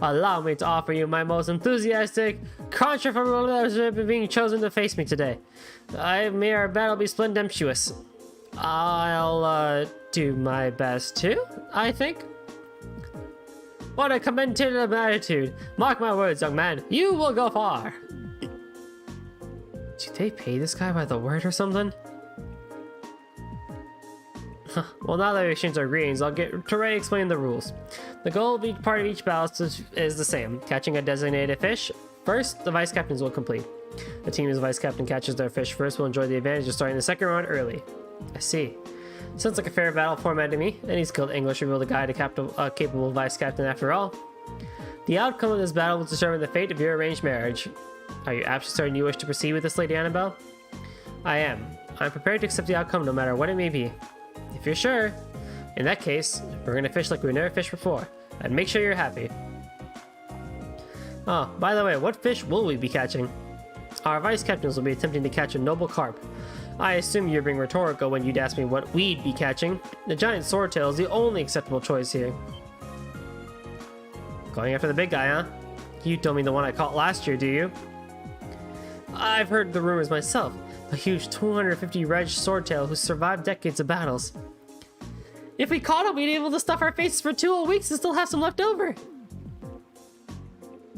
Allow me to offer you my most enthusiastic, controversial pleasure of being chosen to face me today. May our battle be splendemptuous. I'll do my best too, I think. What a commentative attitude. Mark my words, young man, you will go far. Do they pay this guy by the word or something? Well, now that we exchanged our greetings, I'll get to explain the rules. The goal of each part of each battle is the same. Catching a designated fish. First, the vice captains will complete. The team whose vice captain catches their fish first will enjoy the advantage of starting the second round early. I see. Sounds like a fair battle format to me. Any skilled English will be able to guide a capable vice captain after all. The outcome of this battle will determine the fate of your arranged marriage. Are you absolutely certain you wish to proceed with this, Lady Annabelle? I am. I'm prepared to accept the outcome no matter what it may be. If you're sure, in that case, we're gonna fish like we've never fished before, and make sure you're happy. Oh, by the way, what fish will we be catching? Our vice captains will be attempting to catch a noble carp. I assume you're being rhetorical when you'd ask me what we'd be catching. The giant swordtail is the only acceptable choice here. Going after the big guy, huh? You told me the one I caught last year, do you? I've heard the rumors myself. A huge 250 reg swordtail who survived decades of battles. If we caught him, we'd be able to stuff our faces for 2 whole weeks and still have some left over.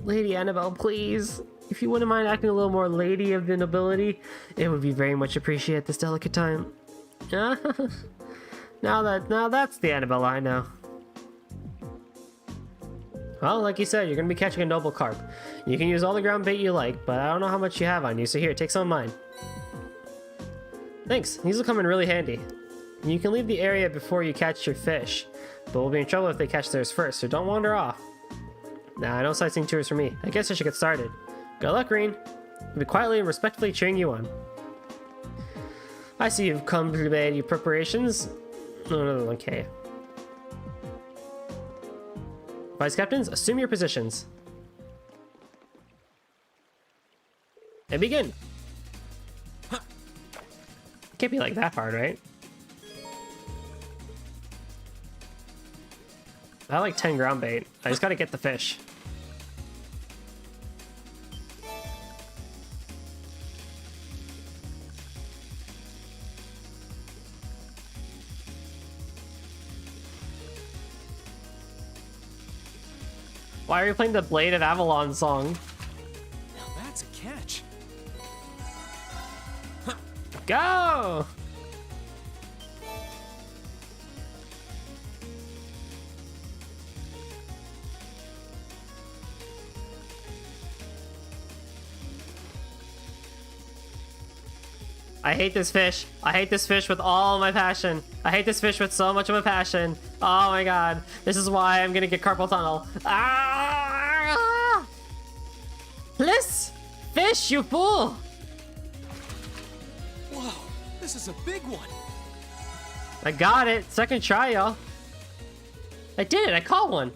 Lady Annabelle, please. If you wouldn't mind acting a little more lady of the nobility, it would be very much appreciated at this delicate time. Now that's the Annabelle I know. Well, like you said, you're gonna be catching a noble carp. You can use all the ground bait you like, but I don't know how much you have on you, so here, take some of mine. Thanks, these will come in really handy. You can leave the area before you catch your fish, but we'll be in trouble if they catch theirs first, so don't wander off. Nah, no sightseeing tours for me. I guess I should get started. Good luck, Green. I'll be quietly and respectfully cheering you on. I see you've completed your preparations. No, okay. Vice captains, assume your positions. And begin. Can't be like that hard, right? I have like 10 ground bait. I just gotta get the fish. Why are you playing the Blade of Avalon song? Now that's a catch. Go! I hate this fish. I hate this fish with all my passion. I hate this fish with so much of a passion. Oh my god. This is why I'm gonna get carpal tunnel. Ah! Bliss! Fish, you fool! Whoa, this is a big one. I got it. Second try, y'all. I did it. I caught one.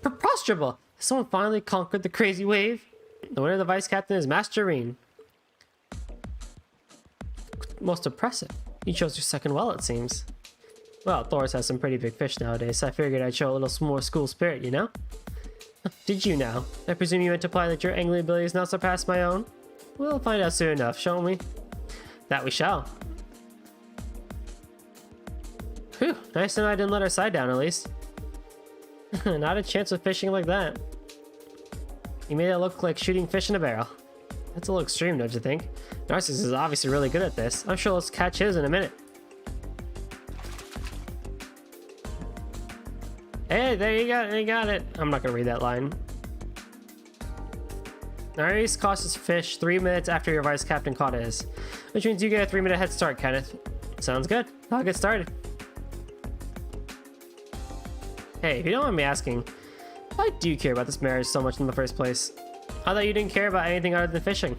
Preposterable. Someone finally conquered the crazy wave. The winner of the vice captain is Master Reen. Most impressive. You chose your second well, it seems. Well, Thor's has some pretty big fish nowadays, so I figured I'd show a little more school spirit, you know? Did you now? I presume you meant to imply that your angling abilities now surpass my own? We'll find out soon enough, shall we? That we shall. Whew, nice to know I didn't let our side down at least. Not a chance of fishing like that. You made it look like shooting fish in a barrel. That's a little extreme, don't you think? Narcissus is obviously really good at this. I'm sure let's catch his in a minute. Hey, there you got it, you got it. I'm not gonna read that line. Narcissus caught his fish 3 minutes after your vice captain caught his, which means you get a 3-minute head start, Kenneth. Sounds good. I'll get started. Hey, if you don't mind me asking, why do you care about this marriage so much in the first place? I thought you didn't care about anything other than fishing.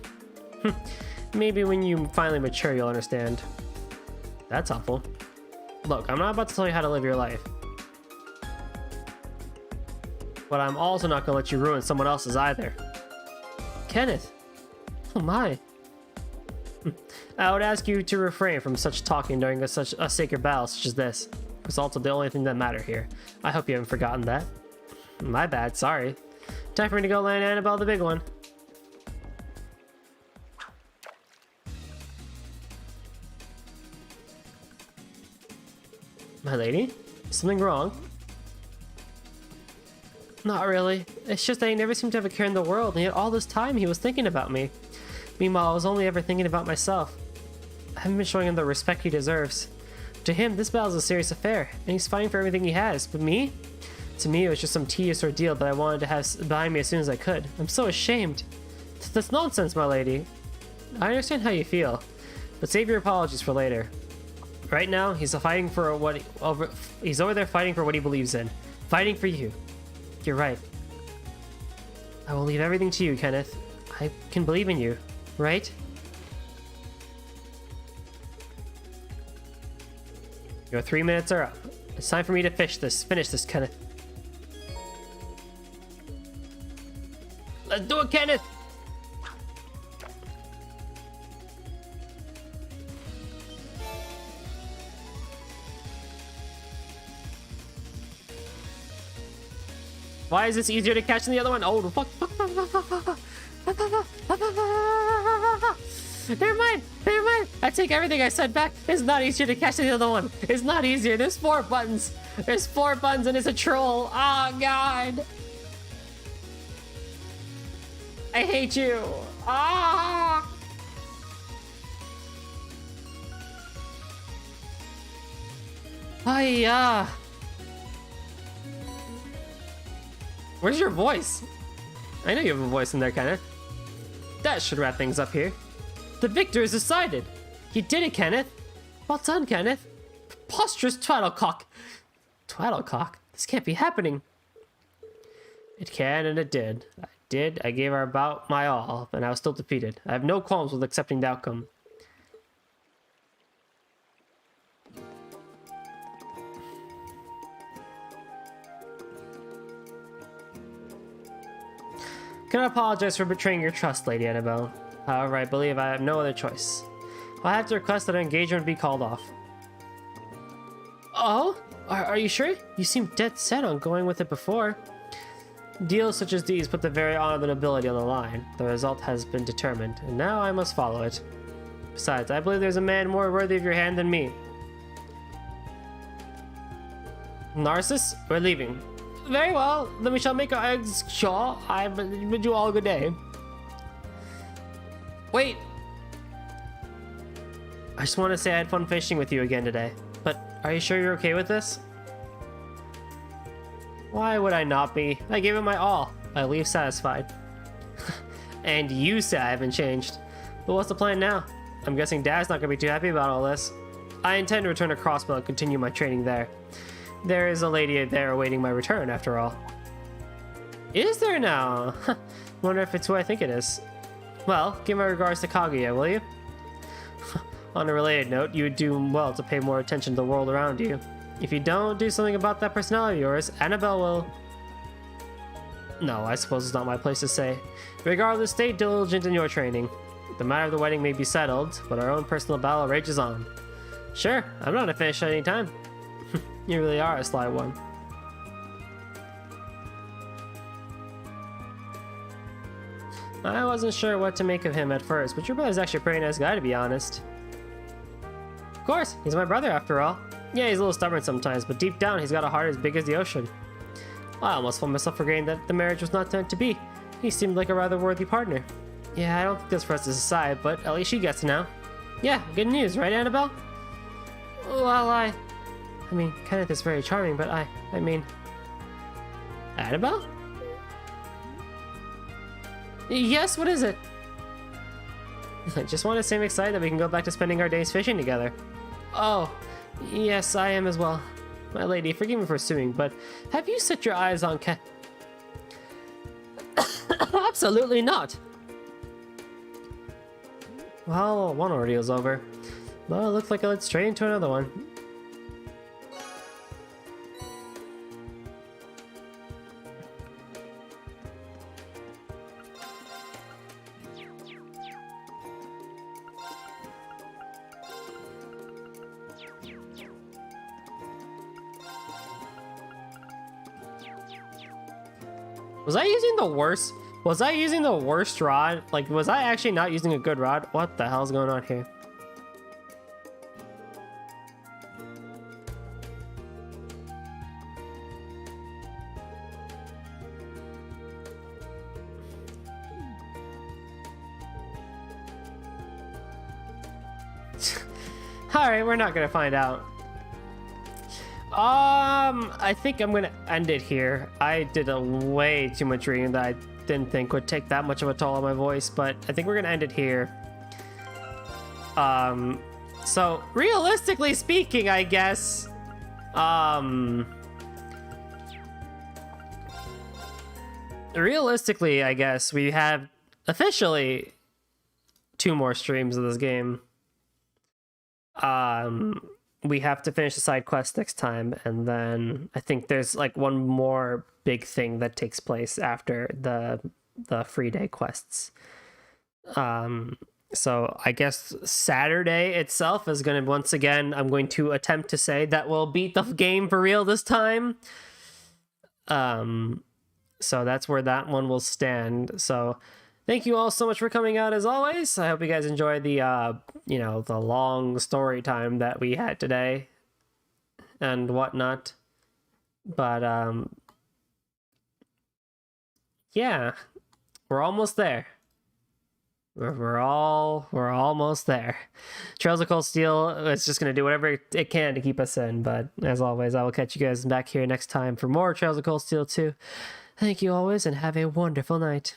Maybe when you finally mature, you'll understand. That's helpful. Look, I'm not about to tell you how to live your life. But I'm also not going to let you ruin someone else's either. Kenneth! Oh my. I would ask you to refrain from such talking during such a sacred battle such as this. Results are the only thing that matter here. I hope you haven't forgotten that. My bad, sorry. Time for me to go land Annabelle the big one. My lady? Something wrong? Not really. It's just that he never seemed to have a care in the world, and yet all this time he was thinking about me. Meanwhile, I was only ever thinking about myself. I haven't been showing him the respect he deserves. To him, this battle is a serious affair, and he's fighting for everything he has. But me? To me, it was just some tedious ordeal that I wanted to have behind me as soon as I could. I'm so ashamed. That's nonsense, my lady. I understand how you feel, but save your apologies for later. Right now, he's fighting for he's over there fighting for what he believes in. Fighting for you. You're right. I will leave everything to you, Kenneth. I can believe in you, right? Your 3 minutes are up. It's time for me to finish this, Kenneth. Let's do it, Kenneth! Why is this easier to catch than the other one? Oh, fuck. Never mind. I take everything I said back. It's not easier to catch than the other one. It's not easier. There's 4 buttons. There's 4 buttons and it's a troll. Oh, God. I hate you. Ah. Hiya. Where's your voice? I know you have a voice in there, Kenneth. That should wrap things up here. The victor is decided. You did it, Kenneth. Well done, Kenneth. Preposterous twaddlecock. Twaddlecock? This can't be happening. It can, and it did. I gave her about my all, and I was still defeated. I have no qualms with accepting the outcome. Can I apologize for betraying your trust, Lady Annabelle? However, I believe I have no other choice. I have to request that our engagement be called off. Oh? Are you sure? You seemed dead set on going with it before. Deals such as these put the very honor and nobility on the line. The result has been determined, and now I must follow it. Besides, I believe there's a man more worthy of your hand than me. Narcissus, we're leaving. Very well, then we shall make our eggs sure. I bid you all a good day. Wait. I just want to say I had fun fishing with you again today. But are you sure you're okay with this? Why would I not be? I gave it my all. I leave satisfied. And you say I haven't changed. But what's the plan now? I'm guessing Dad's not going to be too happy about all this. I intend to return to Crossbow and continue my training there. There is a lady there awaiting my return, after all. Is there now? Wonder if it's who I think it is. Well, give my regards to Kaguya, will you? On a related note, you would do well to pay more attention to the world around you. If you don't do something about that personality of yours, Annabelle will... No, I suppose it's not my place to say. Regardless, stay diligent in your training. The matter of the wedding may be settled, but our own personal battle rages on. Sure, I'm not gonna finish at any time. You really are a sly one. I wasn't sure what to make of him at first, but your brother's actually a pretty nice guy, to be honest. Of course, he's my brother after all. Yeah, he's a little stubborn sometimes, but deep down he's got a heart as big as the ocean. I almost found myself forgetting that the marriage was not meant to be. He seemed like a rather worthy partner. Yeah, I don't think that's for us to decide, but at least she gets to know. Yeah, good news, right, Annabelle? Well, I mean, Kenneth is very charming, but I mean... Annabelle? Yes, what is it? I just want to seem excited that we can go back to spending our days fishing together. Oh, yes, I am as well. My lady, forgive me for assuming, but have you set your eyes on Absolutely not! Well, one ordeal's over. Well, it looks like I led straight into another one. Was I using the worst? Was I using the worst rod? Like, was I actually not using a good rod? What the hell's going on here? Alright, we're not gonna find out. I think I'm gonna end it here. I did a way too much reading that I didn't think would take that much of a toll on my voice, but I think we're gonna end it here. So realistically speaking, I guess, we have officially 2 more streams of this game. We have to finish the side quest next time, and then I think there's like one more big thing that takes place after the free day quests. So I guess Saturday itself is going to, once again, I'm going to attempt to say that we'll beat the game for real this time. So that's where that one will stand. So thank you all so much for coming out as always. I hope you guys enjoyed the, the long story time that we had today and whatnot. But, yeah, we're almost there. We're almost there. Trails of Cold Steel is just going to do whatever it can to keep us in. But as always, I will catch you guys back here next time for more Trails of Cold Steel 2. Thank you always, and have a wonderful night.